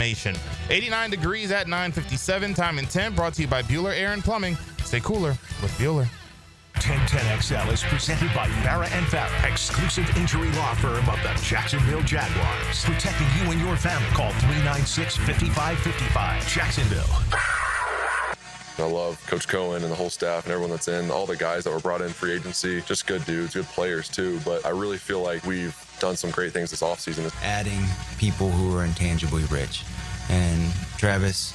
Nation. 89 degrees at 9:57. Time and 10. Brought to you by Bueller Air and Plumbing. Stay cooler with Bueller. 1010XL is presented by Farah & Farah, exclusive injury law firm of the Jacksonville Jaguars. Protecting you and your family. Call 396-5555. Jacksonville. I love Coach Cohen and the whole staff and everyone that's in, all the guys that were brought in free agency, just good dudes, good players too. But I really feel like we've done some great things this offseason. Adding people who are intangibly rich. And Travis,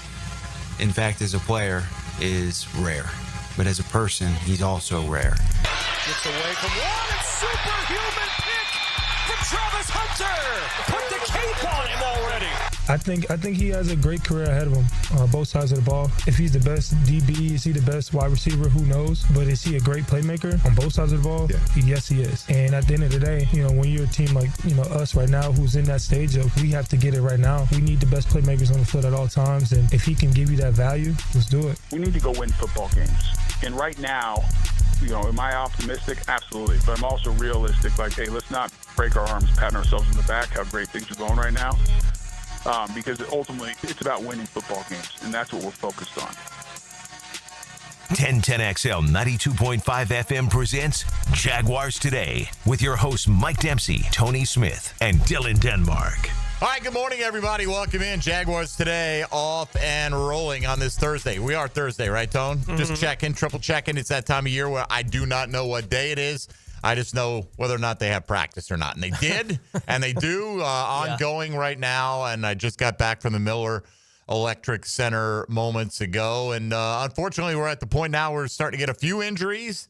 in fact, as a player, is rare. But as a person, he's also rare. Gets away from one and superhuman pick from Travis Hunter. Put the cape on him already. I think he has a great career ahead of him, both sides of the ball. If he's the best DB, is he the best wide receiver? Who knows? But is he a great playmaker on both sides of the ball? Yeah. Yes, he is. And at the end of the day, when you're a team like, us right now, who's in that stage of we have to get it right now. We need the best playmakers on the field at all times. And if he can give you that value, let's do it. We need to go win football games. And right now, am I optimistic? Absolutely. But I'm also realistic. Like, hey, let's not break our arms, patting ourselves in the back, how great things are going right now. Because ultimately, it's about winning football games, and that's what we're focused on. 1010XL 92.5 FM presents Jaguars Today with your hosts Mike Dempsey, Tony Smith, and Dylan Denmark. All right, good morning, everybody. Welcome in. Jaguars Today off and rolling on this Thursday. We are Thursday, right, Tone? Mm-hmm. Just checking, triple checking. It's that time of year where I do not know what day it is. I just know whether or not they have practice or not. And they did, and they do ongoing right now. And I just got back from the Miller Electric Center moments ago. And unfortunately, we're at the point now where we're starting to get a few injuries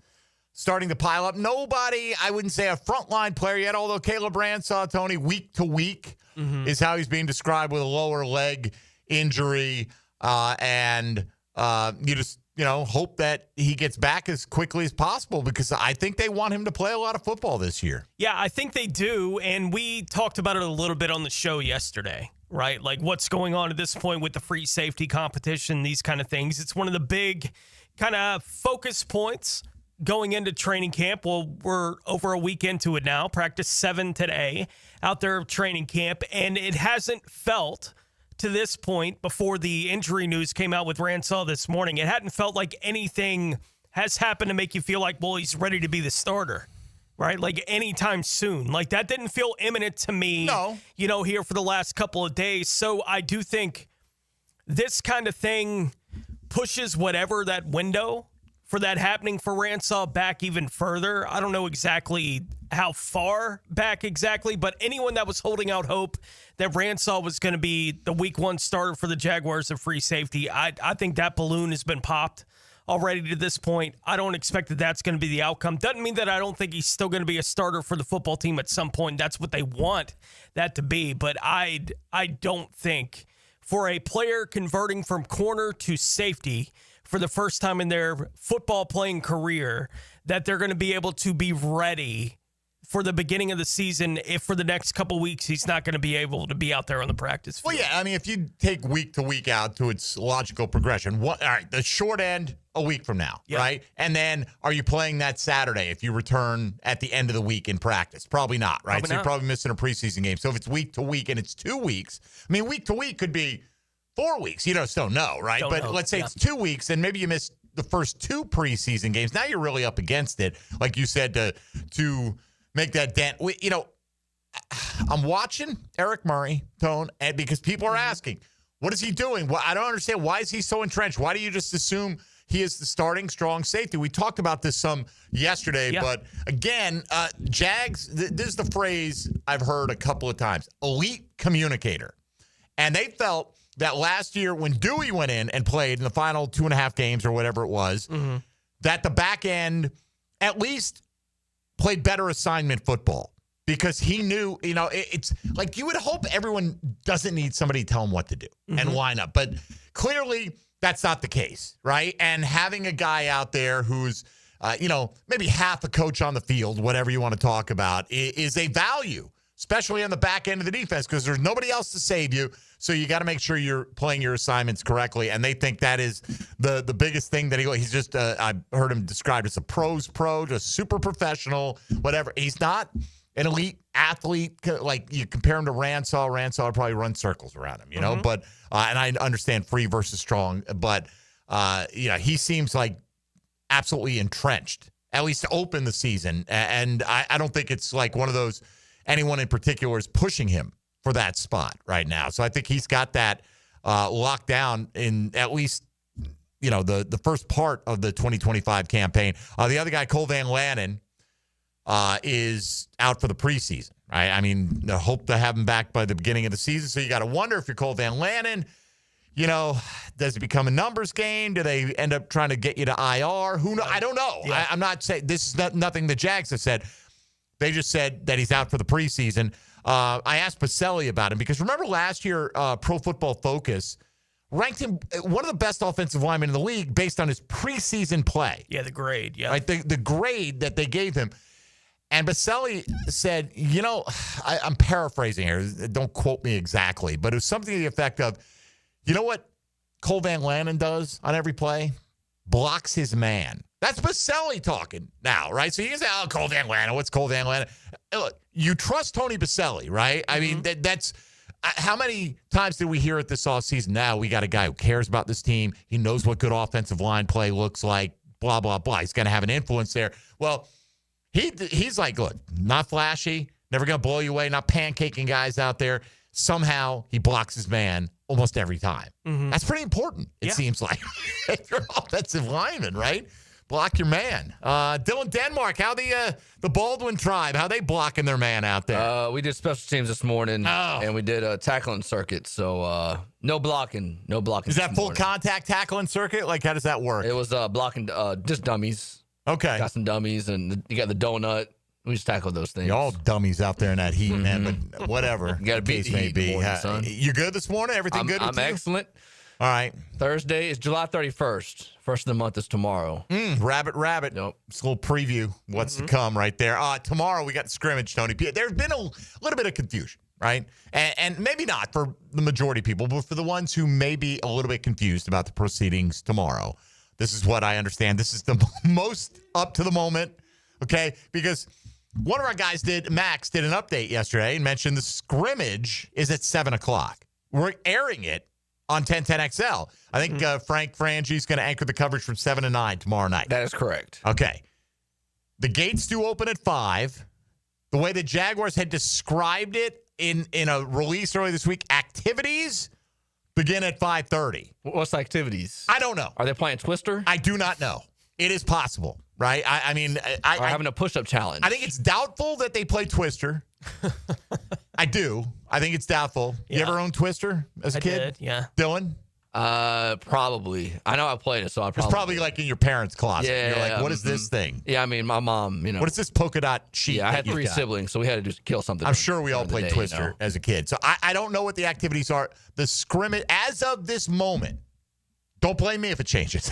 starting to pile up. Nobody, I wouldn't say a frontline player yet, although Caleb Ransaw, Tony, week to week is how he's being described with a lower leg injury. And you just, hope that he gets back as quickly as possible because I think they want him to play a lot of football this year. Yeah, I think they do. And we talked about it a little bit on the show yesterday, right? Like what's going on at this point with the free safety competition, these kind of things. It's one of the big kind of focus points going into training camp. Well, we're over a week into it now. Practice 7 today out there of training camp. And it hasn't felt to this point, before the injury news came out with Ransaw this morning, it hadn't felt like anything has happened to make you feel like, well, he's ready to be the starter, right? Like anytime soon. Like that didn't feel imminent to me, here for the last couple of days. So I do think this kind of thing pushes whatever that window for that happening for Ransaw back even further. I don't know exactly how far back exactly, but anyone that was holding out hope that Ransaw was going to be the week one starter for the Jaguars of free safety, I think that balloon has been popped already to this point. I don't expect that that's going to be the outcome. Doesn't mean that I don't think he's still going to be a starter for the football team at some point. That's what they want that to be, but I don't think for a player converting from corner to safety for the first time in their football playing career that they're going to be able to be ready for the beginning of the season if for the next couple weeks he's not going to be able to be out there on the practice field. Well, yeah, I mean, if you take week to week out to its logical progression, all right, the short end a week from now, right? And then are you playing that Saturday if you return at the end of the week in practice? Probably not, right? Probably so you're probably missing a preseason game. So if it's week to week and it's 2 weeks, I mean, week to week could be 4 weeks. You just don't know, right? But let's say it's 2 weeks and maybe you miss the first 2 preseason games. Now you're really up against it, like you said, to make that dent. I'm watching Eric Murray, Tone, and because people are asking, what is he doing? Well, I don't understand. Why is he so entrenched? Why do you just assume he is the starting strong safety? We talked about this some yesterday, but again, Jags, this is the phrase I've heard a couple of times, elite communicator. And they felt that last year when Dewey went in and played in the final 2.5 games or whatever it was, that the back end at least played better assignment football because he knew, it's like you would hope everyone doesn't need somebody to tell them what to do and line up. But clearly that's not the case, right? And having a guy out there who's, maybe half a coach on the field, whatever you want to talk about, is a value, especially on the back end of the defense because there's nobody else to save you. So you got to make sure you're playing your assignments correctly. And they think that is the biggest thing that he's just, I heard him described as a pro's pro, just super professional, whatever. He's not an elite athlete, like you compare him to Ransaw would probably run circles around him, you know. But and I understand free versus strong, but he seems like absolutely entrenched, at least to open the season. And I don't think it's like one of those anyone in particular is pushing him for that spot right now. So I think he's got that locked down in at least, the first part of the 2025 campaign. The other guy, Cole Van Lanen, is out for the preseason, right? I mean, I hope to have him back by the beginning of the season. So you got to wonder if you're Cole Van Lanen, does it become a numbers game? Do they end up trying to get you to IR? Who knows? I don't know. Yeah. I'm not saying this is nothing the Jags have said. They just said that he's out for the preseason. I asked Pacelli about him because remember last year, Pro Football Focus ranked him one of the best offensive linemen in the league based on his preseason play. Yeah, the grade. Yeah, right. The grade that they gave him. And Pacelli said, I'm paraphrasing here. Don't quote me exactly, but it was something to the effect of, you know what Cole Van Lanen does on every play? Blocks his man. That's Pacelli talking now, right? So you can say, Cole Van Lanen, what's Cole Van Lanen? Look, you trust Tony Pacelli, right? I mean, that's how many times did we hear it this offseason? Now we got a guy who cares about this team. He knows what good offensive line play looks like, blah, blah, blah. He's going to have an influence there. Well, he's like, look, not flashy, never going to blow you away, not pancaking guys out there. Somehow he blocks his man almost every time. That's pretty important, it seems like. If you're an offensive lineman, right? Block your man. Dylan Denmark, how the Baldwin tribe, how they blocking their man out there? We did special teams this morning, and we did a tackling circuit. So no blocking. Is that full contact tackling circuit? Like, how does that work? It was blocking just dummies. Okay. Got some dummies, and you got the donut. We just tackled those things. You're all dummies out there in that heat, man, but whatever. You got to beat the heat in the morning, son. You good this morning? Everything good with you? I'm excellent. All right. Thursday is July 31st. First of the month is tomorrow. Rabbit. Nope. It's a little preview. What's to come right there. Tomorrow we got Scrimmage, Tony. There's been a little bit of confusion, right? And maybe not for the majority of people, but for the ones who may be a little bit confused about the proceedings tomorrow. This is what I understand. This is the most up to the moment, okay? Because one of our guys Max did an update yesterday and mentioned the Scrimmage is at 7 o'clock. We're airing it on 1010XL. I think Frank Frangi's going to anchor the coverage from 7 to 9 tomorrow night. That is correct. Okay. The gates do open at 5. The way the Jaguars had described it in a release earlier this week, activities begin at 5:30. What's the activities? I don't know. Are they playing Twister? I do not know. It is possible, right? I mean, Or having a push-up challenge. I think it's doubtful that they play Twister. I do. I think it's doubtful. Yeah. You ever own Twister as a kid? Did, yeah. Dylan? Probably. I know I played it, so I probably. It's probably like in your parents' closet. Yeah. You're like, what is this thing? Yeah, I mean, my mom, What is this polka dot sheet? Yeah, I had that you've 3 got? siblings, so we had to just kill something. I'm sure we all played day, Twister as a kid. So I don't know what the activities are. The Scrimmage, as of this moment, don't blame me if it changes.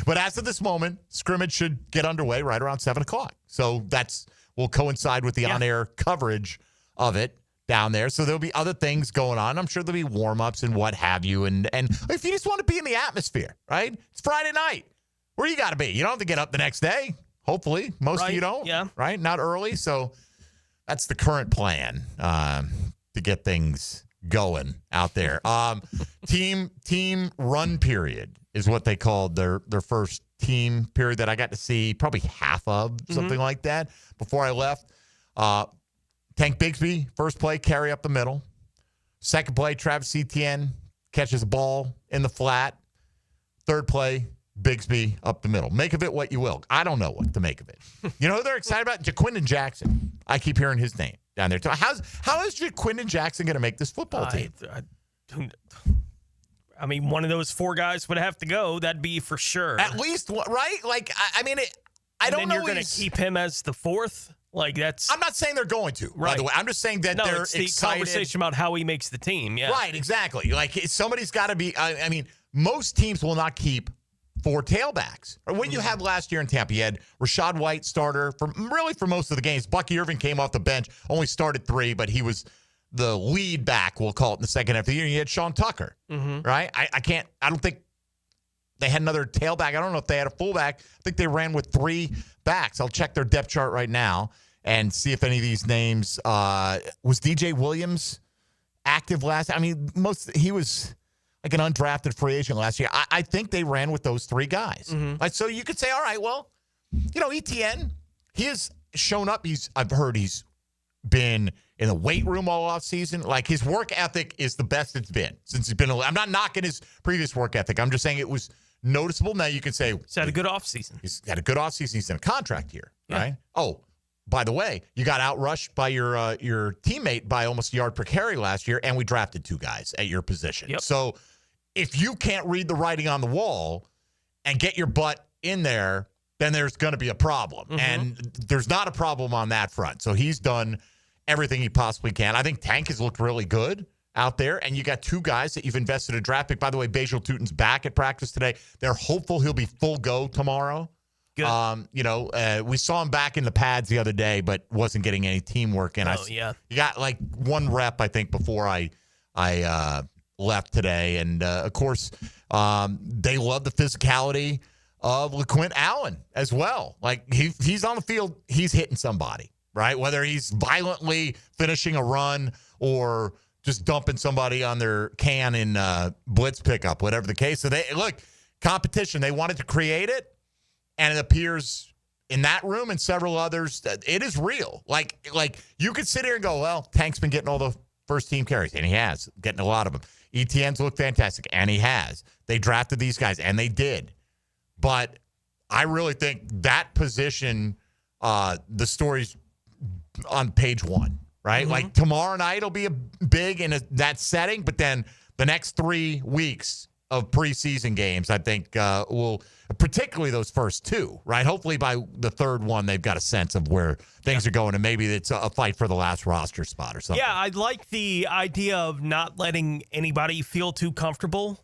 But as of this moment, Scrimmage should get underway right around 7 o'clock. So will coincide with the on-air coverage of it down there. So there'll be other things going on. I'm sure there'll be warm-ups and what have you. And if you just want to be in the atmosphere, right? It's Friday night. Where you got to be. You don't have to get up the next day. Hopefully. Most of you don't. Yeah. Right? Not early. So that's the current plan to get things going out there. Team run period is what they called their first team period that I got to see probably half of, something like that, before I left. Tank Bigsby, first play, carry up the middle. Second play, Travis Etienne catches a ball in the flat. Third play, Bigsby up the middle. Make of it what you will. I don't know what to make of it. You know who they're excited about? Jaquindon Jackson. I keep hearing his name down there. How is Jaquindon Jackson going to make this football team? I mean, one of those 4 guys would have to go. That'd be for sure. At least, right? Like, I mean, I don't know. You're going to keep him as the 4th? Like, that's... I'm not saying they're going to, by the way. I'm just saying that they're it's the excited. conversation about how he makes the team, yeah. Right, exactly. Like, somebody's got to be... I mean, most teams will not keep 4 tailbacks. Or what you had last year in Tampa, you had Rashad White starter for most of the games. Bucky Irving came off the bench, only started 3, but he was the lead back, we'll call it, in the second half of the year. And you had Sean Tucker, right? I don't think they had another tailback. I don't know if they had a fullback. I think they ran with 3 backs. I'll check their depth chart right now and see if any of these names was DJ Williams active last. I mean, he was like an undrafted free agent last year. I think they ran with those three guys. Mm-hmm. Like, so you could say, all right, well, Etienne, he has shown up. I've heard he's been in the weight room all off season. Like, his work ethic is the best it's been since he's been. I'm not knocking his previous work ethic. I'm just saying it was noticeable. Now you can say he's had a good offseason. He's had a good offseason. He's in a contract year, right? Oh, by the way, you got outrushed by your teammate by almost a yard per carry last year, and we drafted two guys at your position. Yep. So if you can't read the writing on the wall and get your butt in there, then there's going to be a problem. Mm-hmm. And there's not a problem on that front. So he's done everything he possibly can. I think Tank has looked really good out there, and you got two guys that you've invested a draft pick. By the way, Bajal Tutin's back at practice today. They're hopeful he'll be full go tomorrow. Good. We saw him back in the pads the other day, but wasn't getting any teamwork in. Yeah. You got like one rep, I think, before I left today. And, of course, they love the physicality of LeQuint Allen as well. Like, he's on the field, he's hitting somebody, right? Whether he's violently finishing a run or just dumping somebody on their can in blitz pickup, whatever the case. So, competition, they wanted to create it. And it appears in that room and several others that it is real. Like you could sit here and go, well, Tank's been getting all the first team carries, and he has, getting a lot of them. Etienne's looked fantastic, and he has. They drafted these guys, and they did. But I really think that position, the story's on page one, right? Mm-hmm. Like tomorrow night will be a big in that setting, but then the next 3 weeks of preseason games, I think will, particularly those first two, right? Hopefully by the third one, they've got a sense of where things are going, and maybe it's a fight for the last roster spot or something. Yeah, I like the idea of not letting anybody feel too comfortable,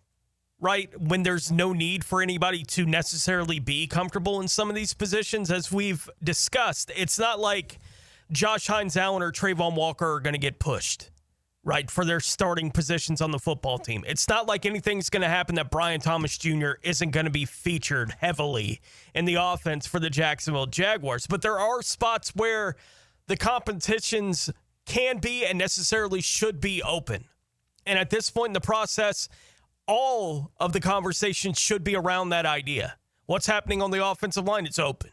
right? When there's no need for anybody to necessarily be comfortable in some of these positions, as we've discussed. It's not like Josh Hines-Allen or Trayvon Walker are going to get pushed, right, for their starting positions on the football team. It's not like anything's going to happen that Brian Thomas Jr. isn't going to be featured heavily in the offense for the Jacksonville Jaguars. But there are spots where the competitions can be and necessarily should be open. And at this point in the process, all of the conversations should be around that idea. What's happening on the offensive line? It's open,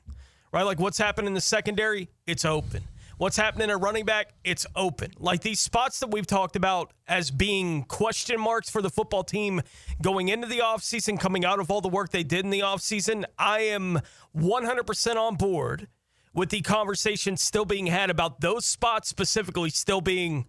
right? Like what's happening in the secondary? It's open. What's happening at running back? It's open. Like these spots that we've talked about as being question marks for the football team going into the offseason, coming out of all the work they did in the offseason, I am 100% on board with the conversation still being had about those spots specifically still being,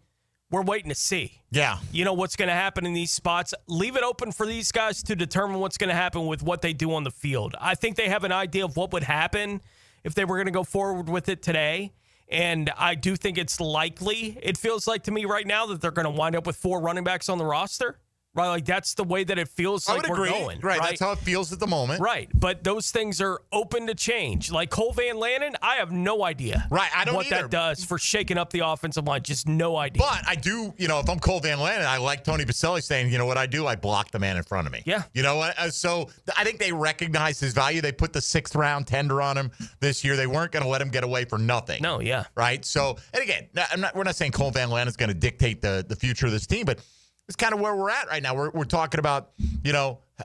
we're waiting to see. Yeah. What's going to happen in these spots. Leave it open for these guys to determine what's going to happen with what they do on the field. I think they have an idea of what would happen if they were going to go forward with it today. And I do think it's likely, it feels like to me right now, that they're going to wind up with 4 running backs on the roster. Right? Like, that's the way that it feels like we're going. Right. That's how it feels at the moment. Right. But those things are open to change. Like Cole Van Lannon, I have no idea. Right. I don't what either. that does for shaking up the offensive line. Just no idea. But I do, if I'm Cole Van Lannon, I like Tony Baselli saying, you know what I do? I block the man in front of me. Yeah. You know what? So I think they recognize his value. They put the 6th round tender on him this year. They weren't going to let him get away for nothing. No, yeah. Right? So, and again, we're not saying Cole Van Lannon is going to dictate the future of this team, but it's kind of where we're at right now. We're talking about,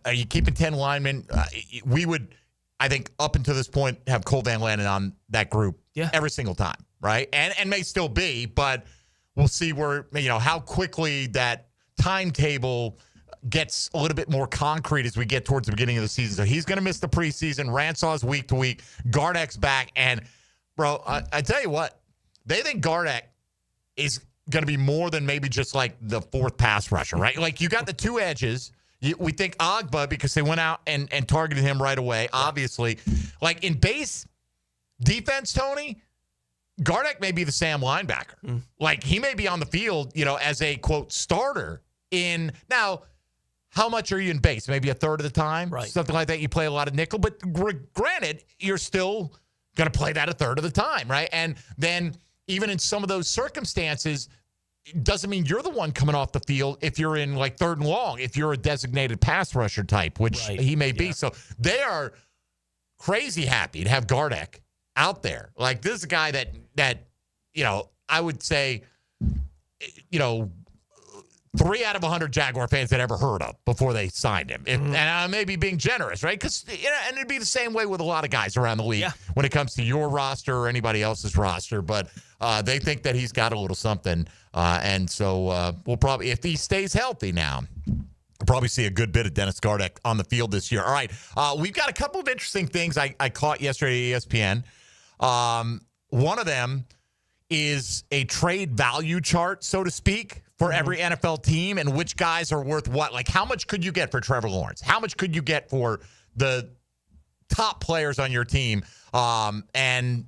are you keeping 10 linemen? We would, I think, up until this point, have Cole Van Lannon on that group every single time, right? And may still be, but we'll see where, how quickly that timetable gets a little bit more concrete as we get towards the beginning of the season. So he's going to miss the preseason. Ransaw's week to week. Gardeck's back. And, bro, I tell you what, they think Gardeck is going to be more than maybe just like the 4th pass rusher, right? Like you got the 2 edges. We think Agba because they went out and targeted him right away, obviously. Like in base defense, Tony, Gardeck may be the Sam linebacker. Like he may be on the field, as a, quote, starter in – now, how much are you in base? Maybe a third of the time? Right. Something like that. You play a lot of nickel. But granted, you're still going to play that a third of the time, right? And then – even in some of those circumstances, it doesn't mean you're the one coming off the field if you're in like 3rd and long, if you're a designated pass rusher type, which he may be. So they are crazy happy to have Gardeck out there. Like, this is a guy that I would say, 3 out of 100 Jaguar fans had ever heard of before they signed him. And I may be being generous, right? Because and it'd be the same way with a lot of guys around the league when it comes to your roster or anybody else's roster. But they think that he's got a little something. And so we'll probably, if he stays healthy now, we'll probably see a good bit of Dennis Gardeck on the field this year. All right, we've got a couple of interesting things I caught yesterday at ESPN. One of them is a trade value chart, so to speak, for every NFL team and which guys are worth what. Like, how much could you get for Trevor Lawrence? How much could you get for the top players on your team? And,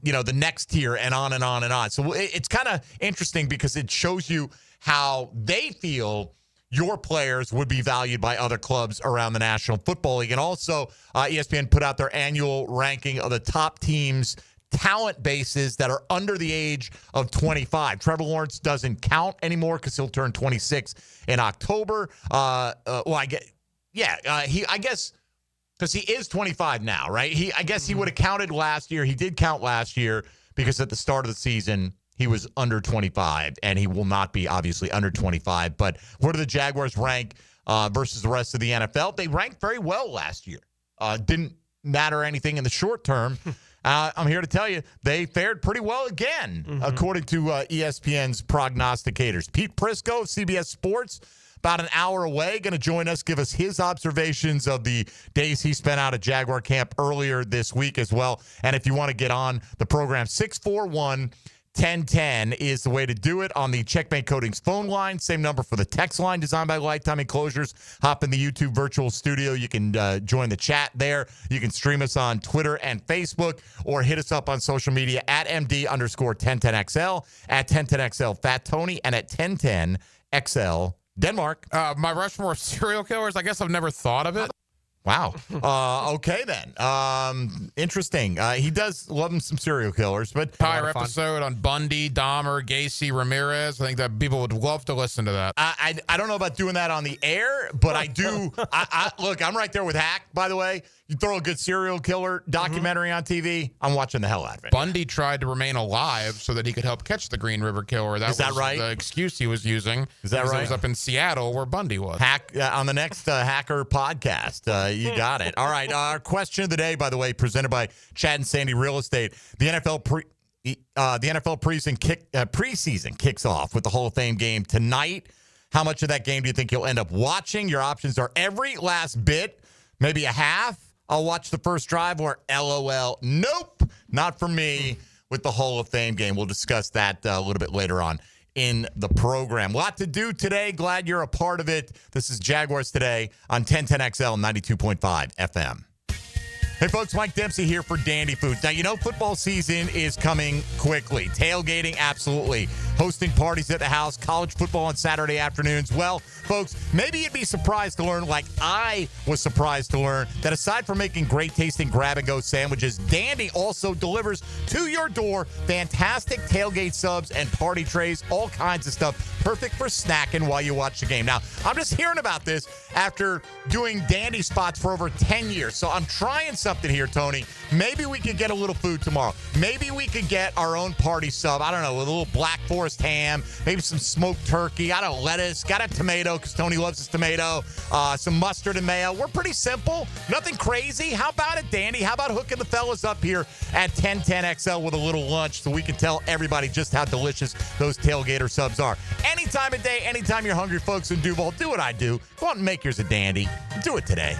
the next tier and on and on and on. So it's kind of interesting because it shows you how they feel your players would be valued by other clubs around the National Football League. And also, ESPN put out their annual ranking of the top teams' talent bases that are under the age of 25. Trevor Lawrence doesn't count anymore because he'll turn 26 in October. I guess because he is 25 now, right? I guess he would have counted last year. He did count last year because at the start of the season he was under 25, and he will not be obviously under 25. But where do the Jaguars rank versus the rest of the NFL? They ranked very well last year. Didn't matter anything in the short term. I'm here to tell you they fared pretty well again, according to ESPN's prognosticators. Pete Prrisco of CBS Sports, about an hour away, going to join us, give us his observations of the days he spent out at Jaguar camp earlier this week as well. And if you want to get on the program, 641-1010 is the way to do it on the Checkmate Coatings phone line. Same number for the text line, designed by Lifetime Enclosures. Hop in the YouTube virtual studio. You can join the chat there. You can stream us on Twitter and Facebook, or hit us up on social media at MD_1010XL, at 1010XL Fat Tony, and at 1010XL Denmark. My Rushmore of serial killers, I guess I've never thought of it. Wow. Okay, then. Interesting. He does love him some serial killers, but Entire episode on Bundy, Dahmer, Gacy, Ramirez. I think that people would love to listen to that. I don't know about doing that on the air, but I do. Look, I'm right there with Hack, by the way. You throw a good serial killer documentary on TV, I'm watching the hell out of it. Bundy tried to remain alive so that he could help catch the Green River Killer. Is that right? The excuse he was using. Is that right? He was up in Seattle where Bundy was. Hack on the next Hacker podcast. You got it. All right. Our question of the day, by the way, presented by Chad and Sandy Real Estate. The NFL preseason kicks off with the Hall of Fame game tonight. How much of that game do you think you'll end up watching? Your options are every last bit, maybe a half. I'll watch the first drive, or LOL. Nope, not for me with the Hall of Fame game. We'll discuss that a little bit later on in the program. A lot to do today. Glad you're a part of it. This is Jaguars Today on 1010XL 92.5 FM. Hey, folks, Mike Dempsey here for Dandy Foods. Now, football season is coming quickly. Tailgating, absolutely. Hosting parties at the house, college football on Saturday afternoons. Well, folks, maybe you'd be surprised to learn, like I was surprised to learn, that aside from making great-tasting grab-and-go sandwiches, Dandy also delivers to your door fantastic tailgate subs and party trays, all kinds of stuff, perfect for snacking while you watch the game. Now, I'm just hearing about this after doing Dandy spots for over 10 years, so I'm trying something here, Tony. Maybe we could get a little food tomorrow. Maybe we could get our own party sub. I don't know, with a little Black Forest ham, maybe some smoked turkey. I don't know, lettuce. Got a tomato because Tony loves his tomato. Some mustard and mayo. We're pretty simple. Nothing crazy. How about it, Dandy? How about hooking the fellas up here at 1010XL with a little lunch so we can tell everybody just how delicious those tailgater subs are? Any time of day, anytime you're hungry, folks in Duval, do what I do. Go out and make yours a Dandy. Do it today.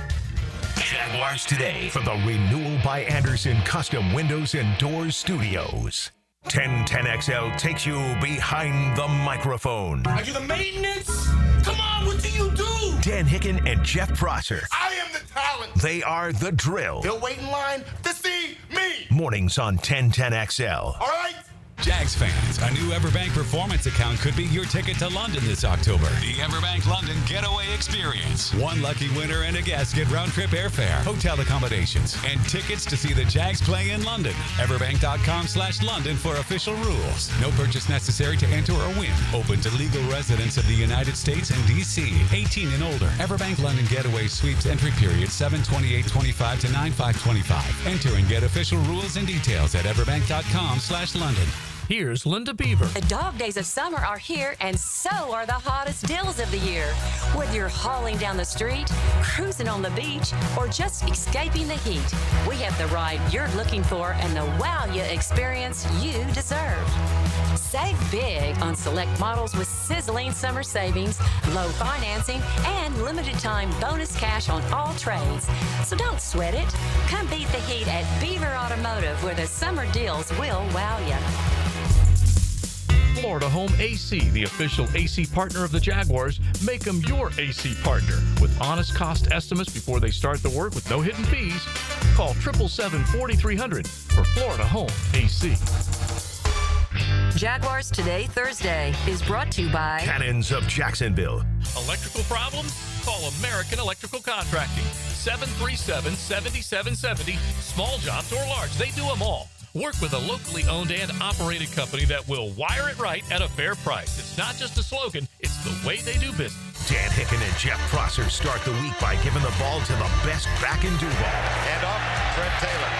Jaguars Today for the Renewal by Anderson Custom Windows and Doors Studios. 1010XL takes you behind the microphone. I do the maintenance? Come on, what do you do? Dan Hicken and Jeff Prosser. I am the talent. They are the drill. They'll wait in line to see me. Mornings on 1010XL. All right, Jags fans, a new Everbank Performance account could be your ticket to London this October. The Everbank London Getaway Experience. One lucky winner and a guest get round-trip airfare, hotel accommodations, and tickets to see the Jags play in London. Everbank.com/London for official rules. No purchase necessary to enter or win. Open to legal residents of the United States and D.C. 18 and older. Everbank London Getaway Sweeps entry period 7/28/25 to 9/5/25. Enter and get official rules and details at everbank.com/London. Here's Linda Beaver. The dog days of summer are here, and so are the hottest deals of the year. Whether you're hauling down the street, cruising on the beach, or just escaping the heat, we have the ride you're looking for and the wow you experience you deserve. Save big on select models with sizzling summer savings, low financing, and limited time bonus cash on all trades. So don't sweat it. Come beat the heat at Beaver Automotive, where the summer deals will wow you. Florida Home AC, the official AC partner of the Jaguars. Make them your AC partner. With honest cost estimates before they start the work with no hidden fees. Call 777-4300 for Florida Home AC. Jaguars Today, Thursday, is brought to you by Cannons of Jacksonville. Electrical problems? Call American Electrical Contracting. 737-7770. Small jobs or large, they do them all. Work with a locally owned and operated company that will wire it right at a fair price. It's not just a slogan, it's the way they do business. Dan Hicken and Jeff Prosser start the week by giving the ball to the best back in Duval. And off, Fred Taylor.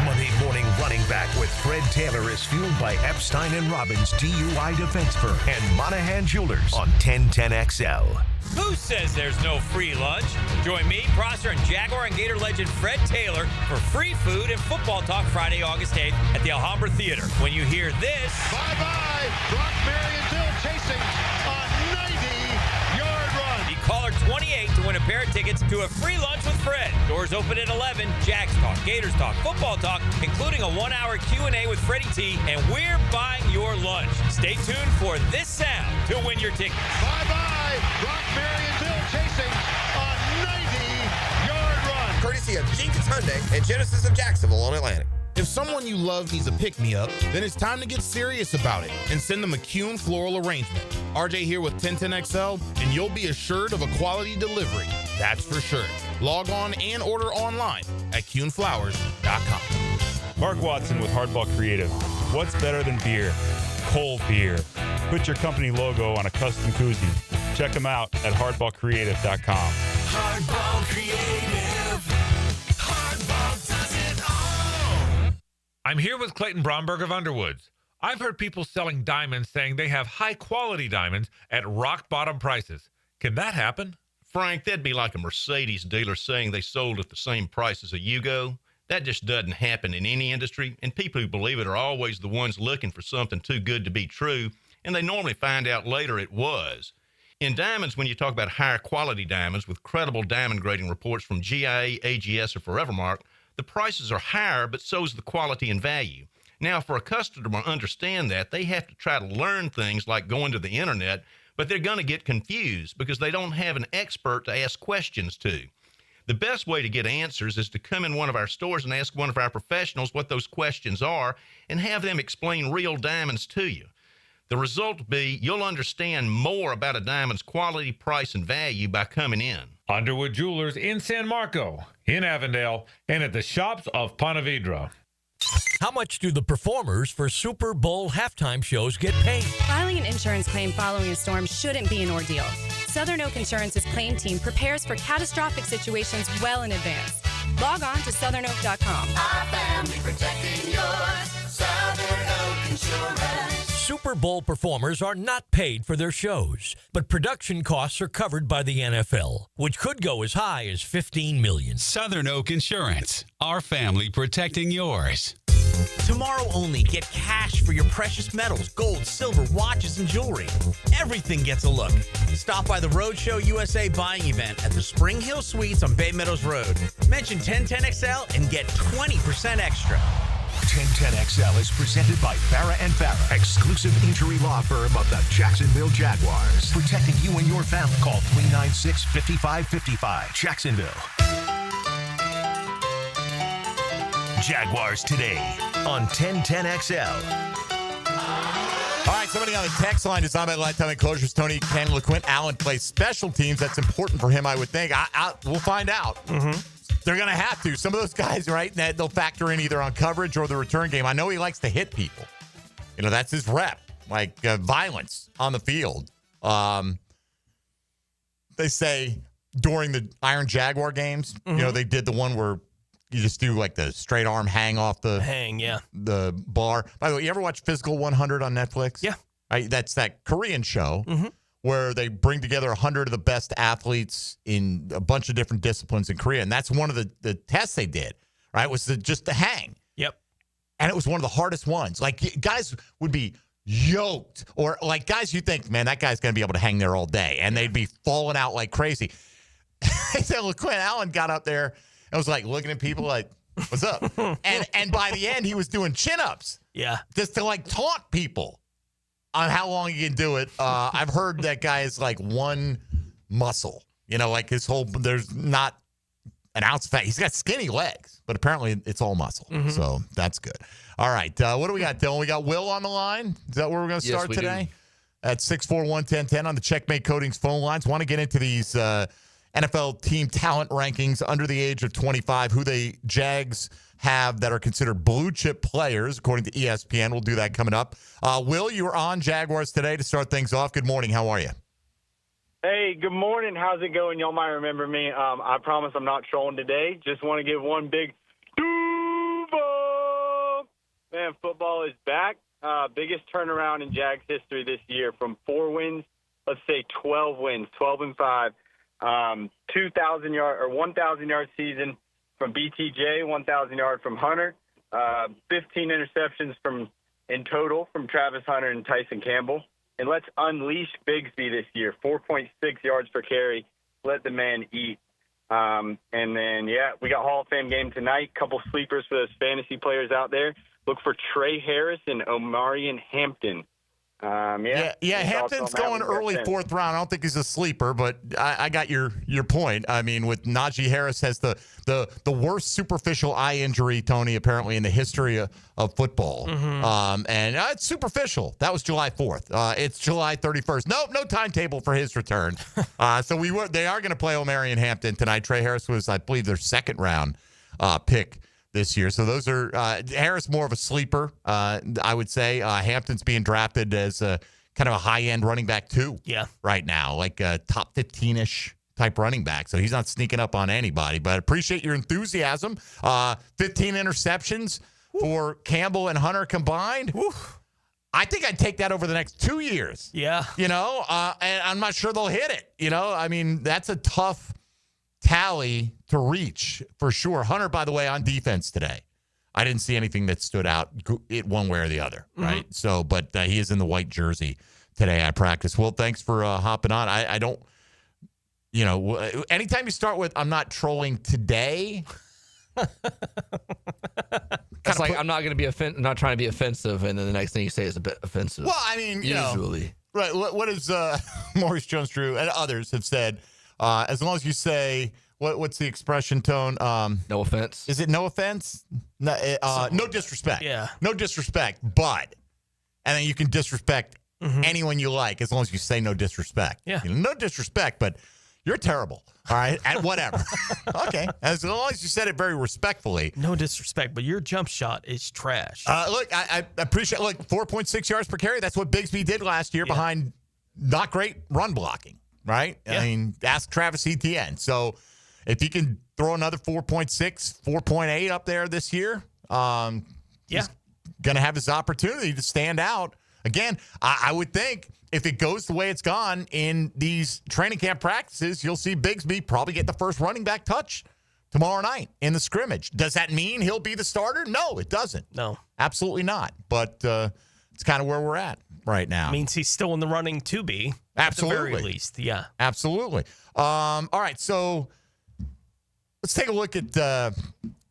Monday morning running back with Fred Taylor is fueled by Epstein and Robbins DUI Defense Firm and Monahan Jewelers on 1010XL. Who says there's no free lunch? Join me, Prosser, and Jaguar and Gator legend Fred Taylor for free food and football talk Friday, August 8th at the Alhambra Theater. When you hear this... Bye-bye! Brock Berry and Bill chasing a 90-yard run. You call her 28 to win a pair of tickets to a free lunch with Fred. Doors open at 11. Jags talk, Gators talk, football talk, including a 1-hour Q&A with Freddie T, and we're buying your lunch. Stay tuned for this sound to win your tickets. Bye-bye! Brock Berry and Bill chasing a 90-yard run. Courtesy of Jenkins Hyundai and Genesis of Jacksonville on Atlantic. If someone you love needs a pick-me-up, then it's time to get serious about it and send them a Kuhn floral arrangement. RJ here with 1010XL, and you'll be assured of a quality delivery. That's for sure. Log on and order online at kuhnflowers.com. Mark Watson with Hardball Creative. What's better than beer? Cold beer. Put your company logo on a custom koozie. Check them out at hardballcreative.com. Hardball Creative. Hardball does it all. I'm here with Clayton Bromberg of Underwoods. I've heard people selling diamonds saying they have high-quality diamonds at rock-bottom prices. Can that happen? Frank, that'd be like a Mercedes dealer saying they sold at the same price as a Yugo. That just doesn't happen in any industry, and people who believe it are always the ones looking for something too good to be true, and they normally find out later it was. In diamonds, when you talk about higher quality diamonds with credible diamond grading reports from GIA, AGS, or Forevermark, the prices are higher, but so is the quality and value. Now, for a customer to understand that, they have to try to learn things like going to the internet, but they're going to get confused because they don't have an expert to ask questions to. The best way to get answers is to come in one of our stores and ask one of our professionals what those questions are and have them explain real diamonds to you. The result will be you'll understand more about a diamond's quality, price, and value by coming in. Underwood Jewelers in San Marco, in Avondale, and at the shops of Ponte Vedra. How much do the performers for Super Bowl halftime shows get paid? Filing an insurance claim following a storm shouldn't be an ordeal. Southern Oak Insurance's claim team prepares for catastrophic situations well in advance. Log on to southernoak.com. Our family protecting yours. Southern Oak Insurance. Super Bowl performers are not paid for their shows, but production costs are covered by the NFL, which could go as high as $15 million. Southern Oak Insurance. Our family protecting yours. Tomorrow only, get cash for your precious metals, gold, silver, watches, and jewelry. Everything gets a look. Stop by the Roadshow USA buying event at the Spring Hill Suites on Bay Meadows Road. Mention 1010XL and get 20% extra. 1010XL is presented by Farrah & Farrah, exclusive injury law firm of the Jacksonville Jaguars. Protecting you and your family. Call 396-5555. Jacksonville. Jaguars Today on 1010XL. All right, somebody on the text line designed by Lifetime Enclosures, Tony Cannon, LeQuint Allen plays special teams. That's important for him, I would think. We'll find out. Mm-hmm. They're going to have to. Some of those guys, right, they'll factor in either on coverage or the return game. I know he likes to hit people. You know, that's his rep, like violence on the field. They say during the Iron Jaguar games, you know, they did the one where you just do like the straight arm hang off the bar. By the way, you ever watch Physical 100 on Netflix? Yeah. Right, that's that Korean show where they bring together 100 of the best athletes in a bunch of different disciplines in Korea. And that's one of the tests they did, right, was just the hang. Yep. And it was one of the hardest ones. Like, guys would be yoked, or like guys you think, man, that guy's going to be able to hang there all day. And they'd be falling out like crazy. So LeQuint Allen got up there and was like looking at people like, what's up? and by the end, he was doing chin-ups. Yeah. Just to like taunt people on how long he can do it. I've heard that guy is like one muscle. You know, like his whole, there's not an ounce of fat. He's got skinny legs, but apparently it's all muscle. So that's good. All right. What do we got, Dylan? We got Will on the line. Is that where we're going to start today? At 641-1010 on the Checkmate Coatings phone lines. Want to get into these NFL team talent rankings under the age of 25, who the Jags have that are considered blue chip players, according to ESPN. We'll do that coming up. Will, you were on Jaguars Today to start things off. Good morning. How are you? Hey, good morning. How's it going? Y'all might remember me. I promise I'm not trolling today. Just want to give one big Duval. Man, football is back. Biggest turnaround in Jags history this year, from 4 wins, let's say 12 wins, 12-5. 2,000 yard or 1,000 yard season from BTJ, 1,000 yard from Hunter, 15 interceptions in total from Travis Hunter and Tyson Campbell. And let's unleash Bigsby this year, 4.6 yards per carry. Let the man eat. And then, we got Hall of Fame game tonight. Couple sleepers for those fantasy players out there. Look for Trey Harris and Omarion Hampton. Hampton's going early 4th round. I don't think he's a sleeper, but I got your point. I mean, with Najee Harris has the worst superficial eye injury, Tony, apparently in the history of football. And it's superficial. That was July 4th. It's July 31st. No timetable for his return. So they are going to play Omarion Hampton tonight. Trey Harris was, I believe, their 2nd round pick this year. So those are Harris more of a sleeper, I would say. Hampton's being drafted as a kind of a high-end running back too right now, like a top 15-ish type running back. So he's not sneaking up on anybody, but I appreciate your enthusiasm. 15 interceptions for Campbell and Hunter combined. I think I'd take that over the next 2 years. Yeah. You know, and I'm not sure they'll hit it. You know, I mean, that's a tough tally to reach for sure. Hunter, by the way, on defense today, I didn't see anything that stood out it one way or the other, right? So, but he is in the white jersey today at practice. Well, thanks for hopping on. I don't, you know, anytime you start with "I'm not trolling today," it's like I'm not going to be not trying to be offensive, and then the next thing you say is a bit offensive. Well, I mean, usually, right? What is Maurice Jones-Drew and others have said? As long as you say, what's the expression, Tone? No offense. Is it no offense? No disrespect. Yeah. No disrespect, but, and then you can disrespect anyone you like as long as you say no disrespect. Yeah. You know, no disrespect, but you're terrible. All right. At whatever. Okay. As long as you said it very respectfully. No disrespect, but your jump shot is trash. Look, I appreciate, 4.6 yards per carry. That's what Bigsby did last year behind not great run blocking. Right? Yeah. I mean, ask Travis Etienne. So if he can throw another 4.6, 4.8 up there this year, he's going to have his opportunity to stand out. Again, I would think if it goes the way it's gone in these training camp practices, you'll see Bigsby probably get the first running back touch tomorrow night in the scrimmage. Does that mean he'll be the starter? No, it doesn't. No. Absolutely not. But it's kind of where we're at right now. Means he's still in the running to be. Absolutely. At the very least, yeah. Absolutely. All right, so let's take a look at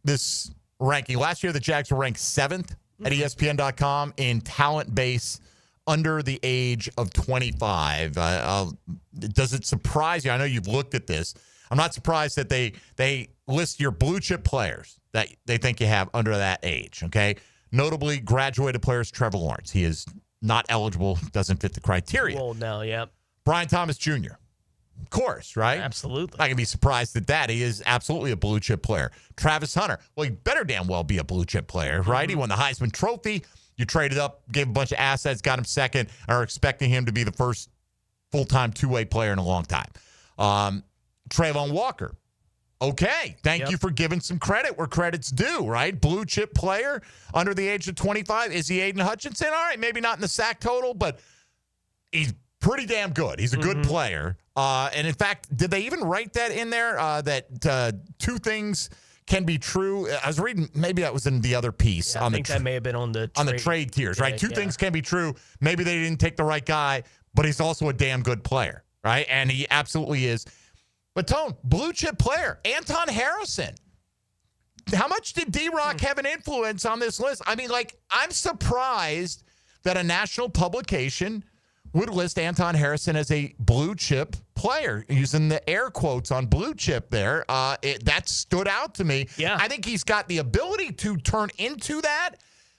this ranking. Last year, the Jags were ranked 7th at ESPN.com in talent base under the age of 25. Does it surprise you? I know you've looked at this. I'm not surprised that they list your blue chip players that they think you have under that age, okay? Notably, graduated players Trevor Lawrence. He is not eligible, doesn't fit the criteria. Old now, yep. Brian Thomas Jr., of course, right? Absolutely. I can be surprised at that. He is absolutely a blue chip player. Travis Hunter, well, he better damn well be a blue chip player, right? He won the Heisman Trophy. You traded up, gave a bunch of assets, got him second, are expecting him to be the first full-time two-way player in a long time. Trayvon Walker, okay. Thank you for giving some credit where credit's due, right? Blue chip player under the age of 25. Is he Aiden Hutchinson? All right, maybe not in the sack total, but he's pretty damn good. He's a good player. And in fact, did they even write that in there, that two things can be true? I was reading, maybe that was in the other piece. I think that may have been on the trade tiers, right? Two things can be true. Maybe they didn't take the right guy, but he's also a damn good player, right? And he absolutely is. But Tone, blue chip player, Anton Harrison. How much did D-Rock have an influence on this list? I mean, like, I'm surprised that a national publication would list Anton Harrison as a blue chip player, using the air quotes on blue chip there. That stood out to me. Yeah. I think he's got the ability to turn into that,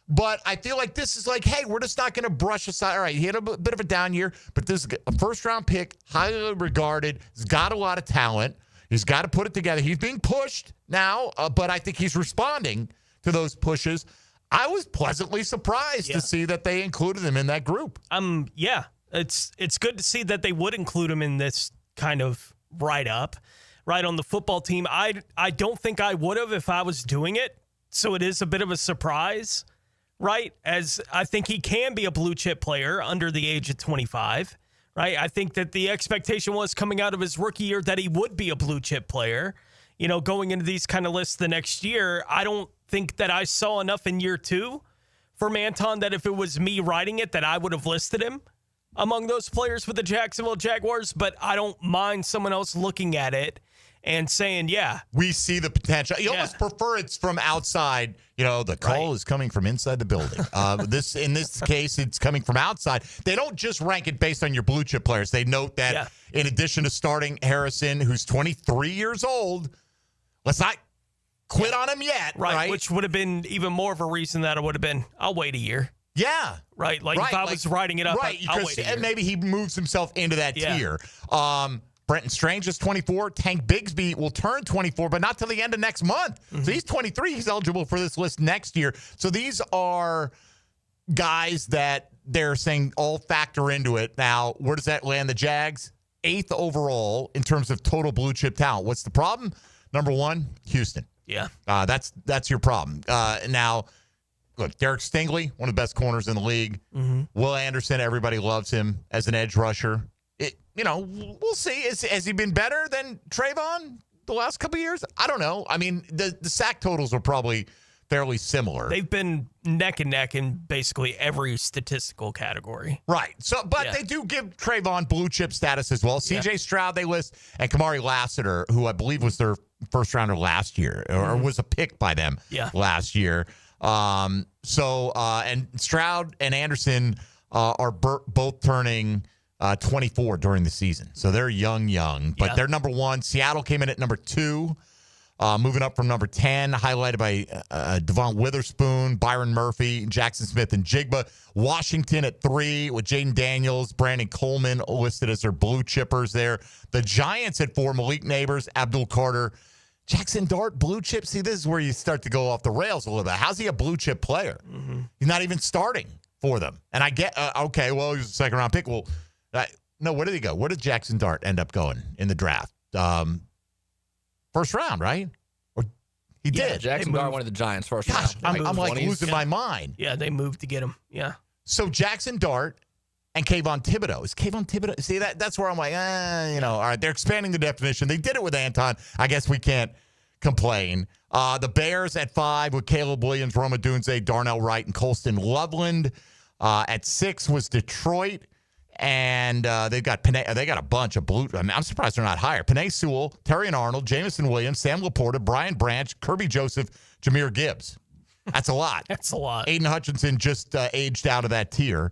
but I feel like this is like, hey, we're just not going to brush aside. All right, he had a bit of a down year, but this is a first-round pick, highly regarded. He's got a lot of talent. He's got to put it together. He's being pushed now, but I think he's responding to those pushes. I was pleasantly surprised to see that they included him in that group. Yeah. It's good to see that they would include him in this kind of write-up, right, on the football team. I don't think I would have if I was doing it, so it is a bit of a surprise, right, as I think he can be a blue-chip player under the age of 25, right? I think that the expectation was coming out of his rookie year that he would be a blue-chip player. You know, going into these kind of lists the next year, I don't think that I saw enough in year two from Anton that if it was me writing it that I would have listed him among those players for the Jacksonville Jaguars, but I don't mind someone else looking at it and saying, yeah. We see the potential. You almost prefer it's from outside. You know, the call is coming from inside the building. In this case, it's coming from outside. They don't just rank it based on your blue chip players. They note that in addition to starting Harrison, who's 23 years old, let's not quit on him yet. Right. Which would have been even more of a reason that it would have been, I'll wait a year. Yeah. Right. Like if I was writing it up, I'll wait a year. And maybe he moves himself into that tier. Brenton Strange is 24. Tank Bigsby will turn 24, but not till the end of next month. So he's 23. He's eligible for this list next year. So these are guys that they're saying all factor into it. Now, where does that land the Jags? 8th overall in terms of total blue chip talent. What's the problem? Number one, Houston. Yeah. That's your problem. Now, look, Derek Stingley, one of the best corners in the league. Will Anderson, everybody loves him as an edge rusher. We'll see. Has he been better than Trayvon the last couple of years? I don't know. I mean, the sack totals are probably fairly similar. They've been neck and neck in basically every statistical category. Right. But they do give Trayvon blue chip status as well. C.J. Stroud they list, and Kamari Lassiter, who I believe was their first rounder last year, or was a pick by them last year. And Stroud and Anderson are both turning 24 during the season. So they're young, but they're number one. Seattle came in at number 2, moving up from number 10, highlighted by Devon Witherspoon, Byron Murphy, Jackson Smith, and Jigba. Washington at 3 with Jaden Daniels, Brandon Coleman listed as their blue chippers there. The Giants at 4, Malik Neighbors, Abdul Carter, Jackson Dart, blue chip. See, this is where you start to go off the rails a little bit. How's he a blue chip player? He's not even starting for them. And I get, okay, well, he was a second-round pick. Well, no, where did he go? Where did Jackson Dart end up going in the draft? First round, right? Or he did. Jackson Dart went to the Giants first round. I'm like losing my mind. Yeah, they moved to get him. Yeah. So Jackson Dart and Kayvon Thibodeau. Is Kayvon Thibodeau? See, that's where I'm like, all right, they're expanding the definition. They did it with Anton. I guess we can't complain. The Bears at 5 with Caleb Williams, Roma Dunze, Darnell Wright, and Colston Loveland. At 6 was Detroit. And they've got they got a bunch of blue. I mean, I'm surprised they're not higher. Penei Sewell, Terrion Arnold, Jamison Williams, Sam Laporta, Brian Branch, Kirby Joseph, Jahmyr Gibbs. That's a lot. That's a lot. Aiden Hutchinson just aged out of that tier.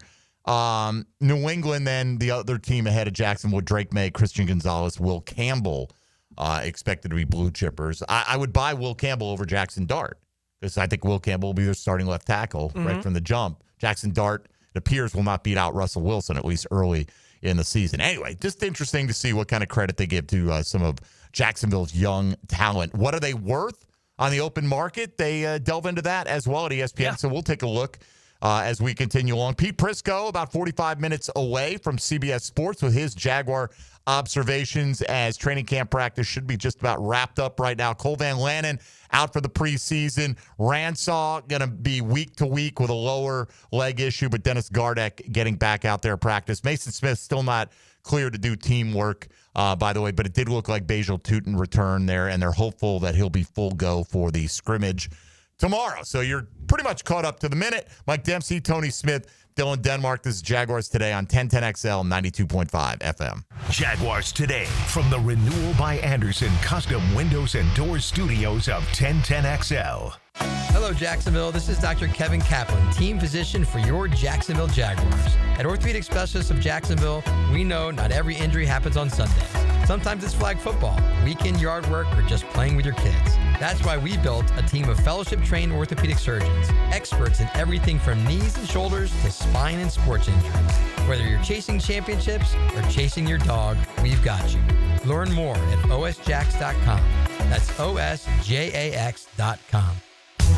New England, then the other team ahead of Jacksonville, Drake May, Christian Gonzalez, Will Campbell, expected to be blue chippers. I would buy Will Campbell over Jackson Dart because I think Will Campbell will be their starting left tackle right from the jump. Jackson Dart, it appears, will not beat out Russell Wilson, at least early in the season. Anyway, just interesting to see what kind of credit they give to some of Jacksonville's young talent. What are they worth on the open market? They delve into that as well at ESPN, so we'll take a look as we continue along. Pete Prrisco, about 45 minutes away from CBS Sports with his Jaguar observations as training camp practice should be just about wrapped up right now. Cole Van Lanen out for the preseason. Ransaw going to be week to week with a lower leg issue, but Dennis Gardeck getting back out there practice. Mason Smith still not clear to do teamwork, by the way, but it did look like Bajal Tootin returned there, and they're hopeful that he'll be full go for the scrimmage tomorrow. So you're pretty much caught up to the minute. Mike Dempsey, Tony Smith, Dylan Denmark. This is Jaguars Today on 1010XL 92.5 FM. Jaguars Today from the Renewal by Anderson Custom Windows and Doors Studios of 1010XL. Hello, Jacksonville. This is Dr. Kevin Kaplan, team physician for your Jacksonville Jaguars. At Orthopedic Specialists of Jacksonville, we know not every injury happens on Sundays. Sometimes it's flag football, weekend yard work, or just playing with your kids. That's why we built a team of fellowship-trained orthopedic surgeons, experts in everything from knees and shoulders to spine and sports injuries. Whether you're chasing championships or chasing your dog, we've got you. Learn more at osjax.com. That's osjax.com.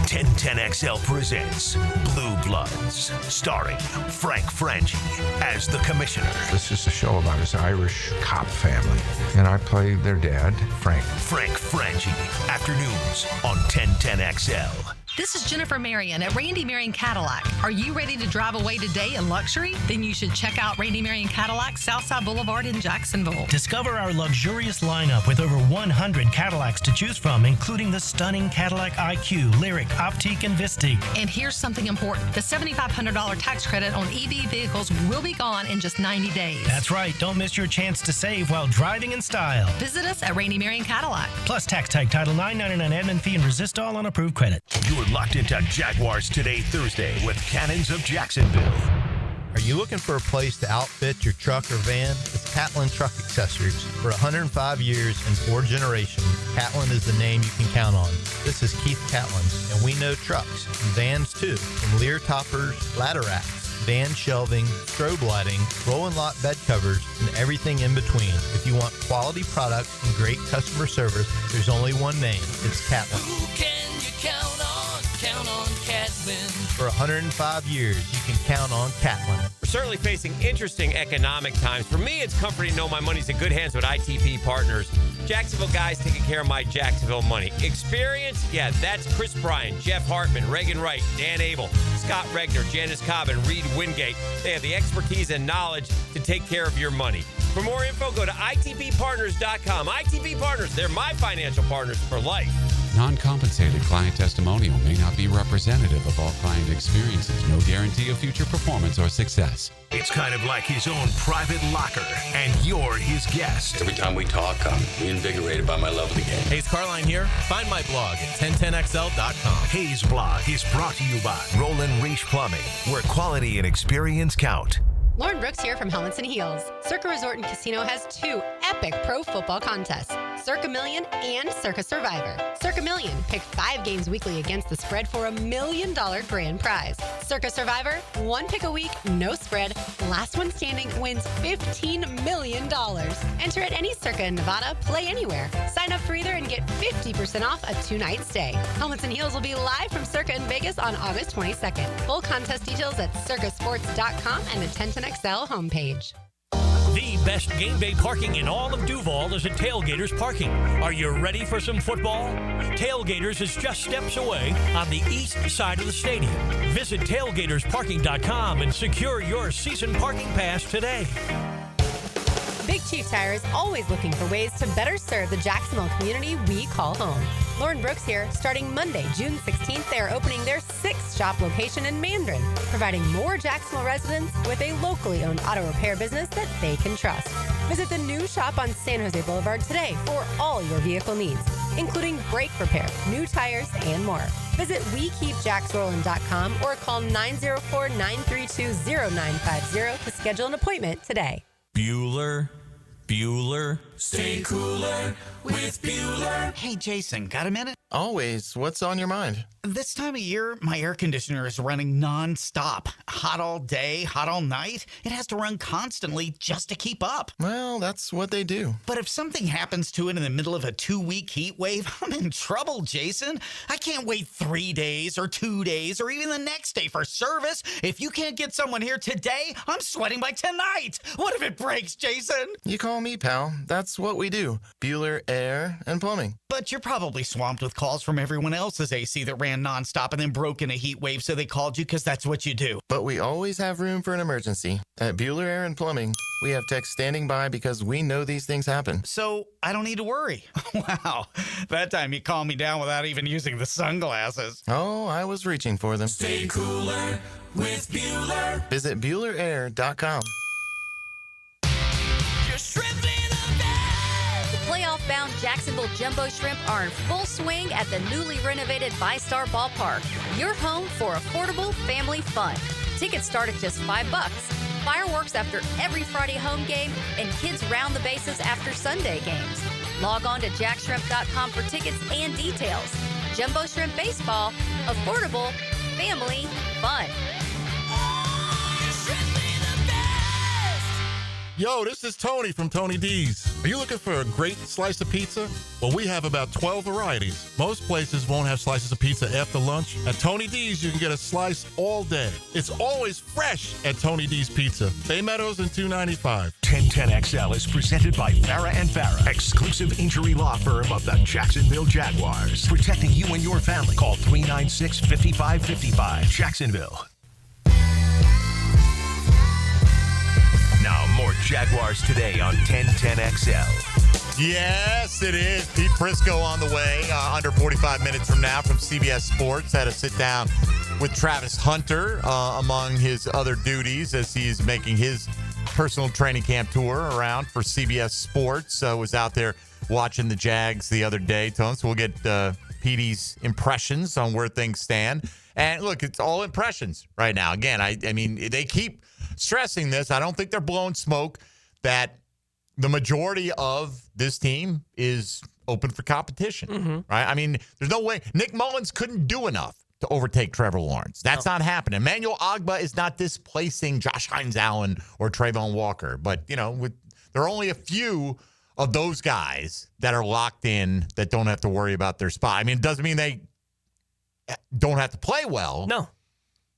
1010XL presents Blue Bloods, starring Frank Franchi as the commissioner. This is a show about his Irish cop family, and I play their dad, Frank. Frank Franchi, afternoons on 1010XL. This is Jennifer Marion at Randy Marion Cadillac. Are you ready to drive away today in luxury? Then you should check out Randy Marion Cadillac, Southside Boulevard in Jacksonville. Discover our luxurious lineup with over 100 Cadillacs to choose from, including the stunning Cadillac IQ, Lyriq, Optique, and Vistique. And here's something important. The $7,500 tax credit on EV vehicles will be gone in just 90 days. That's right. Don't miss your chance to save while driving in style. Visit us at Randy Marion Cadillac. Plus tax tag, Title IX, $9.99 admin fee, and resist all on approved credit. You're locked into Jaguars Today Thursday with Cannons of Jacksonville. Are you looking for a place to outfit your truck or van? It's Catlin Truck Accessories. For 105 years and 4 generations, Catlin is the name you can count on. This is Keith Catlin, and we know trucks and vans too, from Lear toppers, ladder racks, van shelving, strobe lighting, roll and lock bed covers, and everything in between. If you want quality products and great customer service, there's only one name. It's Catlin. Who can you count on? Count on Catlin. For 105 years, you can count on Catlin. We're certainly facing interesting economic times. For me, it's comforting to know my money's in good hands with ITP Partners. Jacksonville guys taking care of my Jacksonville money. Experience? Yeah, that's Chris Bryan, Jeff Hartman, Reagan Wright, Dan Abel, Scott Regner, Janice Cobb, and Reed Wingate. They have the expertise and knowledge to take care of your money. For more info, go to itppartners.com. ITP Partners, they're my financial partners for life. Non-compensated client testimonial may not be representative of all client experiences. No guarantee of future performance or success. It's kind of like his own private locker, and you're his guest. Every time we talk, I'm reinvigorated by my love of the game. Hayes Carline here. Find my blog at 1010XL.com. Hayes Blog is brought to you by Roland Reach Plumbing, where quality and experience count. Lauren Brooks here from Helmets and Heels. Circa Resort and Casino has 2 epic pro football contests, Circa Million and Circa Survivor. Circa Million, pick 5 games weekly against the spread for $1 million grand prize. Circa Survivor, 1 pick a week, no spread. Last one standing wins $15 million. Enter at any Circa in Nevada, play anywhere. Sign up for either and get 50% off a 2-night stay. Helmets and Heels will be live from Circa in Vegas on August 22nd. Full contest details at circasports.com and the 1010XL homepage. The best game day parking in all of Duval is at Tailgaters Parking. Are you ready for some football? Tailgaters is just steps away on the east side of the stadium. Visit tailgatorsparking.com and secure your season parking pass today. Big Chief Tire is always looking for ways to better serve the Jacksonville community we call home. Lauren Brooks here. Starting Monday, June 16th, they are opening their 6th shop location in Mandarin, providing more Jacksonville residents with a locally owned auto repair business that they can trust. Visit the new shop on San Jose Boulevard today for all your vehicle needs, including brake repair, new tires, and more. Visit WeKeepJacksRollin.com or call 904-932-0950 to schedule an appointment today. Bueller. Stay cooler with Bueller. Hey, Jason, got a minute? Always. What's on your mind? This time of year, my air conditioner is running non-stop. Hot all day, hot all night. It has to run constantly just to keep up. Well, that's what they do. But if something happens to it in the middle of a 2-week heat wave, I'm in trouble, Jason. I can't wait 3 days or 2 days or even the next day for service. If you can't get someone here today, I'm sweating by tonight. What if it breaks, Jason? You call me, pal. That's what we do. Bueller Air and Plumbing. But you're probably swamped with calls from everyone else's AC that ran nonstop and then broke in a heat wave, so they called you because that's what you do. But we always have room for an emergency. At Bueller Air and Plumbing, we have techs standing by because we know these things happen. So I don't need to worry. Wow. That time you calmed me down without even using the sunglasses. Oh, I was reaching for them. Stay cooler with Bueller. Visit BuellerAir.com. Playoff-bound Jacksonville Jumbo Shrimp are in full swing at the newly renovated VyStar Ballpark. Your home for affordable family fun. Tickets start at just $5. Fireworks after every Friday home game and kids round the bases after Sunday games. Log on to jackshrimp.com for tickets and details. Jumbo Shrimp Baseball, affordable family fun. Yo, this is Tony from Tony D's. Are you looking for a great slice of pizza? Well, we have about 12 varieties. Most places won't have slices of pizza after lunch. At Tony D's, you can get a slice all day. It's always fresh at Tony D's Pizza. Bay Meadows and 295. 1010XL is presented by Farah & Farah, exclusive injury law firm of the Jacksonville Jaguars. Protecting you and your family. Call 396-5555. Jacksonville. Now, more Jaguars Today on 1010XL. Yes, it is. Pete Prrisco on the way. Under 45 minutes from now from CBS Sports. Had a sit down with Travis Hunter among his other duties as he's making his personal training camp tour around for CBS Sports. Was out there watching the Jags the other day, Tone. So we'll get Petey's impressions on where things stand. And look, it's all impressions right now. Again, I mean, they keep stressing this. I don't think they're blowing smoke that the majority of this team is open for competition, right? I mean, there's no way. Nick Mullins couldn't do enough to overtake Trevor Lawrence. That's not happening. Emmanuel Ogbah is not displacing Josh Hines-Allen or Trayvon Walker. But, you know, there are only a few of those guys that are locked in that don't have to worry about their spot. I mean, it doesn't mean they don't have to play well. No.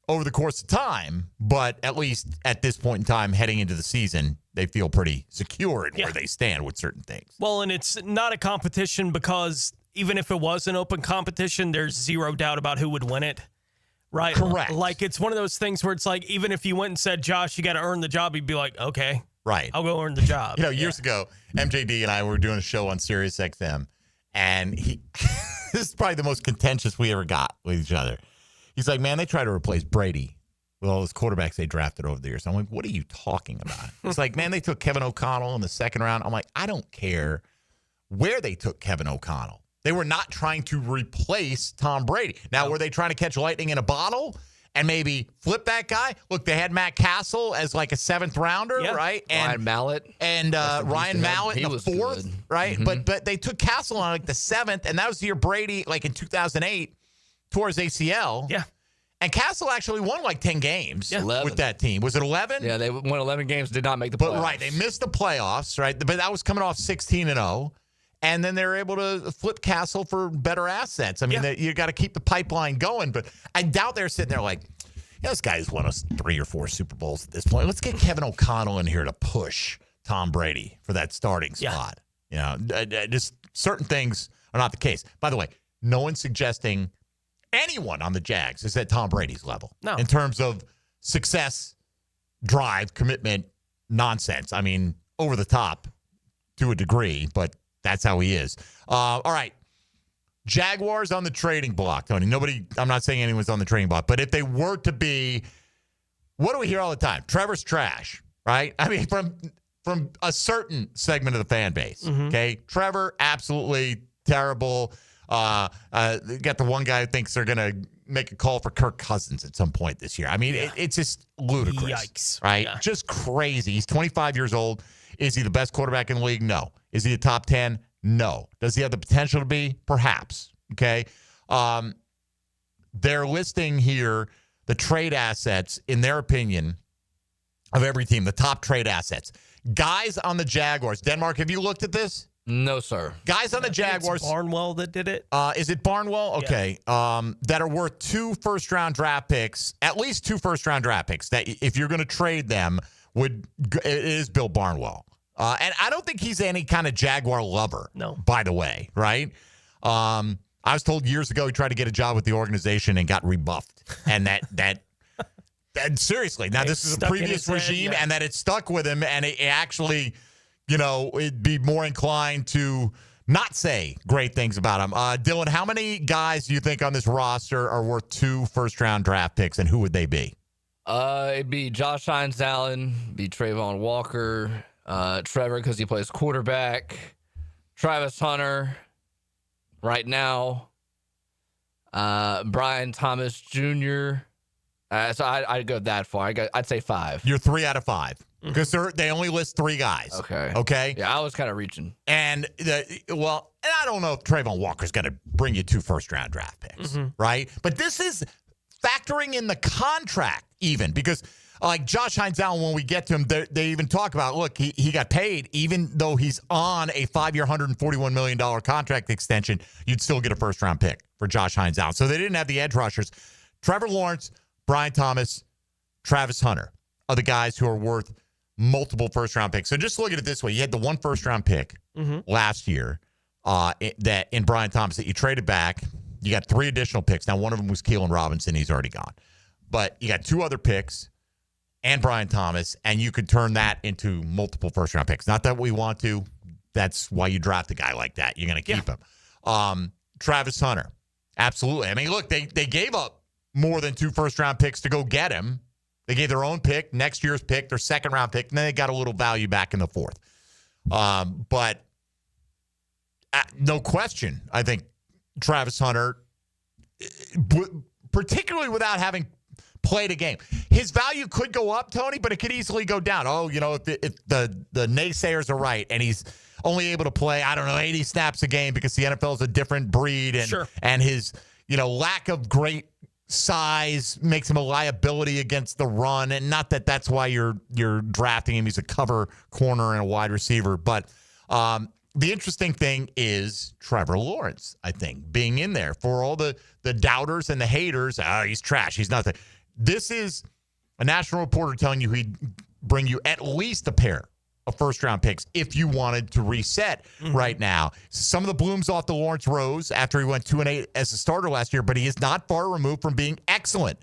Over the course of time, but at least at this point in time, heading into the season, they feel pretty secure in where they stand with certain things. Well, and it's not a competition because even if it was an open competition, there's zero doubt about who would win it, right? Correct. Like, it's one of those things where it's like, even if you went and said, Josh, you got to earn the job, you'd be like, okay, right, I'll go earn the job. You know, years ago, MJD and I were doing a show on Sirius XM, and this is probably the most contentious we ever got with each other. He's like, man, they try to replace Brady with all those quarterbacks they drafted over the years. I'm like, what are you talking about? It's like, man, they took Kevin O'Connell in the second round. I'm like, I don't care where they took Kevin O'Connell. They were not trying to replace Tom Brady. Now, were they trying to catch lightning in a bottle and maybe flip that guy? Look, they had Matt Castle as like a 7th rounder, right? And Ryan Mallett. And Ryan Mallett in the 4th, right? Mm-hmm. But they took Castle on like the 7th, and that was the year Brady, like in 2008, tore his ACL. Yeah. And Castle actually won like 10 games with that team. Was it 11? Yeah, they won 11 games, did not make the playoffs. But right, they missed the playoffs, right? But that was coming off 16-0. And then they were able to flip Castle for better assets. I mean, you got to keep the pipeline going. But I doubt they're sitting there like, yeah, this guy's won us 3 or 4 Super Bowls at this point. Let's get Kevin O'Connell in here to push Tom Brady for that starting spot. You know, just certain things are not the case. By the way, no one's suggesting anyone on the Jags is at Tom Brady's level in terms of success, drive, commitment, nonsense. I mean, over the top to a degree, but that's how he is. All right. Jaguars on the trading block, Tony. I'm not saying anyone's on the trading block, but if they were to be, what do we hear all the time? Trevor's trash, right? I mean, from a certain segment of the fan base, okay? Trevor, absolutely terrible. Got the one guy who thinks they're going to make a call for Kirk Cousins at some point this year. I mean, it's just ludicrous. Yikes. Right? Yeah. Just crazy. He's 25 years old. Is he the best quarterback in the league? No. Is he a top 10? No. Does he have the potential to be? Perhaps. Okay. They're listing here the trade assets, in their opinion, of every team, the top trade assets. Guys on the Jaguars. Denmark, have you looked at this? No, sir. Guys on the Jaguars. It's Barnwell that did it. Is it Barnwell? Okay. Yeah. That are worth 2 first-round draft picks, at least 2 first-round draft picks, that if you're going to trade them, it is Bill Barnwell. And I don't think he's any kind of Jaguar lover, by the way, right? I was told years ago he tried to get a job with the organization and got rebuffed. And that seriously, now this is a previous regime, and that it stuck with him, and it actually, it'd be more inclined to not say great things about him. Dylan, how many guys do you think on this roster are worth 2 first-round draft picks, and who would they be? It'd be Josh Hines Allen, be Trayvon Walker, Trevor because he plays quarterback, Travis Hunter right now, Brian Thomas Jr., so I'd go that far. I'd say 5. You're 3 out of 5 because they only list 3 guys. Okay. Yeah, I was kind of reaching. And I don't know if Trayvon Walker's going to bring you 2 first-round draft picks, right? But this is factoring in the contract even because, like Josh Hines Allen, when we get to him, they even talk about, look, he got paid even though he's on a 5-year, $141 million contract extension. You'd still get a first-round pick for Josh Hines Allen. So they didn't have the edge rushers. Trevor Lawrence, Brian Thomas, Travis Hunter are the guys who are worth multiple first-round picks. So just look at it this way. You had the 1 first-round pick last year that in Brian Thomas that you traded back. You got 3 additional picks. Now, one of them was Keelan Robinson. He's already gone. But you got 2 other picks and Brian Thomas, and you could turn that into multiple first-round picks. Not that we want to. That's why you draft a guy like that. You're going to keep him. Travis Hunter, absolutely. I mean, look, they gave up more than 2 first-round picks to go get him. They gave their own pick, next year's pick, their second-round pick, and then they got a little value back in the 4th. But no question, I think Travis Hunter, particularly without having played a game, his value could go up, Tony, but it could easily go down. If the naysayers are right and he's only able to play, 80 snaps a game because the NFL is a different breed and his lack of great size makes him a liability against the run, and not that that's why you're drafting him. He's a cover corner and a wide receiver. But the interesting thing is Trevor Lawrence, I think, being in there for all the doubters and the haters. He's trash. He's nothing. This is a national reporter telling you he'd bring you at least a pair of first-round picks if you wanted to reset right now. Some of the blooms off the Lawrence rose after he went 2-8 as a starter last year, but he is not far removed from being excellent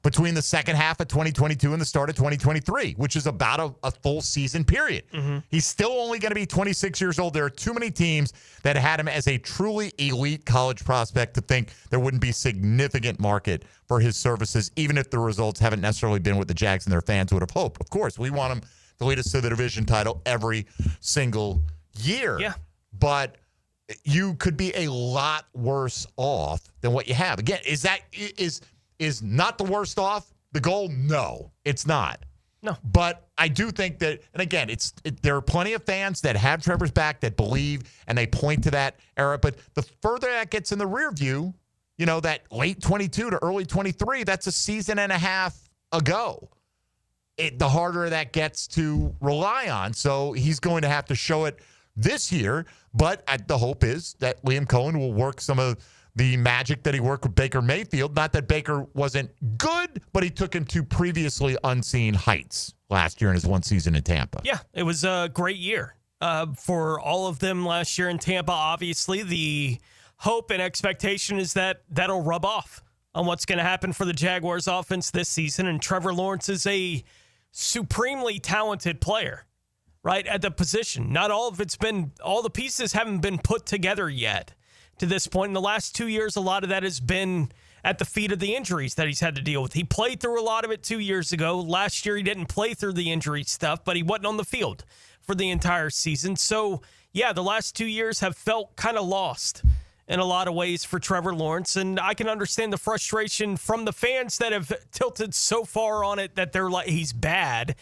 between the second half of 2022 and the start of 2023, which is about a full season period. He's still only going to be 26 years old. There are too many teams that had him as a truly elite college prospect to think there wouldn't be significant market for his services, even if the results haven't necessarily been what the Jags and their fans would have hoped. Of course, we want him to lead us to the division title every single year. Yeah. But you could be a lot worse off than what you have. Again, is not the worst off the goal? No, it's not. No. But I do think that, and again, there are plenty of fans that have Trevor's back that believe and they point to that era. But the further that gets in the rear view, that late 22 to early 23, that's a season and a half ago. The harder that gets to rely on. So he's going to have to show it this year. But the hope is that Liam Cohen will work some of the magic that he worked with Baker Mayfield. Not that Baker wasn't good, but he took him to previously unseen heights last year in his 1 season in Tampa. Yeah, it was a great year for all of them last year in Tampa. Obviously, the hope and expectation is that that'll rub off on what's going to happen for the Jaguars offense this season. And Trevor Lawrence is a supremely talented player, right, at the position. Not all of all the pieces haven't been put together yet to this point. In the last 2 years, a lot of that has been at the feet of the injuries that he's had to deal with. He played through a lot of it 2 years ago. Last year, he didn't play through the injury stuff, but he wasn't on the field for the entire season. So, yeah, the last 2 years have felt kind of lost in a lot of ways for Trevor Lawrence, and I can understand the frustration from the fans that have tilted so far on it that they're like, he's bad.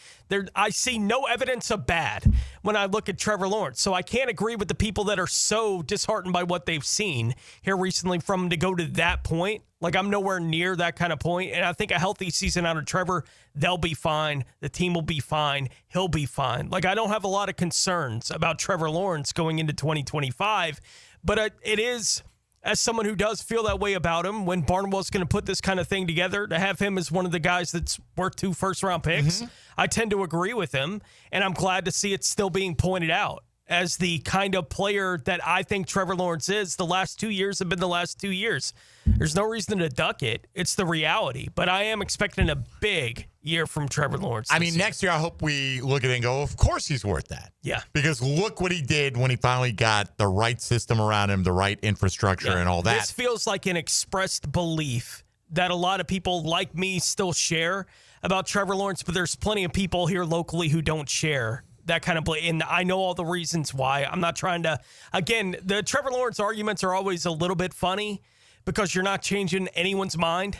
I see no evidence of bad when I look at Trevor Lawrence, so I can't agree with the people that are so disheartened by what they've seen here recently from him to go to that point. Like, I'm nowhere near that kind of point, and I think a healthy season out of Trevor, they'll be fine. The team will be fine. He'll be fine. Like, I don't have a lot of concerns about Trevor Lawrence going into 2025, but it is, as someone who does feel that way about him, when Barnwell's going to put this kind of thing together, to have him as one of the guys that's worth 2 first-round picks, I tend to agree with him, and I'm glad to see it still being pointed out as the kind of player that I think Trevor Lawrence is. The last 2 years have been the last 2 years. There's no reason to duck it. It's the reality. But I am expecting a big year from Trevor Lawrence. I mean, next year, I hope we look at it and go, of course he's worth that. Yeah. Because look what he did when he finally got the right system around him, the right infrastructure and all that. This feels like an expressed belief that a lot of people like me still share about Trevor Lawrence, but there's plenty of people here locally who don't share that kind of and I know all the reasons why. I'm not trying to, again, the Trevor Lawrence arguments are always a little bit funny because you're not changing anyone's mind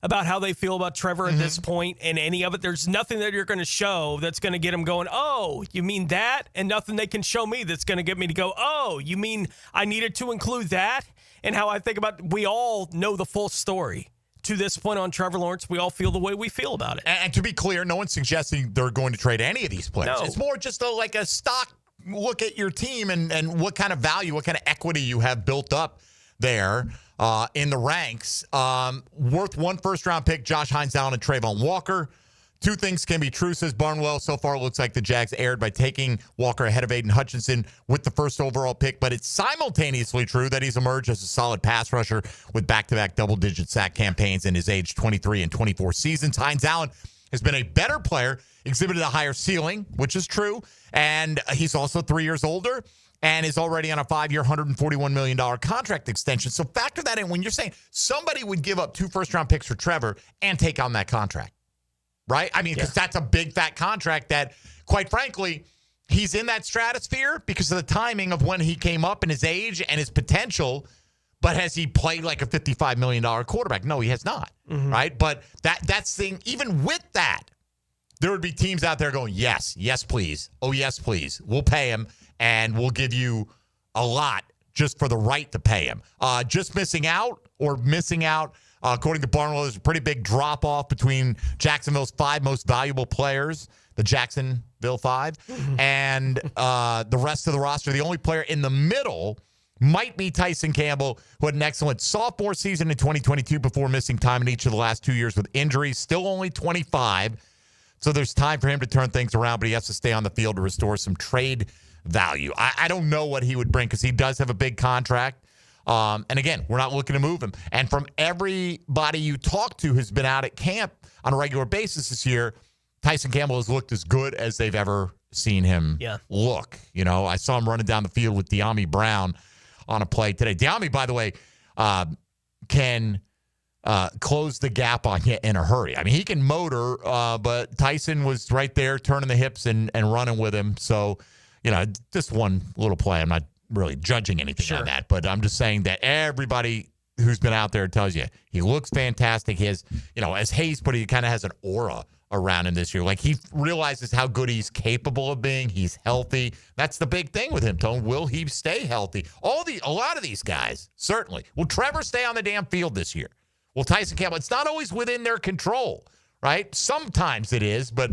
about how they feel about Trevor at this point and any of it. There's nothing that you're going to show that's going to get them going, oh, you mean that? And nothing they can show me that's going to get me to go, oh, you mean I needed to include that? And how I think about, we all know the full story. To this point on Trevor Lawrence, we all feel the way we feel about it. And to be clear, no one's suggesting they're going to trade any of these players. No. It's more just like a stock look at your team and what kind of value, what kind of equity you have built up there in the ranks. Worth 1 first-round pick, Josh Hines Allen and Trayvon Walker. 2 things can be true, says Barnwell. So far, it looks like the Jags erred by taking Walker ahead of Aiden Hutchinson with the first overall pick, but it's simultaneously true that he's emerged as a solid pass rusher with back-to-back double-digit sack campaigns in his age 23 and 24 seasons. Hines Allen has been a better player, exhibited a higher ceiling, which is true, and he's also 3 years older and is already on a 5-year, $141 million contract extension. So factor that in when you're saying somebody would give up 2 first-round picks for Trevor and take on that contract. Right? I mean, because that's a big, fat contract that, quite frankly, he's in that stratosphere because of the timing of when he came up and his age and his potential. But has he played like a $55 million quarterback? No, he has not. Right? But that's the thing. Even with that, there would be teams out there going, yes, please. Oh, yes, please. We'll pay him, and we'll give you a lot just for the right to pay him. Just missing out. According to Barnwell, there's a pretty big drop-off between Jacksonville's 5 most valuable players, the Jacksonville 5, and the rest of the roster. The only player in the middle might be Tyson Campbell, who had an excellent sophomore season in 2022 before missing time in each of the last 2 years with injuries. Still only 25, so there's time for him to turn things around, but he has to stay on the field to restore some trade value. I don't know what he would bring because he does have a big contract. And again, we're not looking to move him. And from everybody you talk to who's been out at camp on a regular basis this year, Tyson Campbell has looked as good as they've ever seen him look. You know, I saw him running down the field with De'Ami Brown on a play today. De'Ami, by the way, can close the gap on you in a hurry. I mean, he can motor, but Tyson was right there turning the hips and running with him. So, you know, just one little play. I'm not really judging anything on that, but I'm just saying that everybody who's been out there tells you he looks fantastic. He has, you know, as Hayes put it, he kind of has an aura around him this year. Like, he realizes how good he's capable of being. He's healthy. That's the big thing with him, Tone. Will he stay healthy? A lot of these guys, certainly. Will Trevor stay on the damn field this year? Will Tyson Campbell? It's not always within their control, right? Sometimes it is, but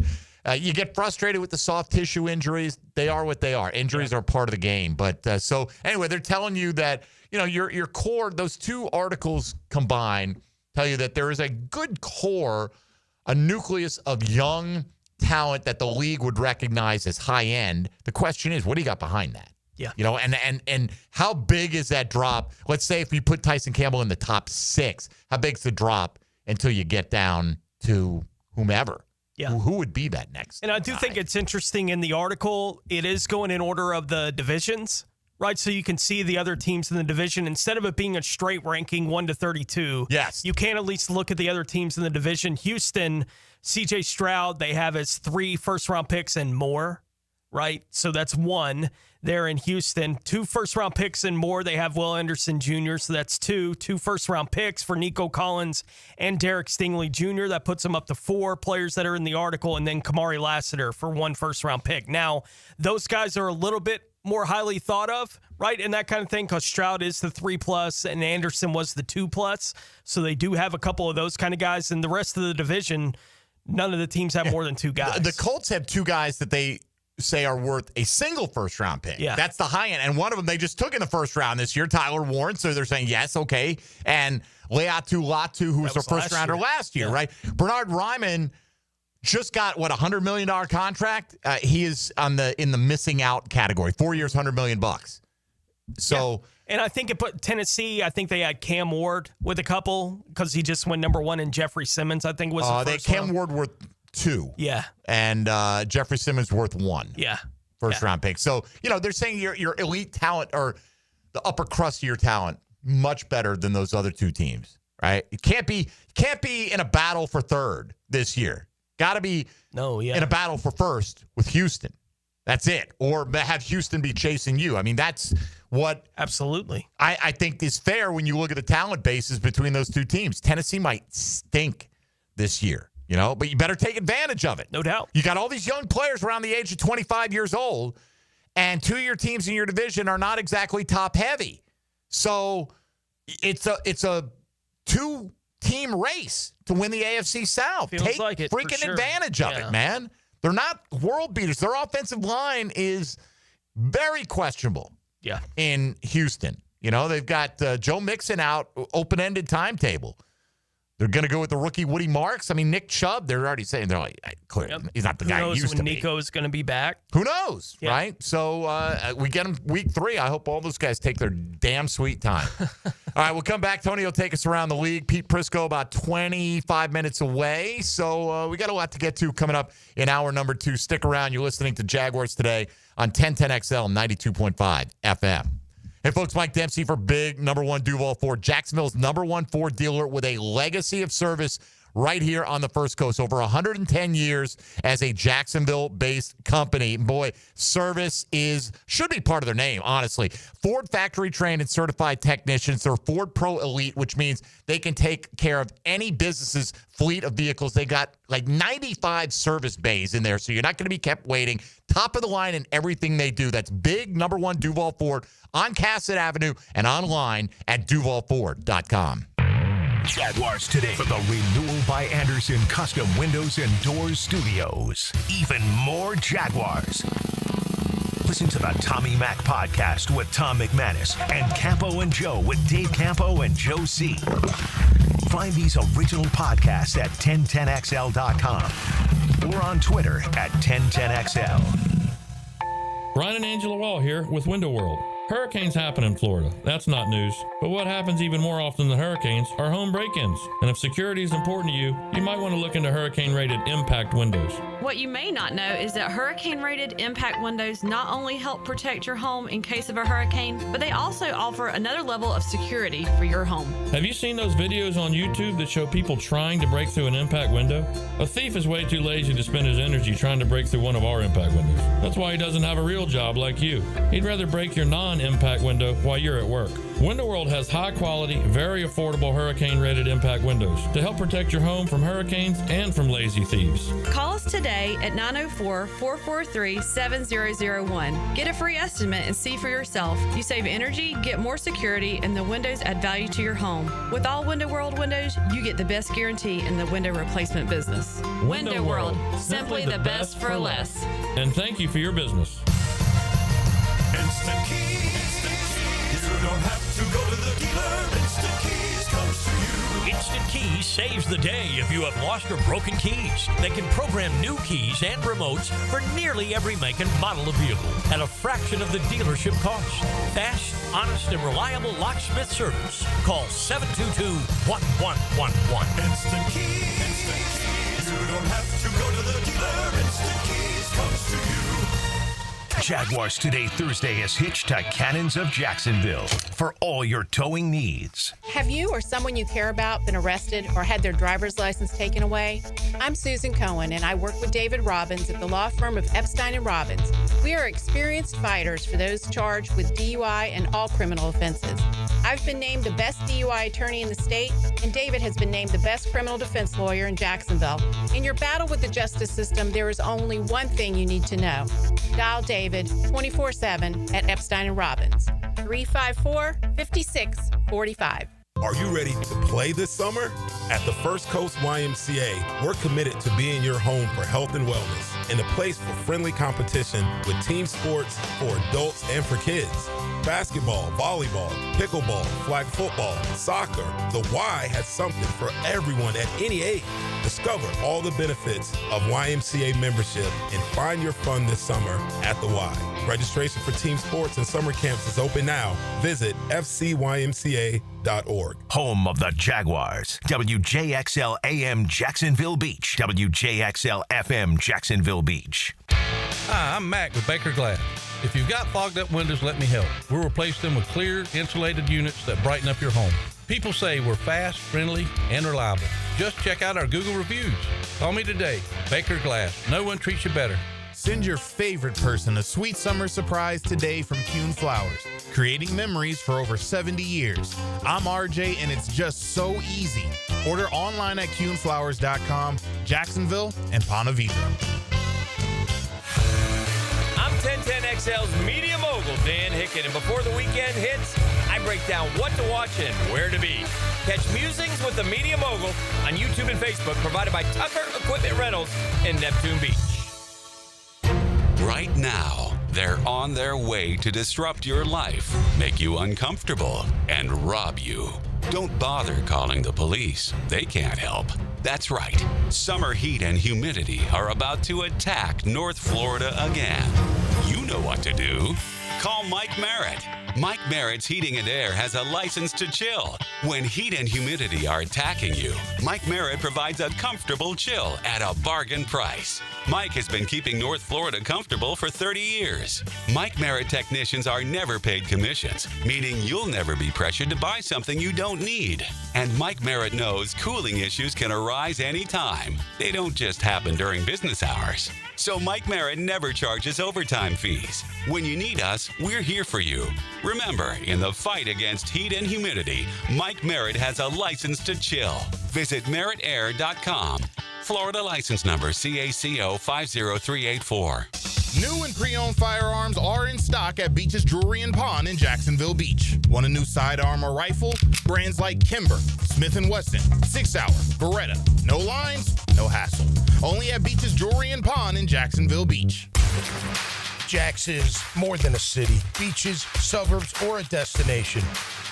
you get frustrated with the soft tissue injuries. They are what they are. Injuries are part of the game. But so anyway, they're telling you that, you know, your core, those 2 articles combined tell you that there is a good core, a nucleus of young talent that the league would recognize as high end. The question is, what do you got behind that? Yeah. You know, and how big is that drop? Let's say if you put Tyson Campbell in the top 6, how big's the drop until you get down to whomever? Yeah. Who would be that next? And I do think it's interesting in the article, it is going in order of the divisions, right? So you can see the other teams in the division. Instead of it being a straight ranking 1 to 32, yes, you can at least look at the other teams in the division. Houston, CJ Stroud, they have as 3 first-round picks and more right? So that's one there in Houston. 2 first-round picks and more. They have Will Anderson Jr., so that's 2 first-round picks for Nico Collins and Derek Stingley Jr. That puts them up to 4 players that are in the article, and then Kamari Lassiter for 1 first-round pick. Now, those guys are a little bit more highly thought of, right, and that kind of thing, because Stroud is the 3+ and Anderson was the 2+. So they do have a couple of those kind of guys, and the rest of the division, none of the teams have more than 2 guys. The Colts have 2 guys that they say are worth a single first-round pick. Yeah. That's the high end. And one of them they just took in the first round this year, Tyler Warren. So they're saying, yes, okay. And Leatu Latu, who was their first-rounder last year, right? Bernard Ryman just got, $100 million contract? He is in the missing out category. 4 years, $100 million. So... Yeah. And I think it put Tennessee, I think they had Cam Ward with a couple because he just went number 1, and Jeffrey Simmons, I think, was the first Cam Ward worth 2. Yeah. And Jeffrey Simmons worth 1. Yeah. First round pick. So, they're saying your elite talent or the upper crust of your talent much better than those other 2 teams, right? It can't be in a battle for third this year. Got to be in a battle for first with Houston. That's it. Or have Houston be chasing you. I mean, that's what absolutely I think is fair when you look at the talent bases between those 2 teams. Tennessee might stink this year, but you better take advantage of it. No doubt. You got all these young players around the age of 25 years old, and 2 of your teams in your division are not exactly top heavy. So it's a 2-team race to win the AFC South. Feels Take like it, freaking for sure. advantage of it, man. They're not world beaters. Their offensive line is very questionable. Yeah. In Houston. They've got Joe Mixon out, open-ended timetable. They're going to go with the rookie Woody Marks. I mean, Nick Chubb, they're already saying he's not the guy he used to be. Nico is going to be back. Who knows, right? So we get him week 3. I hope all those guys take their damn sweet time. All right, we'll come back. Tony will take us around the league. Pete Prrisco about 25 minutes away. So we got a lot to get to coming up in hour number 2. Stick around. You're listening to Jaguars Today on 1010XL 92.5 FM. Hey, folks, Mike Dempsey for big number 1 Duval Ford, Jacksonville's number 1 Ford dealer with a legacy of service right here on the First Coast. Over 110 years as a Jacksonville-based company. Boy, service should be part of their name, honestly. Ford factory-trained and certified technicians. They're Ford Pro Elite, which means they can take care of any business's fleet of vehicles. They got like 95 service bays in there, so you're not going to be kept waiting. Top of the line in everything they do. That's big number 1 Duval Ford on Cassett Avenue and online at duvalford.com. Jaguars Today for the Renewal by Anderson Custom Windows and Doors Studios. Even more Jaguars. Listen to the Tommy Mac podcast with Tom McManus and Campo and Joe with Dave Campo and Joe C. Find these original podcasts at 1010XL.com or on Twitter at 1010XL. Brian and Angela Wall here with Window World. Hurricanes happen in Florida. That's not news. But what happens even more often than hurricanes are home break-ins. And if security is important to you, you might want to look into hurricane-rated impact windows. What you may not know is that hurricane-rated impact windows not only help protect your home in case of a hurricane, but they also offer another level of security for your home. Have you seen those videos on YouTube that show people trying to break through an impact window? A thief is way too lazy to spend his energy trying to break through one of our impact windows. That's why he doesn't have a real job like you. He'd rather break your non-impact window while you're at work. Window World has high-quality, very affordable hurricane-rated impact windows to help protect your home from hurricanes and from lazy thieves. Call us today at 904-443-7001. Get a free estimate and see for yourself. You save energy, get more security, and the windows add value to your home. With all Window World windows, you get the best guarantee in the window replacement business. Window World, simply the best for less. And thank you for your business. Instant Keys. You don't have to go to the dealer. Instant Keys comes to you. Instant Keys saves the day if you have lost or broken keys. They can program new keys and remotes for nearly every make and model of vehicle at a fraction of the dealership cost. Fast, honest, and reliable locksmith service. Call 722-1111. Instant Keys. Instant Keys. You don't have to go to the dealer. Instant Keys comes to you. Jaguars Today Thursday is hitched to Cannons of Jacksonville for all your towing needs. Have you or someone you care about been arrested or had their driver's license taken away? I'm Susan Cohen, and I work with David Robbins at the law firm of Epstein & Robbins. We are experienced fighters for those charged with DUI and all criminal offenses. I've been named the best DUI attorney in the state, and David has been named the best criminal defense lawyer in Jacksonville. In your battle with the justice system, there is only one thing you need to know. Dial David 24/7 at Epstein & Robbins, 354-5645. Are you ready to play this summer? At the First Coast YMCA, we're committed to being your home for health and wellness and a place for friendly competition with team sports for adults and for kids. Basketball, volleyball, pickleball, flag football, soccer. The Y has something for everyone at any age. Discover all the benefits of YMCA membership and find your fun this summer at the Y. Registration for team sports and summer camps is open now. Visit fcymca.org. Home of the Jaguars. WJXL AM Jacksonville Beach. WJXL FM Jacksonville Beach. Hi, I'm Mac with Baker Glass. If you've got fogged up windows, let me help. We'll replace them with clear, insulated units that brighten up your home. People say we're fast, friendly, and reliable. Just check out our Google reviews. Call me today. Baker Glass. No one treats you better. Send your favorite person a sweet summer surprise today from Kuhn Flowers, creating memories for over 70 years. I'm RJ, and it's just so easy. Order online at kuhnflowers.com, Jacksonville, and Ponte Vedra. I'm 1010XL's media mogul, Dan Hicken, and before the weekend hits, I break down what to watch and where to be. Catch Musings with the Media Mogul on YouTube and Facebook, provided by Tucker Equipment Rentals in Neptune Beach. Right now, they're on their way to disrupt your life, make you uncomfortable, and rob you. Don't bother calling the police. They can't help. That's right. Summer heat and humidity are about to attack North Florida again. You know what to do. Call Mike Merritt. Mike Merritt's Heating and Air has a license to chill. When heat and humidity are attacking you, Mike Merritt provides a comfortable chill at a bargain price. Mike has been keeping North Florida comfortable for 30 years. Mike Merritt technicians are never paid commissions, meaning you'll never be pressured to buy something you don't need. And Mike Merritt knows cooling issues can arise anytime. They don't just happen during business hours. So Mike Merritt never charges overtime fees. When you need us, we're here for you. Remember, in the fight against heat and humidity, Mike Merritt has a license to chill. Visit merrittair.com. Florida license number CACO 50384. New and pre-owned firearms are in stock at Beach's Jewelry and Pawn in Jacksonville Beach. Want a new sidearm or rifle? Brands like Kimber, Smith & Wesson, 6 Hour, Beretta. No lines, no hassle. Only at Beach's Jewelry and Pawn in Jacksonville Beach. Jax is more than a city, beaches, suburbs, or a destination.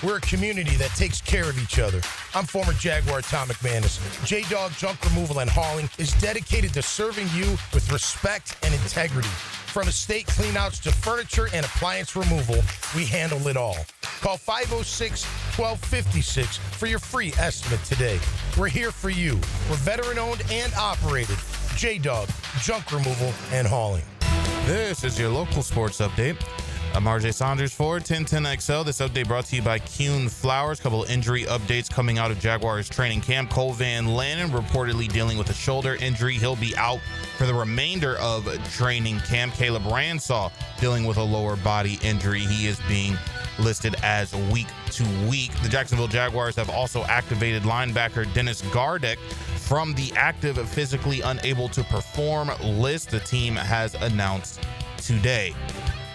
We're a community that takes care of each other. I'm former Jaguar Tom McManus. J-Dog Junk Removal and Hauling is dedicated to serving you with respect and integrity. From estate cleanouts to furniture and appliance removal, we handle it all. Call 506-1256 for your free estimate today. We're here for you. We're veteran-owned and operated. J-Dog Junk Removal and Hauling. This is your local sports update. I'm RJ Saunders for 1010XL. This update brought to you by Kuhn Flowers. Couple injury updates coming out of Jaguars training camp. Cole Van Lanen reportedly dealing with a shoulder injury. He'll be out for the remainder of training camp. Caleb Ransaw dealing with a lower body injury. He is being listed as week to week. The Jacksonville Jaguars have also activated linebacker Dennis Gardeck from the active physically unable to perform list the team has announced today.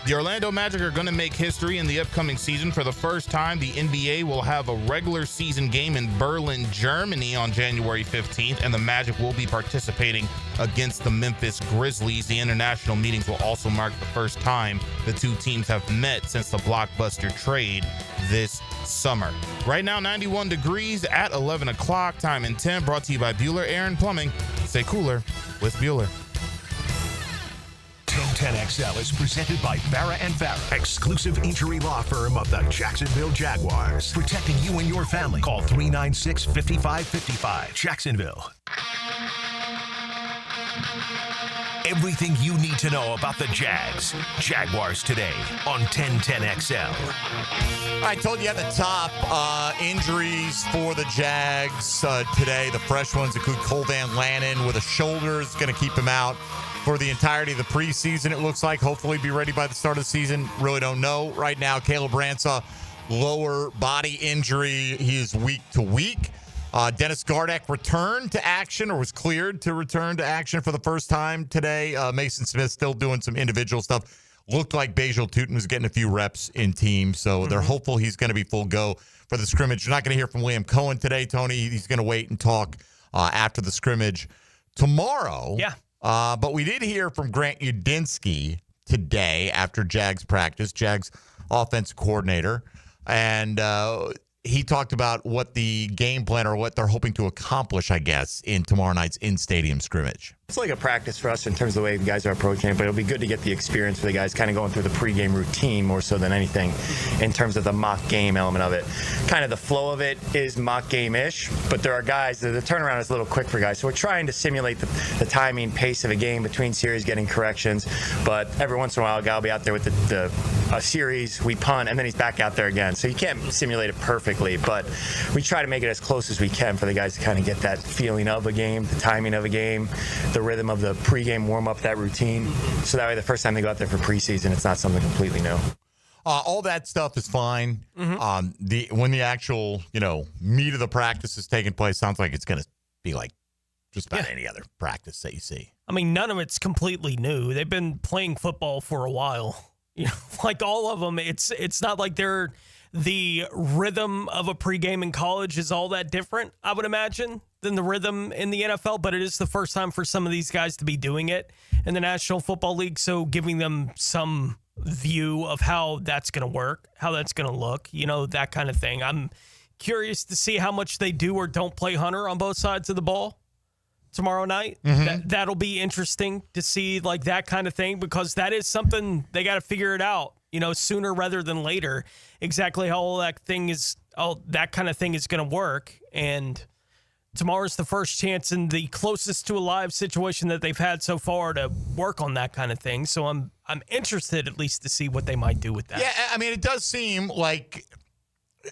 The Orlando Magic are going to make history in the upcoming season. For the first time, the NBA will have a regular season game in Berlin, Germany on January 15th, and the Magic will be participating against the Memphis Grizzlies. The international meetings will also mark the first time the two teams have met since the blockbuster trade this summer. Right now, 91 degrees at 11 o'clock. Time and temp brought to you by Bueller Air and Plumbing. Stay cooler with Bueller. 1010XL is presented by Farah & Farah, exclusive injury law firm of the Jacksonville Jaguars. Protecting you and your family. Call 396-5555. Jacksonville. Everything you need to know about the Jags. Jaguars Today on 1010XL. I told you at the top, injuries for the Jags today. The fresh ones include Cole Van Lannon with a shoulder. It's going to keep him out for the entirety of the preseason, it looks like. Hopefully be ready by the start of the season. Really don't know right now. Caleb Ransah, lower body injury. He is week to week. Dennis Gardeck returned to action, or was cleared to return to action for the first time today. Mason Smith still doing some individual stuff. Looked like Bajal Tutin was getting a few reps in team, so they're hopeful he's going to be full go for the scrimmage. You're not going to hear from Liam Cohen today, Tony. He's going to wait and talk after the scrimmage tomorrow. Yeah. But we did hear from Grant Udinski today after Jags practice, Jags offensive coordinator, and he talked about what the game plan or what they're hoping to accomplish, I guess, in tomorrow night's in-stadium scrimmage. It's like a practice for us in terms of the way the guys are approaching it, but it'll be good to get the experience for the guys kind of going through the pregame routine more so than anything in terms of the mock game element of it. Kind of the flow of it is mock game-ish, but there are guys, the turnaround is a little quick for guys, so we're trying to simulate the timing, pace of a game between series, getting corrections, but every once in a while a guy will be out there with a series, we punt, and then he's back out there again. So you can't simulate it perfectly, but we try to make it as close as we can for the guys to kind of get that feeling of a game, the timing of a game, the rhythm of the pregame warm-up, that routine. So that way the first time they go out there for preseason, it's not something completely new. All that stuff is fine. When the actual, meat of the practice is taking place, sounds like it's going to be like just about any other practice that you see. I mean, none of it's completely new. They've been playing football for a while. Like all of them, it's not like the rhythm of a pregame in college is all that different, I would imagine, than the rhythm in the NFL, but it is the first time for some of these guys to be doing it in the National Football League, so giving them some view of how that's going to work, how that's going to look, that kind of thing. I'm curious to see how much they do or don't play Hunter on both sides of the ball tomorrow night. That'll be interesting to see, like, that kind of thing, because that is something they got to figure it out, sooner rather than later, exactly how all that kind of thing is going to work. And tomorrow's the first chance in the closest to a live situation that they've had so far to work on that kind of thing. So I'm interested at least to see what they might do with that. Yeah, I mean, it does seem like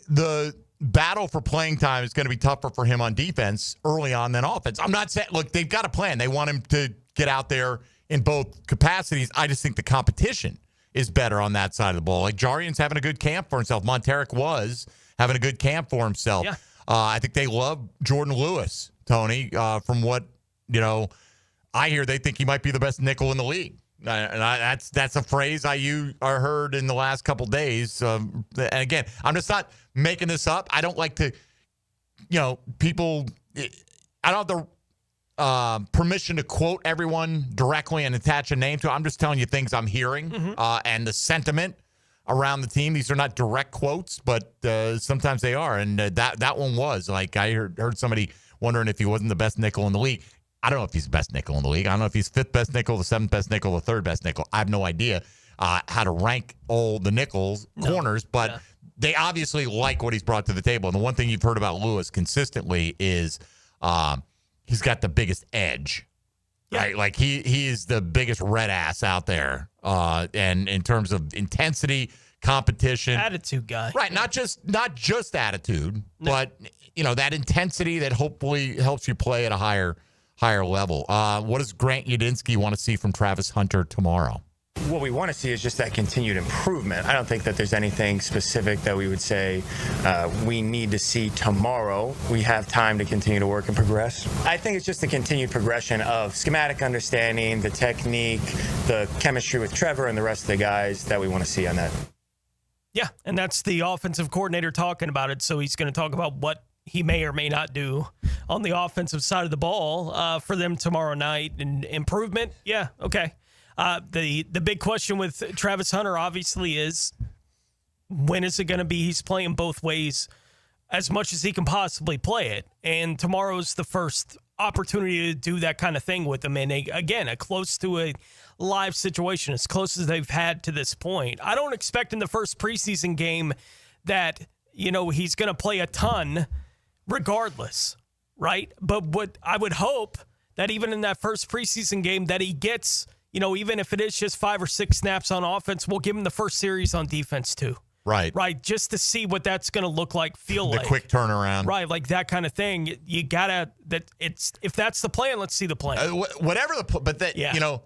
the battle for playing time is going to be tougher for him on defense early on than offense. I'm not saying, look, they've got a plan. They want him to get out there in both capacities. I just think the competition is better on that side of the ball. Like, Jarian's having a good camp for himself. Monteric was having a good camp for himself. Yeah. I think they love Jordan Lewis, Tony. From what, I hear, they think he might be the best nickel in the league. And that's a phrase I heard in the last couple days. And again, I'm just not making this up. I don't like to, people. I don't have the permission to quote everyone directly and attach a name to it. I'm just telling you things I'm hearing and the sentiment around the team. These are not direct quotes, but sometimes they are. And that one was like, I heard somebody wondering if he wasn't the best nickel in the league. I don't know if he's the best nickel in the league. I don't know if he's fifth best nickel, the seventh best nickel, the third best nickel. I have no idea how to rank all the corners, but they obviously like what he's brought to the table. And the one thing you've heard about Lewis consistently is he's got the biggest edge. Yeah. Right? Like he is the biggest red ass out there. And in terms of intensity, competition, attitude guy. Right. Not just attitude, but that intensity that hopefully helps you play at a higher level. What does Grant Udinski want to see from Travis Hunter tomorrow? What we want to see is just that continued improvement. I don't think that there's anything specific that we would say we need to see tomorrow. We have time to continue to work and progress. I think it's just the continued progression of schematic understanding, the technique, the chemistry with Trevor and the rest of the guys that we want to see on that. Yeah, and that's the offensive coordinator talking about it, so he's going to talk about what he may or may not do on the offensive side of the ball for them tomorrow night. And improvement, yeah, okay. The big question with Travis Hunter obviously is, when is it going to be he's playing both ways as much as he can possibly play it? And tomorrow's the first opportunity to do that kind of thing with him. And again, close to a live situation, as close as they've had to this point. I don't expect in the first preseason game that, he's going to play a ton regardless, right? But what I would hope that even in that first preseason game that he gets, even if it is just 5 or 6 snaps on offense, we'll give him the first series on defense too. Right. Right. Just to see what that's going to look like, feel like. The quick turnaround. Right. Like that kind of thing. You got to, if that's the plan, let's see the plan. Whatever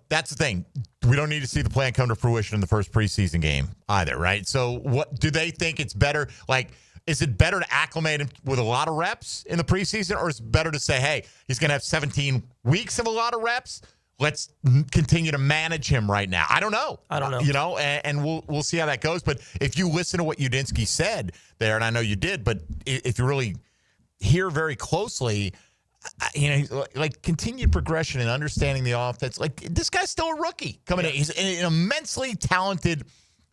that's the thing. We don't need to see the plan come to fruition in the first preseason game either, right? So what do they think it's better? Like, is it better to acclimate him with a lot of reps in the preseason, or is it better to say, hey, he's going to have 17 weeks of a lot of reps? Let's continue to manage him right now. I don't know. And we'll see how that goes. But if you listen to what Udinski said there, and I know you did, but if you really hear very closely, like continued progression and understanding the offense, like this guy's still a rookie coming in. He's an immensely talented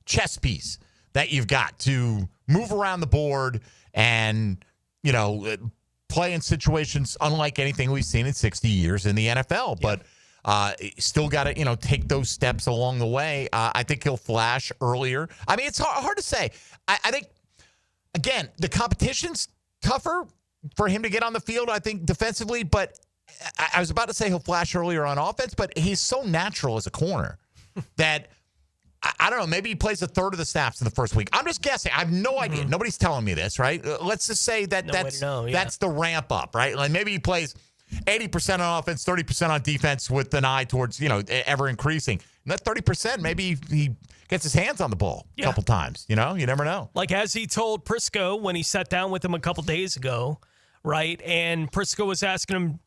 chess piece that you've got to move around the board and, play in situations unlike anything we've seen in 60 years in the NFL. But still got to, take those steps along the way. I think he'll flash earlier. I mean, it's hard to say. I think, again, the competition's tougher for him to get on the field, I think, defensively. But I was about to say he'll flash earlier on offense, but he's so natural as a corner that, I don't know, maybe he plays a third of the snaps in the first week. I'm just guessing. I have no idea. Nobody's telling me this, right? Let's just say that's the ramp up, right? Like maybe he plays 80% on offense, 30% on defense with an eye towards, ever increasing. And that 30%, maybe he gets his hands on the ball a couple times. You never know. Like as he told Prrisco when he sat down with him a couple days ago, right? And Prrisco was asking him,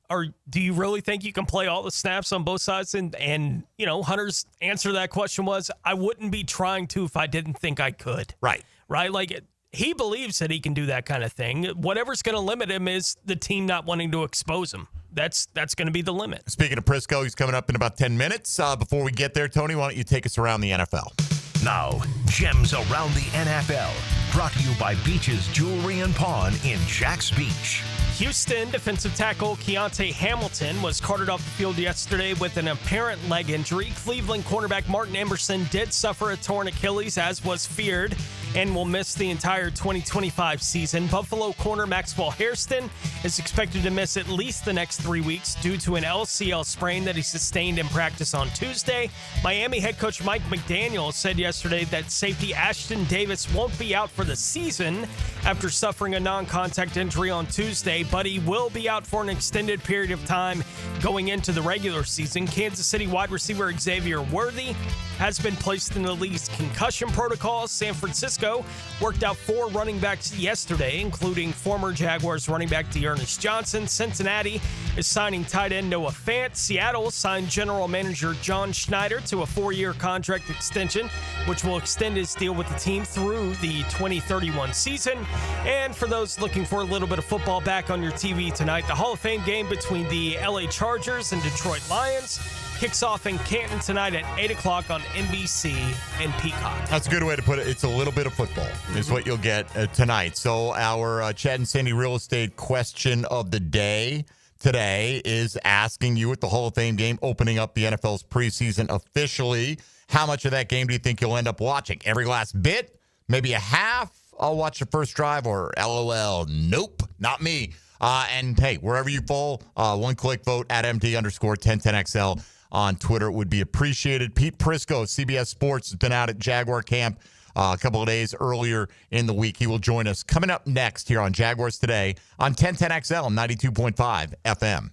do you really think you can play all the snaps on both sides? And Hunter's answer to that question was, I wouldn't be trying to if I didn't think I could. Right. Right? Like he believes that he can do that kind of thing. Whatever's going to limit him is the team not wanting to expose him. That's going to be the limit. Speaking of Prrisco, he's coming up in about 10 minutes. Before we get there, Tony, why don't you take us around the NFL? Now, Gems Around the NFL, brought to you by Beach's Jewelry and Pawn in Jax Beach. Houston defensive tackle Keontae Hamilton was carted off the field yesterday with an apparent leg injury. Cleveland cornerback Martin Emerson did suffer a torn Achilles, as was feared, and will miss the entire 2025 season. Buffalo corner Maxwell Hairston is expected to miss at least the next 3 weeks due to an LCL sprain that he sustained in practice on Tuesday. Miami head coach Mike McDaniel said yesterday that safety Ashton Davis won't be out for the season after suffering a non-contact injury on Tuesday, but he will be out for an extended period of time going into the regular season. Kansas City wide receiver Xavier Worthy has been placed in the league's concussion protocol. San Francisco worked out 4 running backs yesterday, including former Jaguars running back Dearness Johnson. Cincinnati is signing tight end Noah Fant. Seattle signed general manager John Schneider to a 4-year contract extension, which will extend his deal with the team through the 2031 season. And for those looking for a little bit of football back on your TV tonight, the Hall of Fame game between the LA Chargers and Detroit Lions kicks off in Canton tonight at 8 o'clock on NBC and Peacock. That's a good way to put it. It's a little bit of football is what you'll get tonight. So our Chad and Sandy real estate question of the day today is asking you, at the Hall of Fame game opening up the NFL's preseason officially, how much of that game do you think you'll end up watching? Every last bit? Maybe a half? I'll watch the first drive, or LOL, nope, not me. And hey, wherever you fall, one-click vote at MD_1010XL on Twitter would be appreciated. Pete Prrisco, CBS Sports, has been out at Jaguar camp a couple of days earlier in the week. He will join us coming up next here on Jaguars Today on 1010XL 92.5 FM.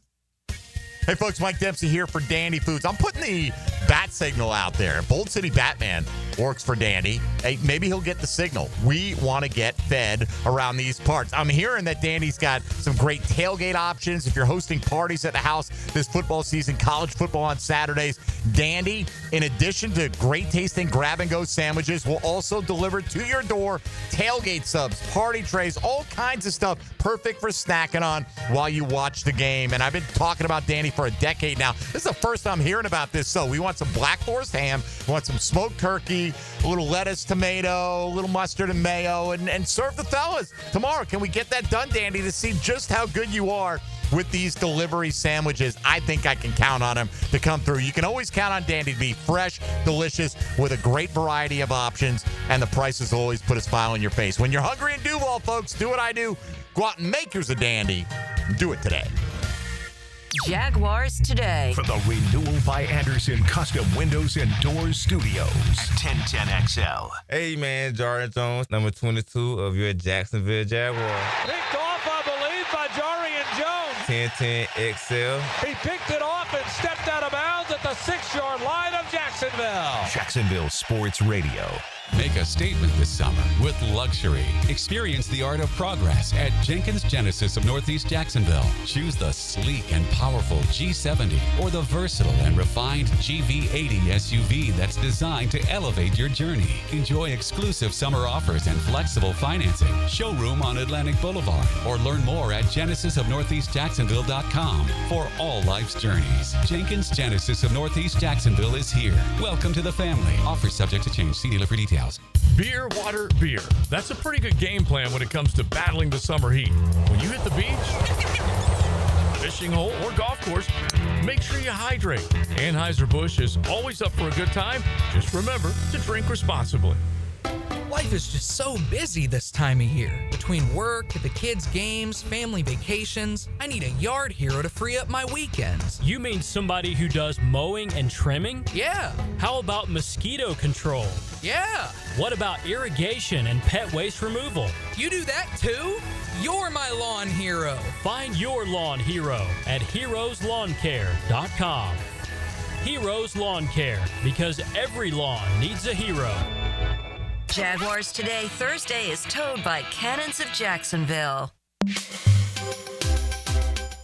Hey, folks, Mike Dempsey here for Dandy Foods. I'm putting the bat signal out there. Bold City Batman works for Dandy. Hey, maybe he'll get the signal. We want to get fed around these parts. I'm hearing that Dandy's got some great tailgate options. If you're hosting parties at the house this football season, college football on Saturdays, Dandy, in addition to great tasting grab-and-go sandwiches, will also deliver to your door tailgate subs, party trays, all kinds of stuff perfect for snacking on while you watch the game. And I've been talking about Dandy for a decade now. This is the first time hearing about this. So we want some Black Forest ham, we want some smoked turkey, a little lettuce, tomato, a little mustard and mayo, and serve the fellas tomorrow. Can we get that done, Dandy, to see just how good you are with these delivery sandwiches? I think I can count on them to come through. You can always count on Dandy to be fresh, delicious, with a great variety of options, and the prices will always put a smile on your face. When you're hungry in Duval, folks, do what I do. Go out and make yours a Dandy. Do it today. Jaguars Today. For the Renewal by Anderson Custom Windows and Doors Studios at 1010XL. Hey, man, Jordan Jones, number 22 of your Jacksonville Jaguars. Picked off, I believe, by Jarian Jones. 1010XL. He picked it off and stepped out of bounds at the 6-yard line of Jacksonville. Jacksonville Sports Radio. Make a statement this summer with luxury. Experience the art of progress at Jenkins Genesis of Northeast Jacksonville. Choose the sleek and powerful G70 or the versatile and refined GV80 SUV that's designed to elevate your journey. Enjoy exclusive summer offers and flexible financing. Showroom on Atlantic Boulevard or learn more at genesisofnortheastjacksonville.com. For all life's journeys, Jenkins Genesis of Northeast Jacksonville is here. Welcome to the family. Offers subject to change. See dealer for details. Beer, water, beer. That's a pretty good game plan when it comes to battling the summer heat. When you hit the beach, fishing hole, or golf course, make sure you hydrate. Anheuser-Busch is always up for a good time. Just remember to drink responsibly. Life is just so busy this time of year. Between work, the kids' games, family vacations, I need a yard hero to free up my weekends. You mean somebody who does mowing and trimming? Yeah. How about mosquito control? Yeah. What about irrigation and pet waste removal? You do that too? You're my lawn hero. Find your lawn hero at heroeslawncare.com. Heroes Lawn Care, because every lawn needs a hero. Jaguars Today Thursday is towed by Cannons of Jacksonville.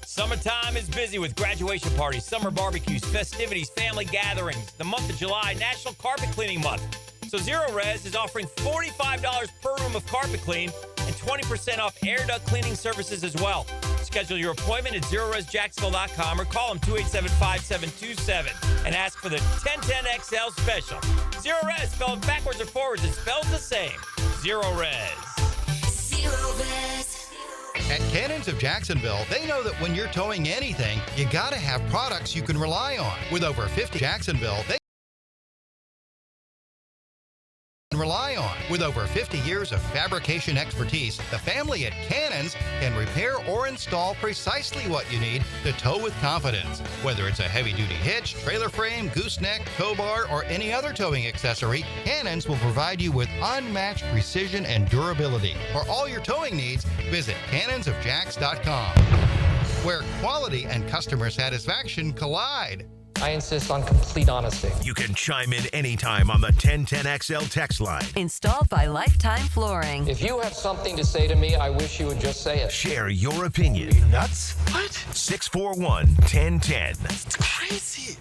Summertime is busy with graduation parties, summer barbecues, festivities, family gatherings. The month of July, National Carpet Cleaning Month. So Zero Res is offering $45 per room of carpet clean and 20% off air duct cleaning services as well. Schedule your appointment at ZeroResJacksonville.com or call them 287-5727 and ask for the 1010XL special. Zero Res, spelled backwards or forwards, it spells the same. Zero Res. Zero Res. At Cannons of Jacksonville, they know that when you're towing anything, you gotta have products you can rely on. With over 50 Jacksonville, they rely on. With over 50 years of fabrication expertise, the family at Cannons can repair or install precisely what you need to tow with confidence. Whether it's a heavy-duty hitch, trailer frame, gooseneck, tow bar, or any other towing accessory, Cannons will provide you with unmatched precision and durability. For all your towing needs, visit cannonsofjacks.com, where quality and customer satisfaction collide. I insist on complete honesty. You can chime in anytime on the 1010XL text line. Installed by Lifetime Flooring. If you have something to say to me, I wish you would just say it. Share your opinion. Are you nuts? What? 641-1010. It's crazy.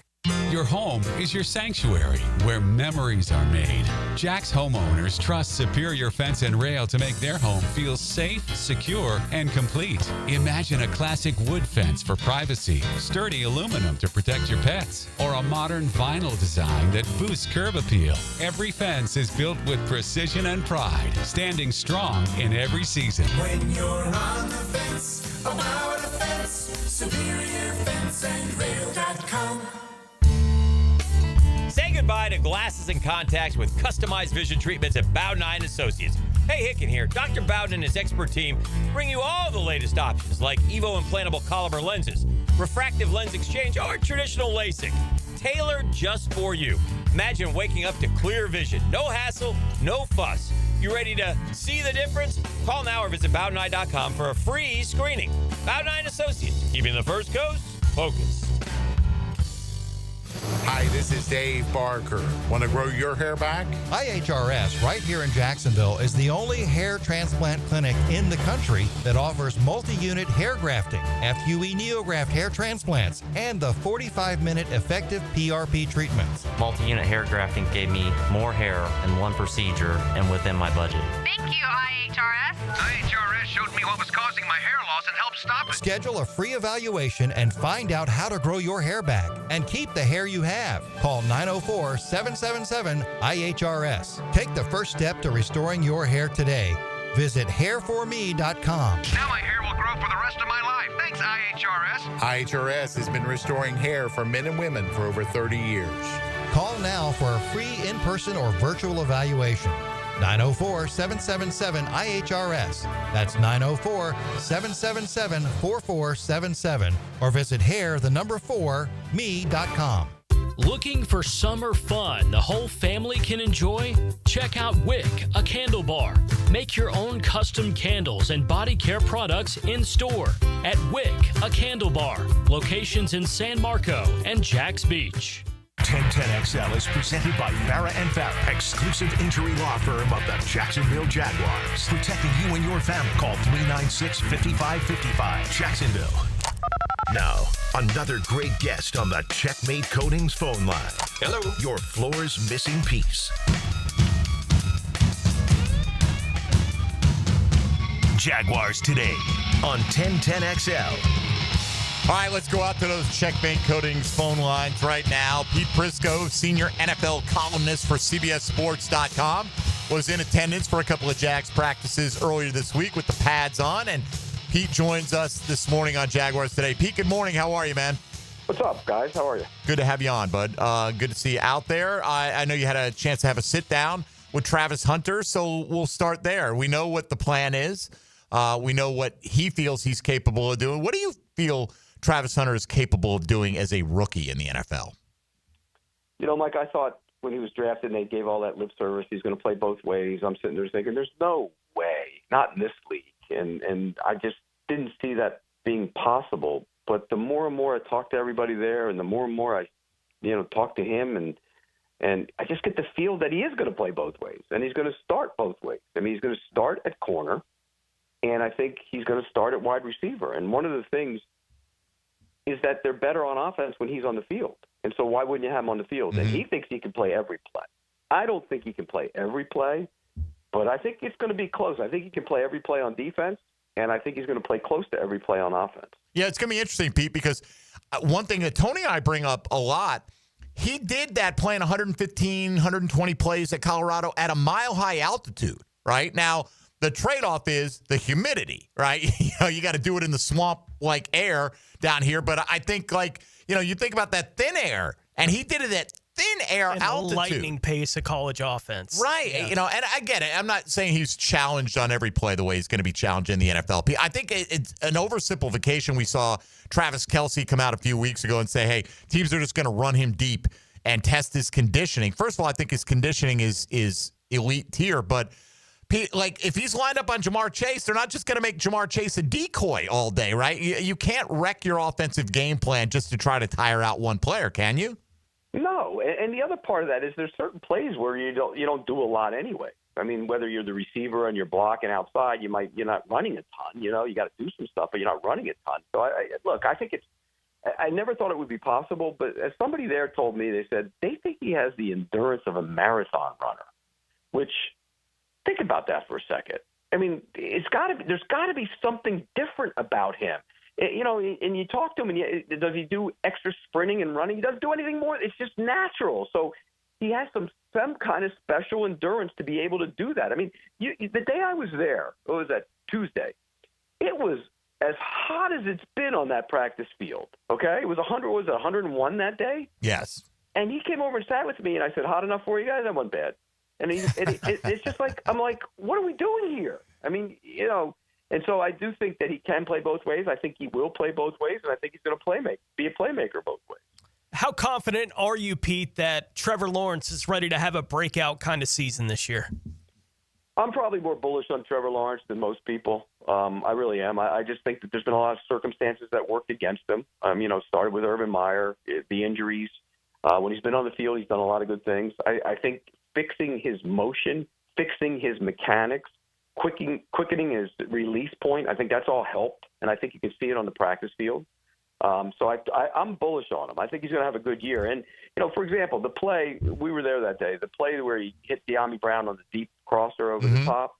Your home is your sanctuary where memories are made. Jack's homeowners trust Superior Fence and Rail to make their home feel safe, secure, and complete. Imagine a classic wood fence for privacy, sturdy aluminum to protect your pets, or a modern vinyl design that boosts curb appeal. Every fence is built with precision and pride, standing strong in every season. When you're on the fence, about a fence, SuperiorFenceandRail.com. Say goodbye to glasses and contacts with customized vision treatments at Bowden Eye & Associates. Hey, Hicken here. Dr. Bowden and his expert team bring you all the latest options like Evo implantable Collamer lenses, refractive lens exchange, or traditional LASIK. Tailored just for you. Imagine waking up to clear vision. No hassle, no fuss. You ready to see the difference? Call now or visit BowdenEye.com for a free screening. Bowden Eye & Associates, keeping the First Coast focused. Hi, this is Dave Barker. Want to grow your hair back? IHRS, right here in Jacksonville, is the only hair transplant clinic in the country that offers multi-unit hair grafting, FUE NeoGraft hair transplants, and the 45-minute effective PRP treatments. Multi-unit hair grafting gave me more hair in one procedure and within my budget. Thank you, IHRS. IHRS showed me what was causing my hair loss and helped stop it. Schedule a free evaluation and find out how to grow your hair back and keep the hair you have. Call 904-777-IHRS. Take the first step to restoring your hair today. Visit hairforme.com. Now my hair will grow for the rest of my life. Thanks, IHRS. IHRS has been restoring hair for men and women for over 30 years. Call now for a free in-person or virtual evaluation. 904-777-IHRS. That's 904-777-4477. Or visit hair4me.com. Looking for summer fun the whole family can enjoy? Check out Wick, a candle bar. Make your own custom candles and body care products in store at Wick, a candle bar. Locations in San Marco and Jacks Beach. 1010XL is presented by Farah & Farah, exclusive injury law firm of the Jacksonville Jaguars. Protecting you and your family. Call 396-5555. Jacksonville. Now, another great guest on the Checkmate Coatings phone line. Hello. Your floor's missing piece. Jaguars Today on 1010XL. All right, let's go out to those Checkmate Coatings phone lines right now. Pete Prrisco, senior NFL columnist for CBSSports.com, was in attendance for a couple of Jags practices earlier this week with the pads on, and Pete joins us this morning on Jaguars Today. Pete, good morning. How are you, man? What's up, guys? How are you? Good to have you on, bud. Good to see you out there. I know you had a chance to have a sit-down with Travis Hunter, so we'll start there. We know what the plan is. We know what he feels he's capable of doing. What do you feel Travis Hunter is capable of doing as a rookie in the NFL? You know, Mike, I thought when he was drafted and they gave all that lip service, he's going to play both ways. I'm sitting there thinking, there's no way, not in this league. And I just didn't see that being possible. But the more and more I talk to everybody there, and the more and more I, talk to him, and I just get the feel that he is going to play both ways, and he's going to start both ways. I mean, he's going to start at corner, and I think he's going to start at wide receiver. And one of the things is that they're better on offense when he's on the field. And so why wouldn't you have him on the field? Mm-hmm. And he thinks he can play every play. I don't think he can play every play, but I think it's going to be close. I think he can play every play on defense, and I think he's going to play close to every play on offense. Yeah, it's going to be interesting, Pete, because one thing that Tony and I bring up a lot, he did that playing 115, 120 plays at Colorado at a mile-high altitude, right? Now, the trade-off is the humidity, right? You got to do it in the swamp-like air down here. But I think, you think about that thin air, and he did it at thin air and altitude. The lightning pace of college offense. Right. Yeah. And I get it. I'm not saying he's challenged on every play the way he's going to be challenged in the NFL. I think it's an oversimplification. We saw Travis Kelce come out a few weeks ago and say, hey, teams are just going to run him deep and test his conditioning. First of all, I think his conditioning is elite tier, but if he's lined up on Jamar Chase, they're not just going to make Jamar Chase a decoy all day, right? You can't wreck your offensive game plan just to try to tire out one player, can you? No, and the other part of that is there's certain plays where you don't do a lot anyway. I mean, whether you're the receiver and you're blocking outside, you're not running a ton. You got to do some stuff, but you're not running a ton. So I think I never thought it would be possible, but as somebody there told me, they said they think he has the endurance of a marathon runner, which. Think about that for a second. I mean, there's got to be something different about him. And you talk to him, and does he do extra sprinting and running? He doesn't do anything more. It's just natural. So he has some kind of special endurance to be able to do that. I mean, the day I was there, what was that, Tuesday? It was as hot as it's been on that practice field. Okay, it was 101 that day? Yes. And he came over and sat with me, and I said, "Hot enough for you guys?" That wasn't bad. And it's just like, I'm like, what are we doing here? I mean, and so I do think that he can play both ways. I think he will play both ways, and I think he's going to be a playmaker both ways. How confident are you, Pete, that Trevor Lawrence is ready to have a breakout kind of season this year? I'm probably more bullish on Trevor Lawrence than most people. I really am. I just think that there's been a lot of circumstances that worked against him. Started with Urban Meyer, the injuries. When he's been on the field, he's done a lot of good things. I think fixing his motion, fixing his mechanics, quickening his release point, I think that's all helped, and I think you can see it on the practice field. So I'm bullish on him. I think he's going to have a good year. And, for example, the play, we were there that day, the play where he hit De'Ami Brown on the deep crosser over the top,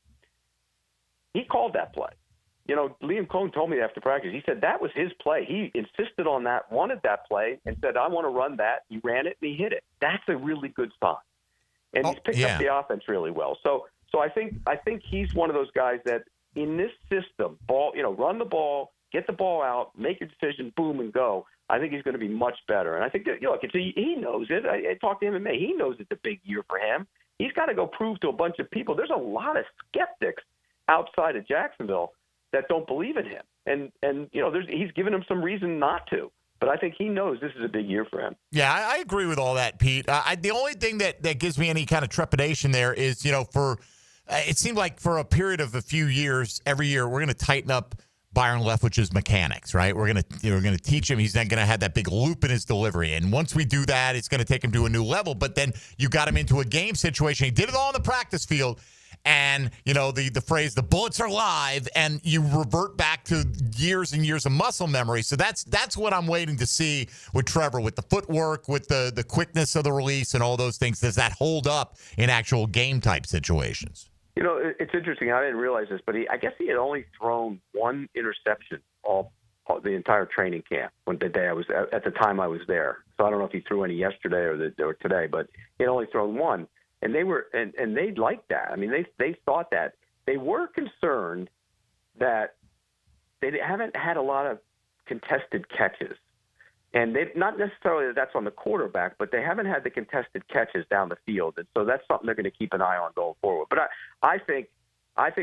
he called that play. Liam Cohn told me after practice, he said that was his play. He insisted on that, wanted that play, and said, I want to run that. He ran it, and he hit it. That's a really good sign. And he's picked up the offense really well. So I think he's one of those guys that in this system, run the ball, get the ball out, make a decision, boom, and go. I think he's going to be much better. And I think that, he knows it. I talked to him in May. He knows it's a big year for him. he's got to go prove to a bunch of people. There's a lot of skeptics outside of Jacksonville that don't believe in him. And he's given them some reason not to. But I think he knows this is a big year for him. Yeah, I agree with all that, Pete. The only thing that gives me any kind of trepidation there is, it seemed like for a period of a few years, every year, we're going to tighten up Byron Leftwich's mechanics, right? We're going to teach him. He's then going to have that big loop in his delivery. And once we do that, it's going to take him to a new level. But then you got him into a game situation. He did it all on the practice field. And, the phrase, the bullets are live, and you revert back to years and years of muscle memory. So that's what I'm waiting to see with Trevor, with the footwork, with the quickness of the release and all those things. Does that hold up in actual game-type situations? It's interesting. I didn't realize this, but I guess he had only thrown one interception all the entire training camp at the time I was there. So I don't know if he threw any yesterday or today, but he had only thrown one. And they liked that. I mean, they thought that. They were concerned that they haven't had a lot of contested catches. And not necessarily that's on the quarterback, but they haven't had the contested catches down the field. And so that's something they're going to keep an eye on going forward. But I think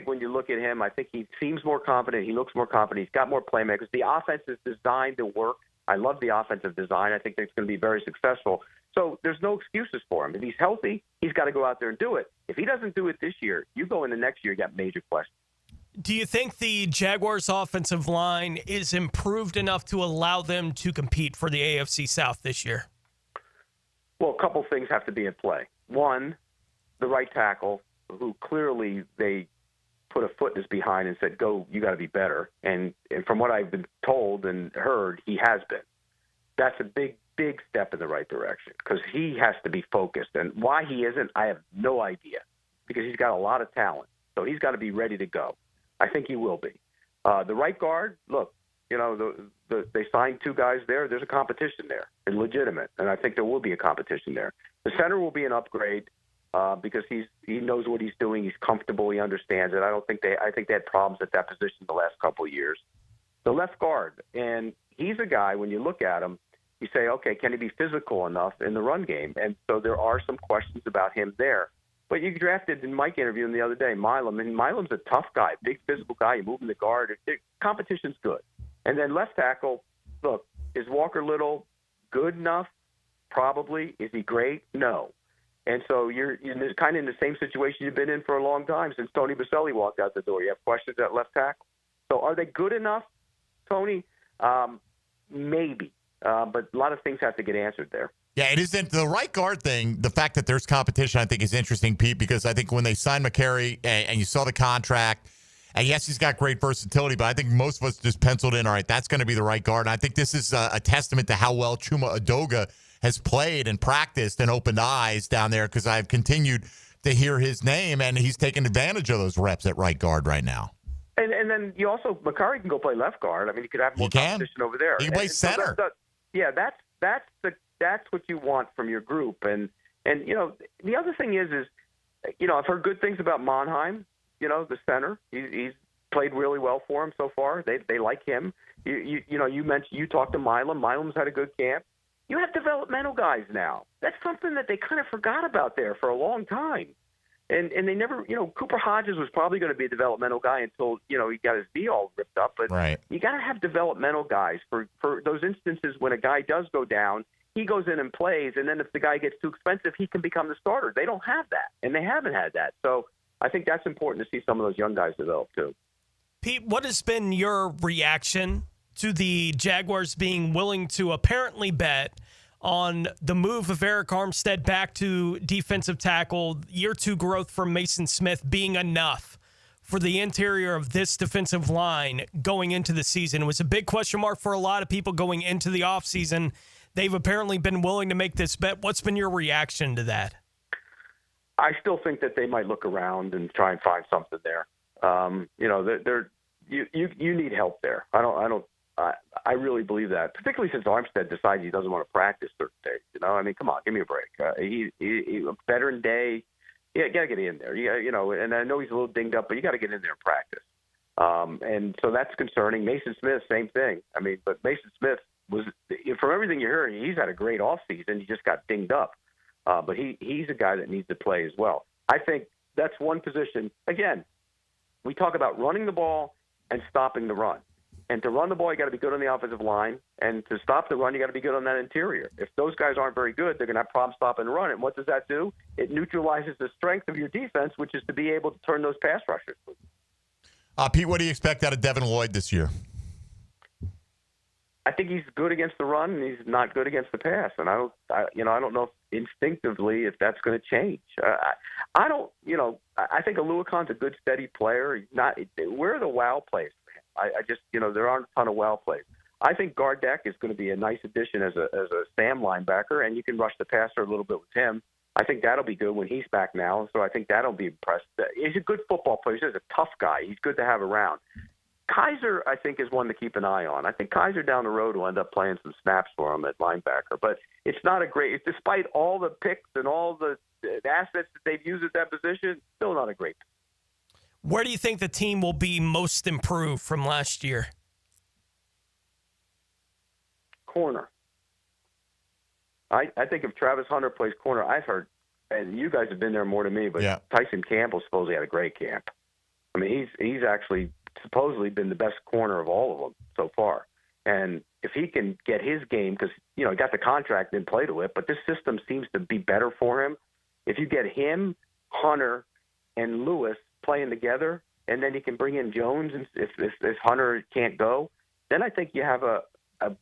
when you look at him, I think he seems more confident. He looks more confident. He's got more playmakers. The offense is designed to work. I love the offensive design. I think it's going to be very successful. So there's no excuses for him. If he's healthy, he's got to go out there and do it. If he doesn't do it this year, you go into next year, you got major questions. Do you think the Jaguars' offensive line is improved enough to allow them to compete for the AFC South this year? Well, a couple things have to be in play. One, the right tackle, who clearly they put a foot in his behind and said, go, you got to be better. And from what I've been told and heard, he has been. That's a big step in the right direction because he has to be focused. And why he isn't, I have no idea because he's got a lot of talent. So he's got to be ready to go. I think he will be. The right guard, look, they signed two guys there. There's a competition there. It's legitimate, and I think there will be a competition there. The center will be an upgrade because he knows what he's doing. He's comfortable. He understands it. I think they had problems at that position the last couple of years. The left guard, and he's a guy, when you look at him, you say, okay, can he be physical enough in the run game? And so there are some questions about him there. But you drafted in Mike interview him the other day, Milam, and Milam's a tough guy, big physical guy. You move him the guard. Competition's good. And then left tackle, look, is Walker Little good enough? Probably. Is he great? No. And so you're kind of in the same situation you've been in for a long time since Tony Baselli walked out the door. You have questions at left tackle. So are they good enough, Tony? Maybe. But a lot of things have to get answered there. Yeah, it isn't the right guard thing. The fact that there's competition, I think, is interesting, Pete, because I think when they signed McCary and you saw the contract, and yes, he's got great versatility, but I think most of us just penciled in, all right, that's going to be the right guard. And I think this is a testament to how well Chuma Edoga has played and practiced and opened eyes down there because I've continued to hear his name, and he's taking advantage of those reps at right guard right now. And then you also, McCary can go play left guard. I mean, you could have more competition over there. He can play center. So that's what you want from your group. And the other thing is I've heard good things about Monheim, the center. He's played really well for him so far. They like him. You talked to Milam. Milam's had a good camp. You have developmental guys now. That's something that they kind of forgot about there for a long time. And they never, Cooper Hodges was probably going to be a developmental guy until, he got his knee all ripped up. But You got to have developmental guys for those instances when a guy does go down, he goes in and plays. And then if the guy gets too expensive, he can become the starter. They don't have that, and they haven't had that. So I think that's important to see some of those young guys develop too. Pete, what has been your reaction to the Jaguars being willing to apparently bet on the move of Eric Armstead back to defensive tackle, year 2 growth from Mason Smith being enough for the interior of this defensive line going into the season? It was a big question mark for a lot of people going into the offseason. They've apparently been willing to make this bet. What's been your reaction to that? I still think that they might look around and try and find something there. You need help there. I really believe that, particularly since Armstead decides he doesn't want to practice certain days. I mean, come on, give me a break. He veteran day, you got to get in there. And I know he's a little dinged up, but you got to get in there and practice. And so that's concerning. Mason Smith, same thing. I mean, but Mason Smith was, from everything you heard, he's had a great offseason. He just got dinged up. But he's a guy that needs to play as well. I think that's one position. Again, we talk about running the ball and stopping the run. And to run the ball, you got to be good on the offensive line. And to stop the run, you got to be good on that interior. If those guys aren't very good, they're going to have problems stopping the run. And what does that do? It neutralizes the strength of your defense, which is to be able to turn those pass rushers. Pete, what do you expect out of Devin Lloyd this year? I think he's good against the run, and he's not good against the pass. And I don't know instinctively if that's going to change. I think Aluakon's a good, steady player. He's not. Where are the wow plays for him? I just, there aren't a ton of wow plays. I think Gardeck is going to be a nice addition as a Sam linebacker, and you can rush the passer a little bit with him. I think that'll be good when he's back now. So I think that'll be impressive. He's a good football player. He's a tough guy. He's good to have around. Kaiser, I think, is one to keep an eye on. I think Kaiser down the road will end up playing some snaps for him at linebacker. But it's not a great – despite all the picks and all the assets that they've used at that position, still not a great pick. Where do you think the team will be most improved from last year? Corner. I think if Travis Hunter plays corner, I've heard – and you guys have been there more than me, but Tyson Campbell supposedly had a great camp. I mean, he's actually – supposedly been the best corner of all of them so far. And if he can get his game, because, he got the contract and play to it, but this system seems to be better for him. If you get him, Hunter, and Lewis playing together, and then you can bring in Jones if Hunter can't go, then I think you have a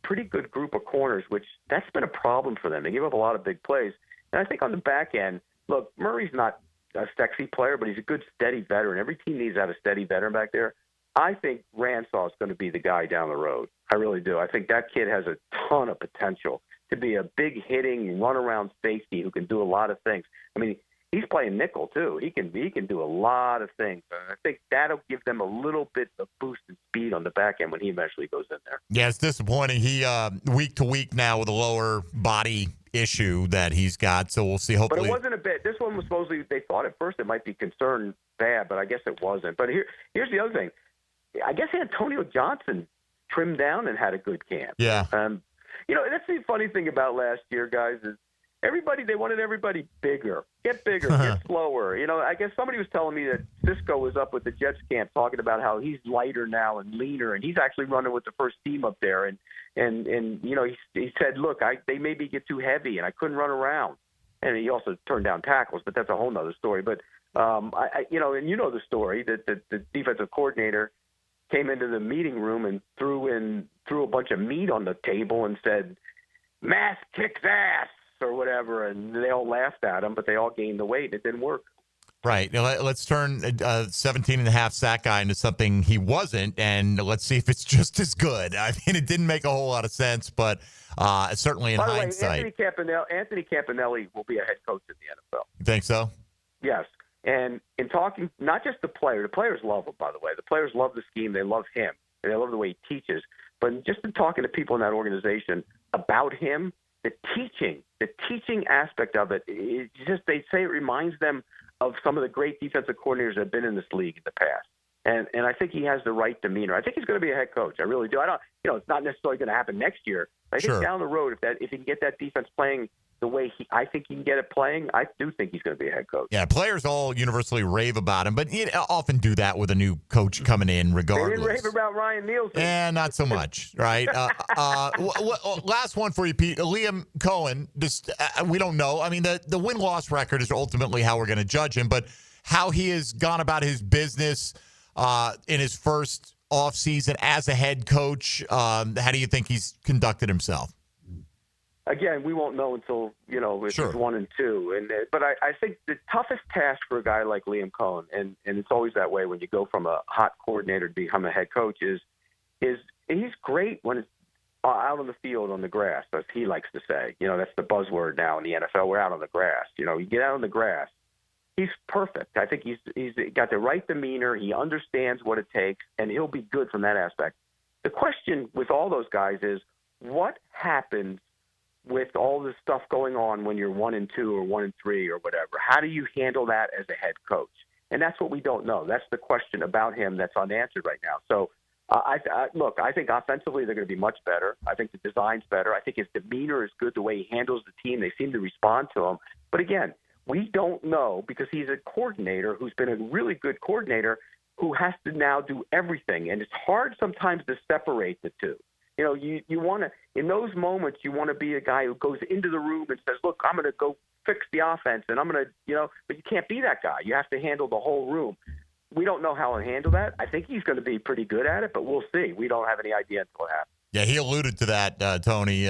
pretty good group of corners, which that's been a problem for them. They give up a lot of big plays. And I think on the back end, look, Murray's not a sexy player, but he's a good, steady veteran. Every team needs to have a steady veteran back there. I think Ransaw is going to be the guy down the road. I really do. I think that kid has a ton of potential to be a big hitting, run-around safety who can do a lot of things. I mean, he's playing nickel too. He can do a lot of things. And I think that'll give them a little bit of boost in speed on the back end when he eventually goes in there. Yeah, it's disappointing. He week to week now with a lower body issue that he's got. So we'll see. Hopefully, but it wasn't a bit. This one was supposedly. They thought at first it might be concerned bad, but I guess it wasn't. But here's the other thing. I guess Antonio Johnson trimmed down and had a good camp. Yeah. That's the funny thing about last year, guys, is they wanted everybody bigger. Get bigger, get slower. I guess somebody was telling me that Cisco was up with the Jets camp talking about how he's lighter now and leaner, and he's actually running with the first team up there. And he said, look, they maybe get too heavy, and I couldn't run around. And he also turned down tackles, but that's a whole nother story. But, and the story that the defensive coordinator came into the meeting room and threw a bunch of meat on the table and said, "Mass kicks ass," or whatever, and they all laughed at him, but they all gained the weight, and it didn't work. Right. Now, let's turn 17.5 sack guy into something he wasn't, and let's see if it's just as good. I mean, it didn't make a whole lot of sense, but certainly in By the hindsight. way, Anthony Campanelli will be a head coach in the NFL. You think so? Yes. And in talking, not just the players love him, by the way. The players love the scheme. They love him. And they love the way he teaches. But just in talking to people in that organization about him, the teaching aspect of it, they say it reminds them of some of the great defensive coordinators that have been in this league in the past. And I think he has the right demeanor. I think he's going to be a head coach. I really do. It's not necessarily going to happen next year. But I think down the road, if he can get that defense playing the way I think he can get it playing, I do think he's going to be a head coach. Yeah, players all universally rave about him, but you often do that with a new coach coming in regardless. They didn't rave about Ryan Nielsen. Not so much, right? Last one for you, Pete. Liam Cohen, we don't know. I mean, the win-loss record is ultimately how we're going to judge him, but how he has gone about his business in his first offseason as a head coach, how do you think he's conducted himself? Again, we won't know until, it's 1 and 2. But I think the toughest task for a guy like Liam Cohen, and it's always that way when you go from a hot coordinator to become a head coach, is he's great when it's out on the field on the grass, as he likes to say. That's the buzzword now in the NFL. We're out on the grass. You get out on the grass. He's perfect. I think he's got the right demeanor. He understands what it takes, and he'll be good from that aspect. The question with all those guys is, what happens with all this stuff going on when you're 1 and 2 or 1 and 3 or whatever? How do you handle that as a head coach? And that's what we don't know. That's the question about him that's unanswered right now. So, I think offensively they're going to be much better. I think the design's better. I think his demeanor is good, the way he handles the team. They seem to respond to him. But again, we don't know because he's a coordinator who's been a really good coordinator who has to now do everything. And it's hard sometimes to separate the two. You know, you want to, in those moments, you want to be a guy who goes into the room and says, look, I'm going to go fix the offense, and I'm going to, but you can't be that guy. You have to handle the whole room. We don't know how he'll handle that. I think he's going to be pretty good at it, but we'll see. We don't have any idea until it happens. Yeah, he alluded to that, Tony.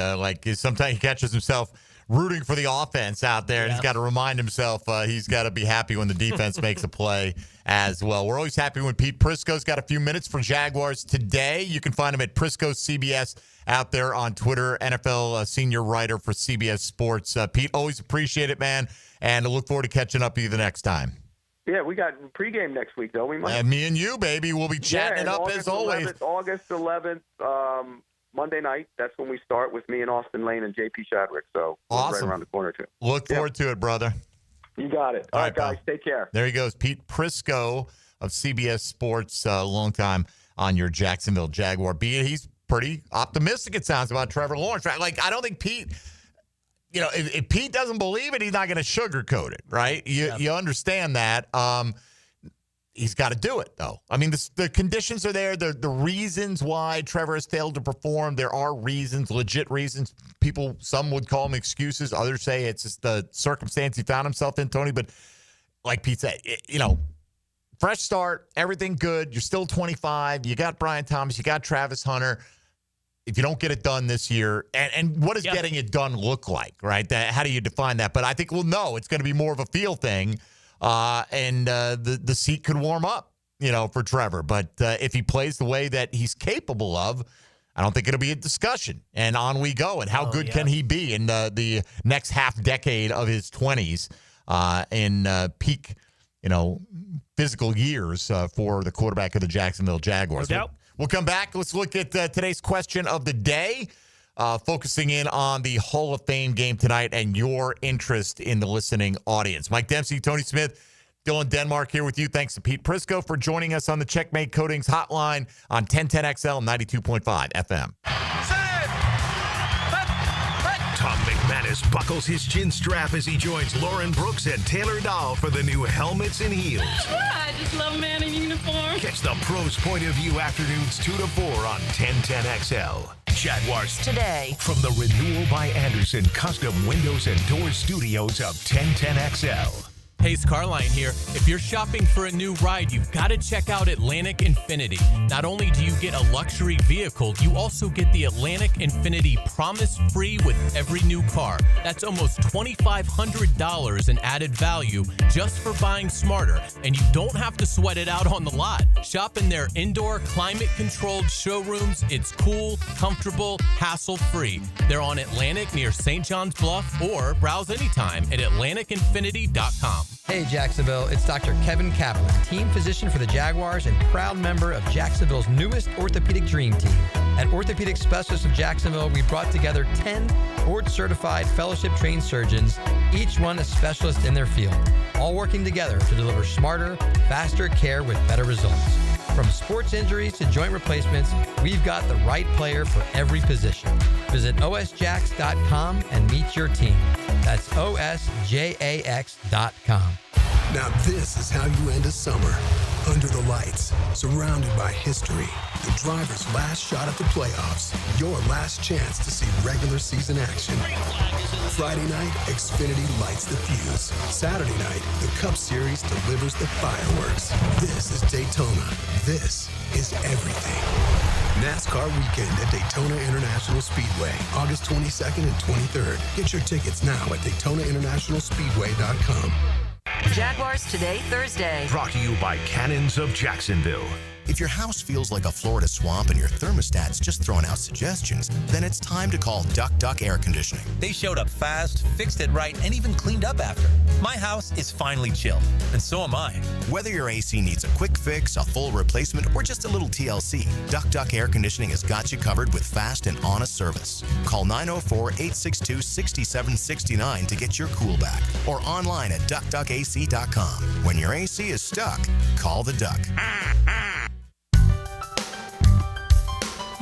Sometimes he catches himself rooting for the offense out there, and he's got to remind himself he's got to be happy when the defense makes a play as well. We're always happy when Pete Prisco's got a few minutes for Jaguars Today. You can find him at Prrisco CBS out there on Twitter, NFL senior writer for CBS Sports. Pete, always appreciate it, man, and I look forward to catching up with you the next time. Yeah, we got pregame next week, though. We might. And me and you, baby, we'll be chatting it up as always. August 11th, Monday night. That's when we start with me and Austin Lane and JP Shadrick. So awesome. Right around the corner, too. Look forward to it, brother. You got it. All right, guys. Take care. There he goes. Pete Prisco of CBS Sports, a long time on your Jacksonville Jaguar beat. He's pretty optimistic, it sounds, about Trevor Lawrence. Like, I don't think Pete, if Pete doesn't believe it, he's not going to sugarcoat it, right? You understand that. He's got to do it, though. I mean, the conditions are there. The reasons why Trevor has failed to perform, there are reasons, legit reasons. Some would call them excuses. Others say it's just the circumstance he found himself in, Tony. But like Pete said, fresh start, everything good. You're still 25. You got Brian Thomas. You got Travis Hunter. If you don't get it done this year, and what does getting it done look like, right? How do you define that? But I think we'll know it's going to be more of a feel thing. And the seat could warm up, for Trevor. But if he plays the way that he's capable of, I don't think it'll be a discussion. And on we go. And how good can he be in the next half decade of his 20s in peak, physical years for the quarterback of the Jacksonville Jaguars. No doubt. We'll come back. Let's look at today's question of the day. Focusing in on the Hall of Fame game tonight and your interest in the listening audience. Mike Dempsey, Tony Smith, Dylan Denmark here with you. Thanks to Pete Prisco for joining us on the Checkmate Coatings hotline on 1010XL 92.5 FM. Tom McManus buckles his chin strap as he joins Lauren Brooks and Taylor Dahl for the new Helmets and Heels. I just love a man in uniform. Catch the pros' point of view afternoons 2 to 4 on 1010XL. Jaguars Today. From the Renewal by Anderson Custom Windows and Doors Studios of 1010XL. Hey, Carline here. If you're shopping for a new ride, you've got to check out Atlantic Infinity. Not only do you get a luxury vehicle, you also get the Atlantic Infinity Promise Free with every new car. That's almost $2,500 in added value just for buying smarter, and you don't have to sweat it out on the lot. Shop in their indoor climate-controlled showrooms. It's cool, comfortable, hassle-free. They're on Atlantic near St. John's Bluff, or browse anytime at atlanticinfinity.com. Hey Jacksonville, it's Dr. Kevin Kaplan, team physician for the Jaguars and proud member of Jacksonville's newest orthopedic dream team. At Orthopedic Specialists of Jacksonville, we brought together 10 board-certified fellowship-trained surgeons, each one a specialist in their field, all working together to deliver smarter, faster care with better results. From sports injuries to joint replacements, we've got the right player for every position. Visit osjax.com and meet your team. That's osjax.com. Now this is how you end a summer. Under the lights, surrounded by history. The driver's last shot at the playoffs. Your last chance to see regular season action. Friday night, Xfinity lights the fuse. Saturday night, the Cup Series delivers the fireworks. This is Daytona. This is everything. NASCAR weekend at Daytona International Speedway, August 22nd and 23rd. Get your tickets now at DaytonaInternationalSpeedway.com. Jaguars Today, Thursday. Brought to you by Cannons of Jacksonville. If your house feels like a Florida swamp and your thermostat's just throwing out suggestions, then it's time to call Duck Duck Air Conditioning. They showed up fast, fixed it right, and even cleaned up after. My house is finally chilled, and so am I. Whether your AC needs a quick fix, a full replacement, or just a little TLC, Duck Duck Air Conditioning has got you covered with fast and honest service. Call 904-862-6769 to get your cool back, or online at duckduckac.com. When your AC is stuck, call the Duck.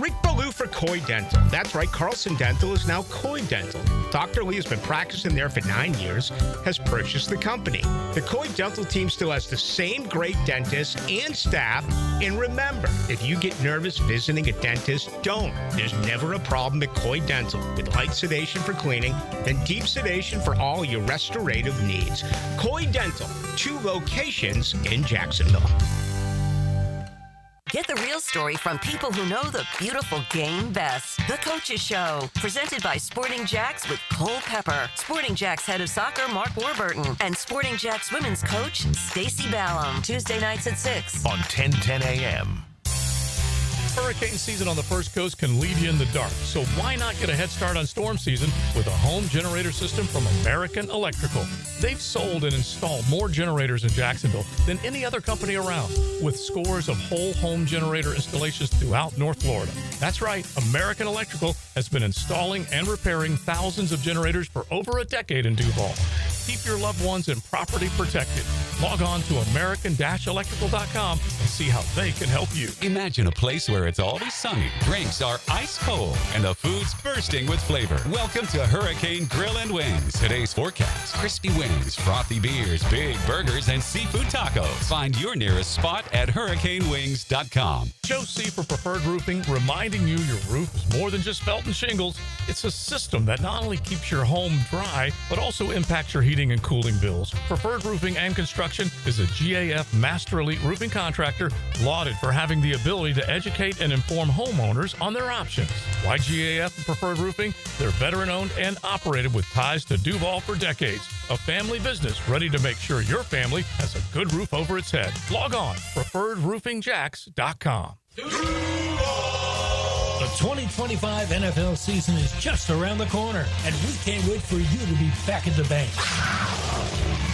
Rick Ballou for Coy Dental. That's right, Carlson Dental is now Coy Dental. Dr. Lee has been practicing there for 9 years, has purchased the company. The Coy Dental team still has the same great dentists and staff. And remember, if you get nervous visiting a dentist, don't. There's never a problem at Coy Dental. With light sedation for cleaning and deep sedation for all your restorative needs. Coy Dental, 2 locations in Jacksonville. Get the real story from people who know the beautiful game best. The Coaches Show, presented by Sporting Jacks with Cole Pepper, Sporting Jacks head of soccer Mark Warburton, and Sporting Jacks women's coach Stacy Ballum. Tuesday nights at 6 on 1010 a.m. Hurricane season on the First Coast can leave you in the dark, so why not get a head start on storm season with a home generator system from American Electrical? They've sold and installed more generators in Jacksonville than any other company around, with scores of whole home generator installations throughout North Florida. That's right, American Electrical has been installing and repairing thousands of generators for over a decade in Duval. Keep your loved ones and property protected. Log on to American-Electrical.com and see how they can help you. Imagine a place where it's always sunny, drinks are ice cold, and the food's bursting with flavor. Welcome to Hurricane Grill and Wings. Today's forecast: crispy wings, frothy beers, big burgers, and seafood tacos. Find your nearest spot at hurricanewings.com. Joe C. for Preferred Roofing, reminding you your roof is more than just felt and shingles. It's a system that not only keeps your home dry, but also impacts your heating and cooling bills. Preferred Roofing and Construction is a GAF Master Elite Roofing contractor lauded for having the ability to educate and inform homeowners on their options. Why GAF and Preferred Roofing? They're veteran-owned and operated with ties to Duval for decades. A family business ready to make sure your family has a good roof over its head. Log on, preferredroofingjacks.com. The 2025 NFL season is just around the corner, and we can't wait for you to be back at the bank.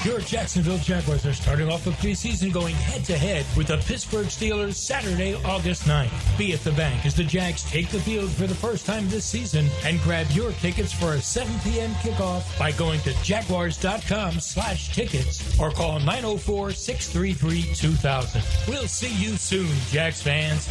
Your Jacksonville Jaguars are starting off the preseason going head-to-head with the Pittsburgh Steelers Saturday, August 9th. Be at the bank as the Jags take the field for the first time this season, and grab your tickets for a 7 p.m. kickoff by going to jaguars.com/tickets or call 904-633-2000. We'll see you soon, Jags fans.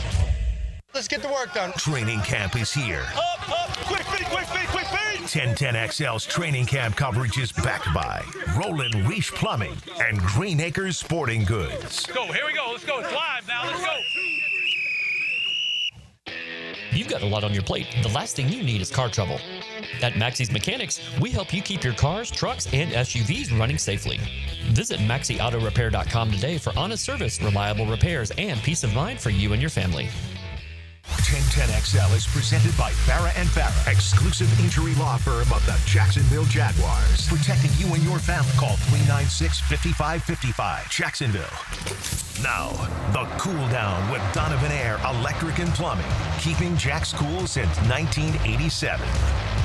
Let's get the work done. Training camp is here. Up, quick feet, quick feet, quick feet. 1010XL's training camp coverage is backed by Roland Reach Plumbing and Green Acres Sporting Goods. Let's go, here we go, let's go. It's live now, let's go. You've got a lot on your plate. The last thing you need is car trouble. At Maxie's Mechanics, we help you keep your cars, trucks, and SUVs running safely. Visit MaxieAutoRepair.com today for honest service, reliable repairs, and peace of mind for you and your family. 1010XL is presented by Farah & Farah, exclusive injury law firm of the Jacksonville Jaguars. Protecting you and your family. Call 396-5555. Jacksonville. Now, the cool down with Donovan Air Electric and Plumbing. Keeping Jack's cool since 1987.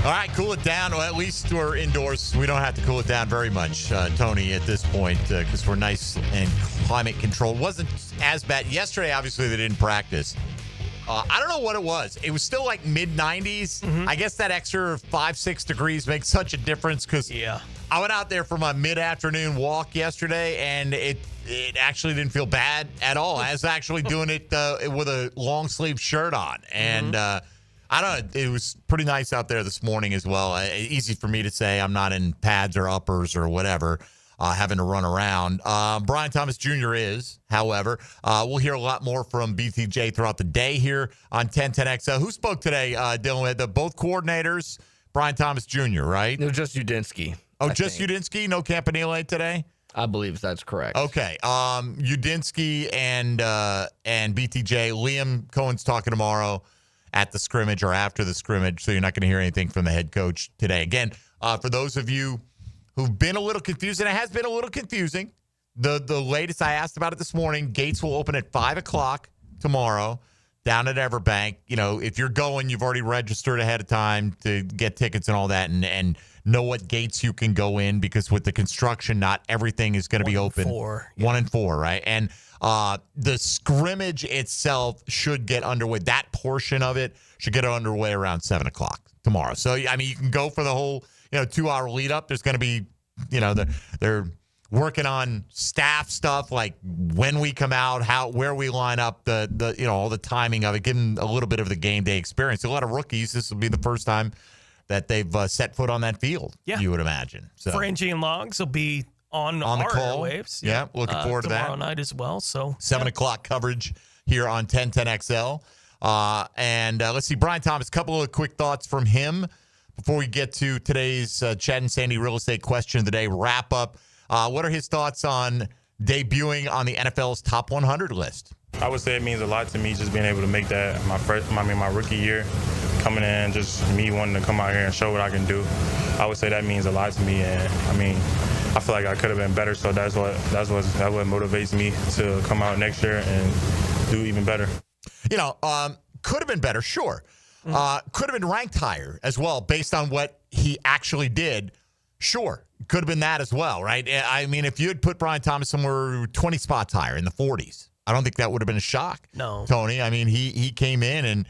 All right, cool it down. Well, at least we're indoors. We don't have to cool it down very much, Tony, at this point, because we're nice and climate controlled. Wasn't as bad. Yesterday, obviously, they didn't practice. I don't know what it was. It was still like mid-90s. I guess that extra 5-6 degrees makes such a difference because I went out there for my mid-afternoon walk yesterday, and it actually didn't feel bad at all. I was actually doing it with a long-sleeve shirt on. And I don't know. It was pretty nice out there this morning as well. Easy for me to say I'm not in pads or uppers or whatever. Having to run around. Brian Thomas Jr. is, however. We'll hear a lot more from BTJ throughout the day here on 1010XL. Who spoke today, Dylan? Both coordinators, Brian Thomas Jr., right? No, just Udinski. Oh, just Udinski? No Campanile today? I believe that's correct. Okay. Udinski and BTJ. Liam Cohen's talking tomorrow at the scrimmage or after the scrimmage, so you're not going to hear anything from the head coach today. Again, for those of you who've been a little confused, and it has been a little confusing. The latest, I asked about it this morning, gates will open at 5 o'clock tomorrow down at Everbank. You know, if you're going, you've already registered ahead of time to get tickets and all that and know what gates you can go in, because with the construction, not everything is going to be open. 1 and 4, right? And the scrimmage itself should get underway. That portion of it should get underway around 7 o'clock tomorrow. So, I mean, you can go for the whole 2-hour lead up. There's going to be, they're working on staff stuff, like when we come out, where we line up, the all the timing of it, giving a little bit of the game day experience. A lot of rookies, this will be the first time that they've set foot on that field, you would imagine. So Frangie and Logs will be on the our call. airwaves. Yeah, looking forward to that. Tomorrow night as well. So 7 o'clock coverage here on 1010XL. And let's see, Brian Thomas, a couple of quick thoughts from him before we get to today's Chad and Sandy real estate question of the day wrap up. What are his thoughts on debuting on the NFL's top 100 list? I would say it means a lot to me just being able to make that my rookie year, coming in, just me wanting to come out here and show what I can do. I would say that means a lot to me, and I feel like I could have been better, so that's what motivates me to come out next year and do even better. Could have been better, sure. Could have been ranked higher as well based on what he actually did. Sure. Could have been that as well, right? I mean, if you had put Brian Thomas somewhere 20 spots higher in the 40s, I don't think that would have been a shock. No. Tony, I mean, he came in and,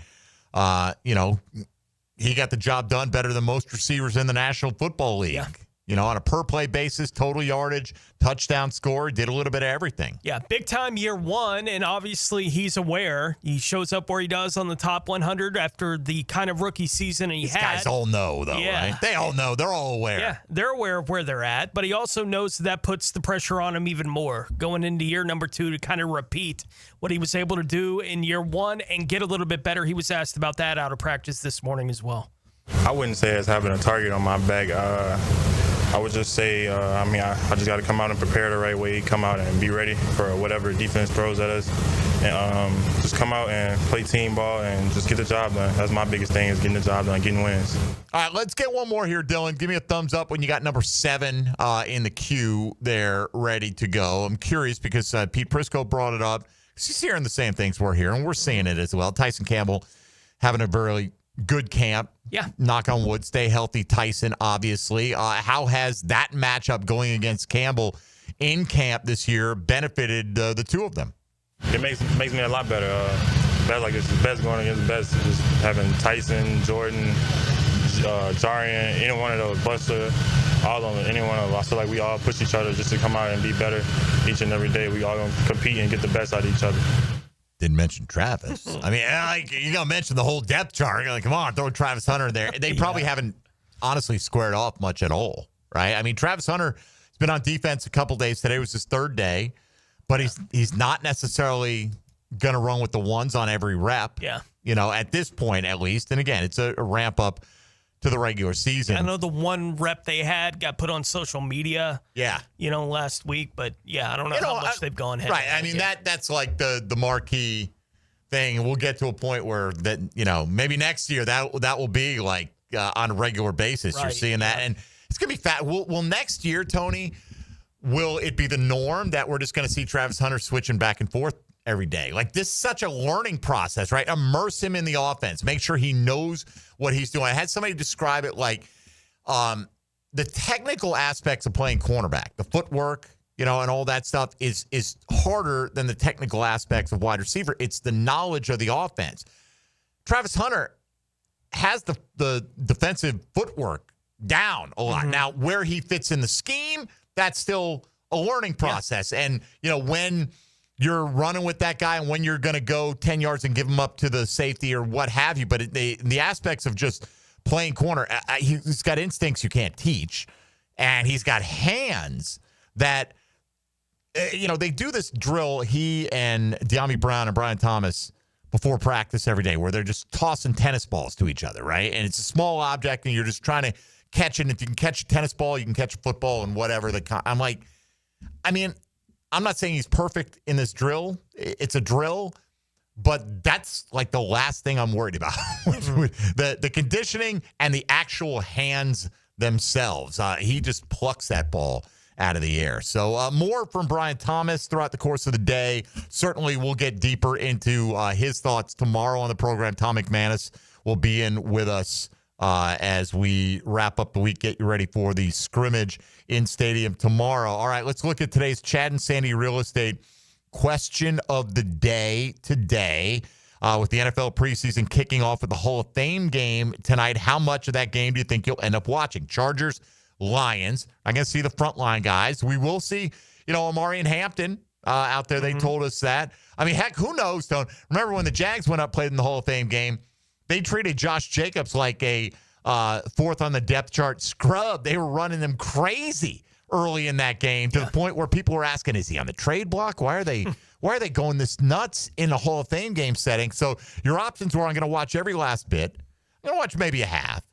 he got the job done better than most receivers in the National Football League. Yeah. On a per-play basis, total yardage, touchdown score, did a little bit of everything. Yeah, big-time year one, and obviously he's aware. He shows up where he does on the top 100 after the kind of rookie season he had. These guys all know, though, right? They all know. They're all aware. Yeah, they're aware of where they're at, but he also knows that puts the pressure on him even more going into year number 2 to kind of repeat what he was able to do in year 1 and get a little bit better. He was asked about that out of practice this morning as well. I wouldn't say it's having a target on my back. I would just say, I just got to come out and prepare the right way, come out and be ready for whatever defense throws at us, and just come out and play team ball and just get the job done. That's my biggest thing, is getting the job done, getting wins. All right, let's get one more here, Dylan. Give me a thumbs up when you got number 7 in the queue there ready to go. I'm curious because Pete Prrisco brought it up. He's hearing the same things we're hearing. We're seeing it as well. Tyson Campbell having a very good camp. Yeah. Knock on wood. Stay healthy, Tyson, obviously. How has that matchup going against Campbell in camp this year benefited the two of them? It makes me a lot better. It's best going against the best. Just having Tyson, Jordan, Jarian, any one of those, Buster, all of them, any one of them. I feel like we all push each other just to come out and be better each and every day. We all going to compete and get the best out of each other. Didn't mention Travis. I mean, you're going to mention the whole depth chart. You're like, come on, throw Travis Hunter in there. They probably haven't honestly squared off much at all, right? I mean, Travis Hunter has been on defense a couple days. Today was his 3rd day, but he's not necessarily going to run with the ones on every rep. Yeah. At this point at least. And again, it's a ramp up to the regular season. I know the one rep they had got put on social media. Yeah. Last week, but I don't know how much they've gone ahead. Right. I mean, that's like the marquee thing. We'll get to a point where that, maybe next year that will be like on a regular basis. Right. You're seeing that. And it's going to be fat. Will next year, Tony, will it be the norm that we're just going to see Travis Hunter switching back and forth every day? Like, this is such a learning process, right? Immerse him in the offense. Make sure he knows what he's doing. I had somebody describe it like the technical aspects of playing cornerback, the footwork, and all that stuff is harder than the technical aspects of wide receiver. It's the knowledge of the offense. Travis Hunter has the defensive footwork down a lot. Mm-hmm. Now, where he fits in the scheme, that's still a learning process. Yeah. And, when you're running with that guy and when you're going to go 10 yards and give him up to the safety or what have you. But the aspects of just playing corner, he's got instincts you can't teach. And he's got hands that, they do this drill, he and De'Ami Brown and Brian Thomas, before practice every day, where they're just tossing tennis balls to each other, right? And it's a small object, and you're just trying to catch it. If you can catch a tennis ball, you can catch a football and whatever. I'm like, I'm not saying he's perfect in this drill. It's a drill, but that's like the last thing I'm worried about. the conditioning and the actual hands themselves. He just plucks that ball out of the air. So more from Brian Thomas throughout the course of the day. Certainly we'll get deeper into his thoughts tomorrow on the program. Tom McManus will be in with us as we wrap up the week, get you ready for the scrimmage in stadium tomorrow. All right, let's look at today's Chad and Sandy real estate question of the day today. With the NFL preseason kicking off with the Hall of Fame game tonight, how much of that game do you think you'll end up watching? Chargers Lions. I'm going to see the frontline guys. We will see, Omari and Hampton out there. They told us that. I mean, heck, who knows, Tone? Remember when the Jags went up, played in the Hall of Fame game, they treated Josh Jacobs like a fourth on the depth chart scrub. They were running them crazy early in that game to the point where people were asking, is he on the trade block? Why are they going this nuts in a Hall of Fame game setting? So your options were, I'm going to watch every last bit. I'm going to watch maybe a half.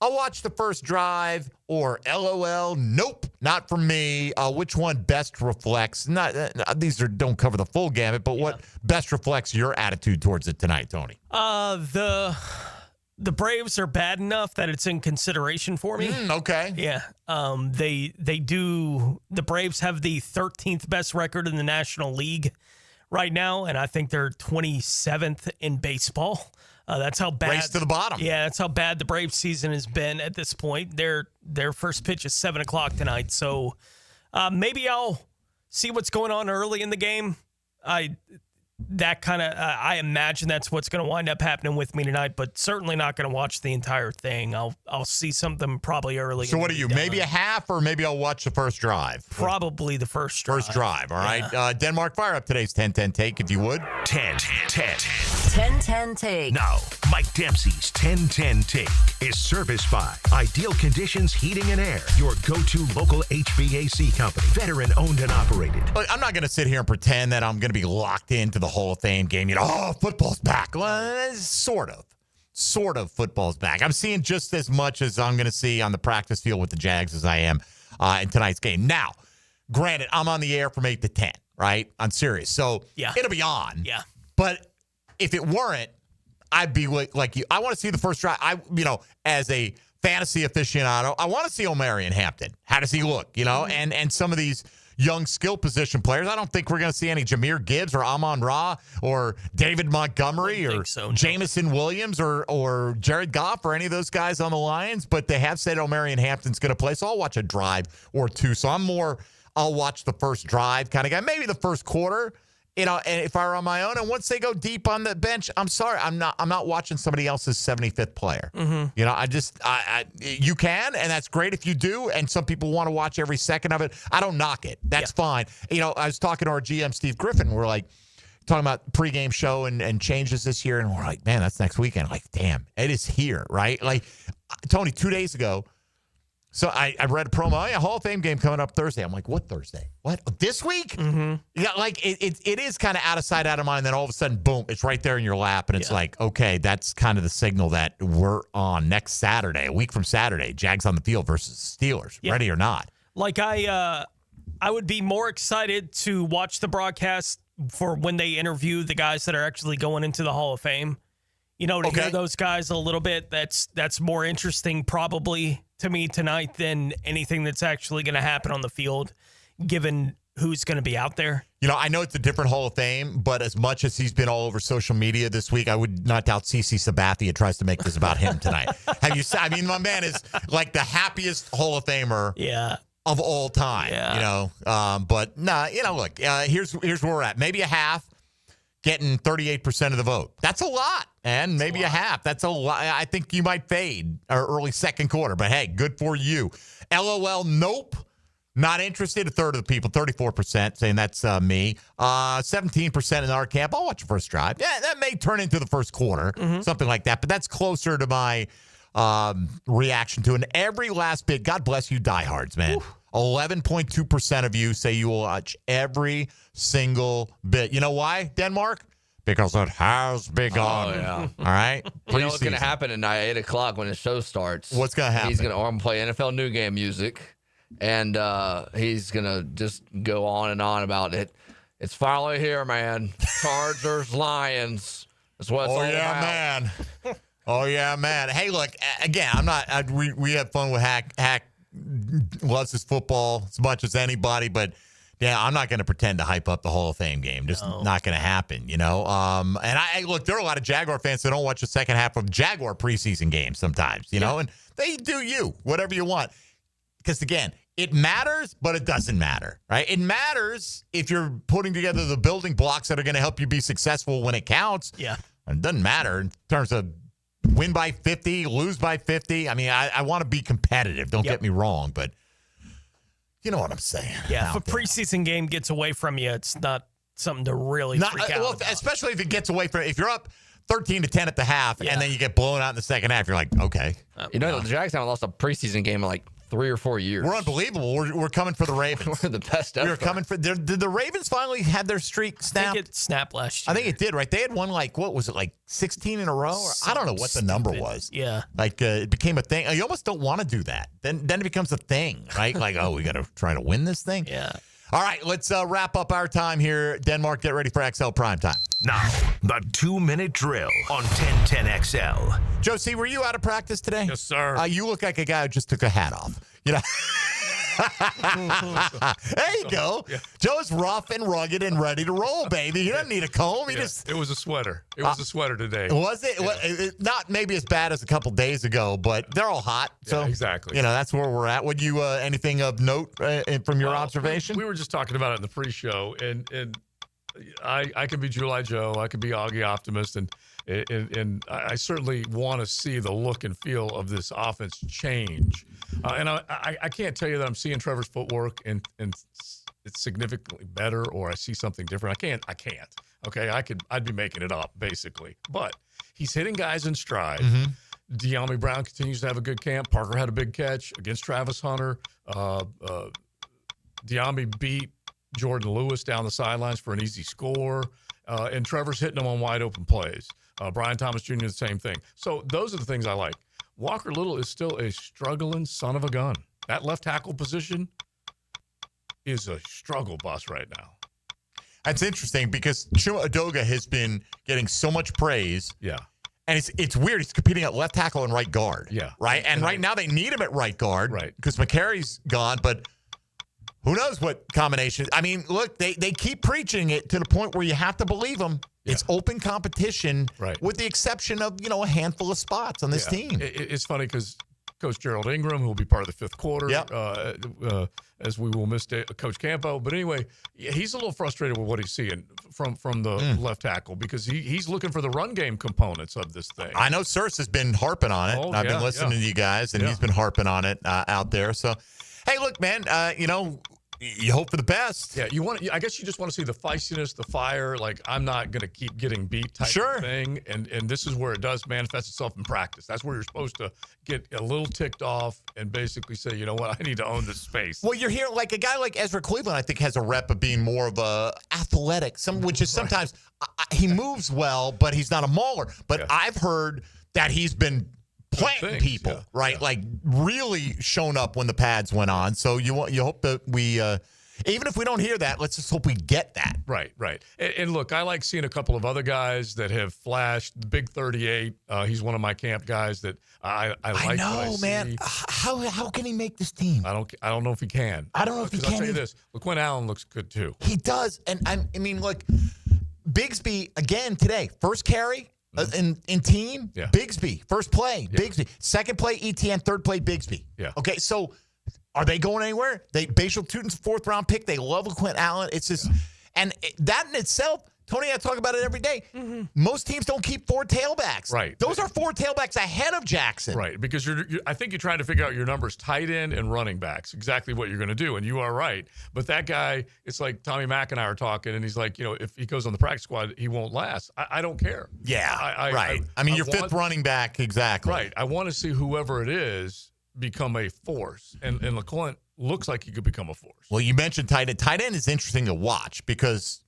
I'll watch the first drive, or LOL, nope, not for me. Which one best reflects? Don't cover the full gamut, but what best reflects your attitude towards it tonight, Tony? The Braves are bad enough that it's in consideration for me. Okay. Yeah. The Braves have the 13th best record in the National League right now, and I think they're 27th in baseball. That's how bad. Race to the bottom. Yeah, that's how bad the Braves season has been at this point. Their first pitch is 7 o'clock tonight, so maybe I'll see what's going on early in the game. I imagine that's what's going to wind up happening with me tonight, but certainly not going to watch the entire thing. I'll see something probably early. So what are you? Maybe a half, or maybe I'll watch the first drive? Probably the first drive. First drive, all right. Denmark, fire up today's 10-10 take, if you would. 10-10 take. Now, Mike Dempsey's 10-10 take is serviced by Ideal Conditions Heating and Air, your go-to local HVAC company, veteran owned and operated. Look, I'm not going to sit here and pretend that I'm going to be locked into the Hall of Fame game. Football's back. Well, sort of football's back. I'm seeing just as much as I'm going to see on the practice field with the Jags as I am in tonight's game. Now, granted, I'm on the air from 8 to 10, right? On Sirius. So it'll be on. Yeah. But if it weren't, I'd be like you. I want to see the first drive. As a fantasy aficionado, I want to see Omari and Hampton. How does he look? And some of these young skill position players. I don't think we're going to see any Jahmyr Gibbs or Amon-Ra or David Montgomery or Jameson Williams or Jared Goff or any of those guys on the Lions, but they have said Omari and Hampton's going to play, so I'll watch a drive or two. So I'll watch the first drive kind of guy, maybe the first quarter. And if I were on my own, and once they go deep on the bench, I'm sorry, I'm not watching somebody else's 75th player. You can, and that's great if you do. And some people want to watch every second of it. I don't knock it. That's fine. I was talking to our GM Steve Griffin. We're like talking about pregame show and changes this year, and we're like, man, that's next weekend. I'm like, damn, it is here, right? Like Tony, 2 days ago. So I read a promo. Hall of Fame game coming up Thursday. I'm like, what Thursday? What, this week? Mm-hmm. Yeah, like it is kind of out of sight, out of mind. Then all of a sudden, boom, it's right there in your lap, and it's like, okay, that's kind of the signal that we're on next Saturday, a week from Saturday. Jags on the field versus Steelers, ready or not. Like I would be more excited to watch the broadcast for when they interview the guys that are actually going into the Hall of Fame. To hear those guys a little bit, that's more interesting probably to me tonight than anything that's actually going to happen on the field, given who's going to be out there. I know it's a different Hall of Fame, but as much as he's been all over social media this week, I would not doubt CeCe Sabathia tries to make this about him tonight. Have you seen? I mean, my man is like the happiest Hall of Famer of all time. But look, here's where we're at. Maybe a half. Getting 38% of the vote. That's a lot. And maybe a half. That's a lot. I think you might fade early second quarter. But, hey, good for you. LOL, nope. Not interested. A third of the people, 34%, saying that's me. 17% in our camp. I'll watch the first drive. Yeah, that may turn into the first quarter. Something like that. But that's closer to my reaction to it. And every last bit, God bless you diehards, man. 11.2% of you say you will watch every single bit. You know why, Denmark? Because it has begun. Oh, yeah. All right? You know what's going to happen tonight at 8 o'clock when the show starts? What's going to happen? He's going to play NFL New Game music, and he's going to just go on and on about it. It's finally here, man. Chargers, Lions. That's what it's all about. Man. Oh, yeah, man. Hey, look, again, we have fun with Hack loves his football as much as anybody, but I'm not going to pretend to hype up the Hall of Fame game. Just not going to happen, And look, there are a lot of Jaguar fans that don't watch the second half of Jaguar preseason games sometimes, and they do whatever you want. Because again, it matters, but it doesn't matter, right? It matters if you're putting together the building blocks that are going to help you be successful when it counts. Yeah. It doesn't matter in terms of win by 50, lose by 50. I mean, I want to be competitive. Don't get me wrong, but you know what I'm saying. Yeah, if a preseason game gets away from you, it's not something to really freak out about. Especially if it gets away from, if you're up 13-10 at the half and then you get blown out in the second half, you're like, okay. The Jags haven't lost a preseason game in like 3 or 4 years. We're unbelievable. We're coming for the Ravens. We're the best ever. We're coming for. Did the Ravens finally have their streak snapped? I think it snapped last year. I think it did, right? They had won what was it, like 16 in a row? Or, I don't know what the number was. Yeah. Like it became a thing. You almost don't want to do that. Then it becomes a thing, right? Like, oh, we got to try to win this thing. Yeah. All right, let's wrap up our time here. Denmark, get ready for XL Primetime. Now, the 2-minute drill on 1010XL. Joe C., were you out of practice today? Yes, sir. You look like a guy who just took a hat off. You know? There you go. Yeah. Joe's rough and rugged and ready to roll, baby. He doesn't need a comb. He just. It was a sweater. It was a sweater today. Was it? Yeah. Not maybe as bad as a couple days ago, but they're all hot. So exactly. That's where we're at. Would you anything of note from your observation? We were just talking about it in the pre-show, and I could be July Joe, I could be Augie Optimist, and I certainly want to see the look and feel of this offense change. And I can't tell you that I'm seeing Trevor's footwork and it's significantly better, or I see something different. I can't. Okay, I'd be making it up basically, but he's hitting guys in stride. Mm-hmm. De'Ami Brown continues to have a good camp. Parker had a big catch against Travis Hunter. De'Ami beat Jordan Lewis down the sidelines for an easy score. And Trevor's hitting them on wide open plays. Brian Thomas Jr., the same thing. So those are the things I like. Walker Little is still a struggling son of a gun. That left tackle position is a struggle bus right now. That's interesting because Chuma Edoga has been getting so much praise. Yeah. And it's weird. He's competing at left tackle and right guard. Yeah. Right? And right now they need him at right guard. Right. Because McCary's gone, but who knows what combination. I mean, look, they keep preaching it to the point where you have to believe them. Yeah. It's open competition, right, with the exception of, a handful of spots on this team. It's funny because Coach Gerald Ingram, who will be part of the fifth quarter, as we will miss Coach Campo. But anyway, he's a little frustrated with what he's seeing from the left tackle because he's looking for the run game components of this thing. I know Sirs has been harping on it. I've been listening to you guys, and he's been harping on it out there. So, hey, look, man, you hope for the best. Yeah, I guess you just want to see the feistiness, the fire. Like, I'm not going to keep getting beat type of thing. And this is where it does manifest itself in practice. That's where you're supposed to get a little ticked off and basically say, you know what, I need to own this space. Well, you're hearing like a guy like Ezra Cleveland, I think, has a rep of being more of a athletic, which is sometimes he moves well, but he's not a mauler. But I've heard that he's been planting people, right? Like really shown up when the pads went on. So you hope that we, even if we don't hear that, let's just hope we get that. Right. And look, I like seeing a couple of other guys that have flashed. The Big 38, he's one of my camp guys that I like. I know, man. How can he make this team? I don't know if he can. I don't know if he can. I'll tell you this. LaQuinn Allen looks good too. He does, and I mean, look, Bigsby again today, first carry. In team, Bigsby. First play, Bigsby. Second play, ETN. Third play, Bigsby. Yeah. Okay, so are they going anywhere? Bashal Tutin's fourth-round pick. They love LaQuinn Allen. It's just, and that in itself, Tony and I talk about it every day. Mm-hmm. Most teams don't keep 4 tailbacks. Right. Those are 4 tailbacks ahead of Jackson. Right, because I think you're trying to figure out your numbers, tight end and running backs, exactly what you're going to do, and you are right. But that guy, it's like Tommy Mack and I are talking, and he's like, if he goes on the practice squad, he won't last. I don't care. Yeah, right. I mean, your fifth running back, exactly. Right. I want to see whoever it is become a force, and LaQuinn looks like he could become a force. Well, you mentioned tight end. Tight end is interesting to watch because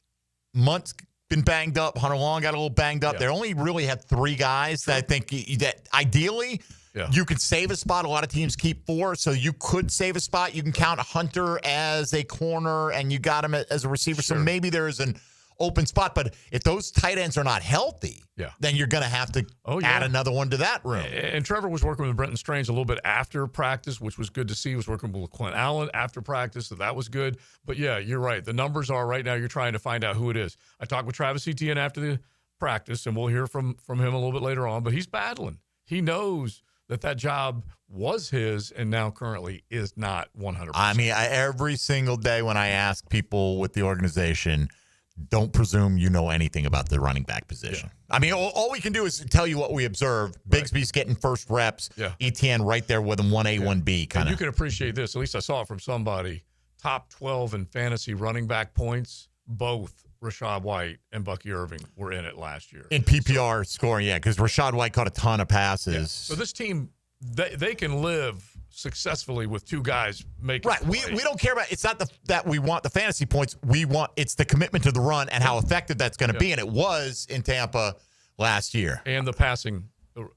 Munt's been banged up. Hunter Long got a little banged up. They only really had 3 guys that I think that ideally you could save a spot. A lot of teams keep 4, so you could save a spot. You can count Hunter as a corner, and you got him as a receiver. So maybe there's an open spot. But if those tight ends are not healthy, then you're going to have to add another one to that room. And Trevor was working with Brenton Strange a little bit after practice, which was good to see. He was working with LaQuinn Allen after practice, so that was good. But, yeah, you're right. The numbers are right now you're trying to find out who it is. I talked with Travis Etienne after the practice, and we'll hear from him a little bit later on. But he's battling. He knows that job was his and now currently is not 100%. I mean, every single day when I ask people with the organization, don't presume you know anything about the running back position. Yeah. I mean, all we can do is tell you what we observed. Bigsby's getting first reps. Yeah. Etienne right there with him, 1A, 1B kind of. You can appreciate this. At least I saw it from somebody. Top 12 in fantasy running back points, both Rachaad White and Bucky Irving were in it last year. In PPR scoring, because Rachaad White caught a ton of passes. Yeah. So this team, they can live successfully with two guys making right. We don't care about it's not that we want the fantasy points. It's the commitment to the run and how effective that's going to be. And it was in Tampa last year. And the passing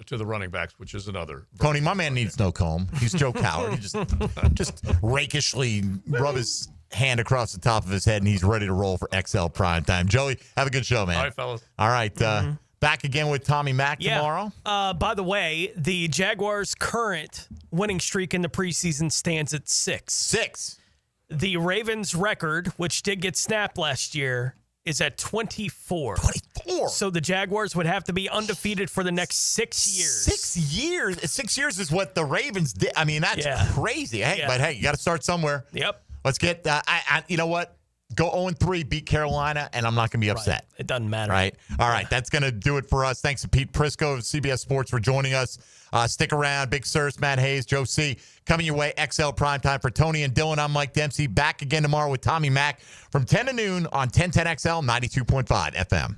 to the running backs, which is another. Coney, my man needs no comb. He's Joe Coward. He just rakishly rub his hand across the top of his head, and he's ready to roll for XL Primetime. Joey, have a good show, man. All right, fellas. All right. Back again with Tommy Mack tomorrow. By the way, the Jaguars' current winning streak in the preseason stands at 6. The Ravens' record, which did get snapped last year, is at 24. 24. So the Jaguars would have to be undefeated for the next 6 years. 6 years? 6 years is what the Ravens did. I mean, that's crazy. Hey, but hey, you got to start somewhere. Yep. Let's get. You know what? Go 0-3, beat Carolina, and I'm not going to be upset. It doesn't matter. Right? All right. That's going to do it for us. Thanks to Pete Prrisco of CBS Sports for joining us. Stick around. Big Sirs, Matt Hayes, Joe C. Coming your way, XL Primetime for Tony and Dylan. I'm Mike Dempsey. Back again tomorrow with Tommy Mack from 10 to noon on 1010XL 92.5 FM.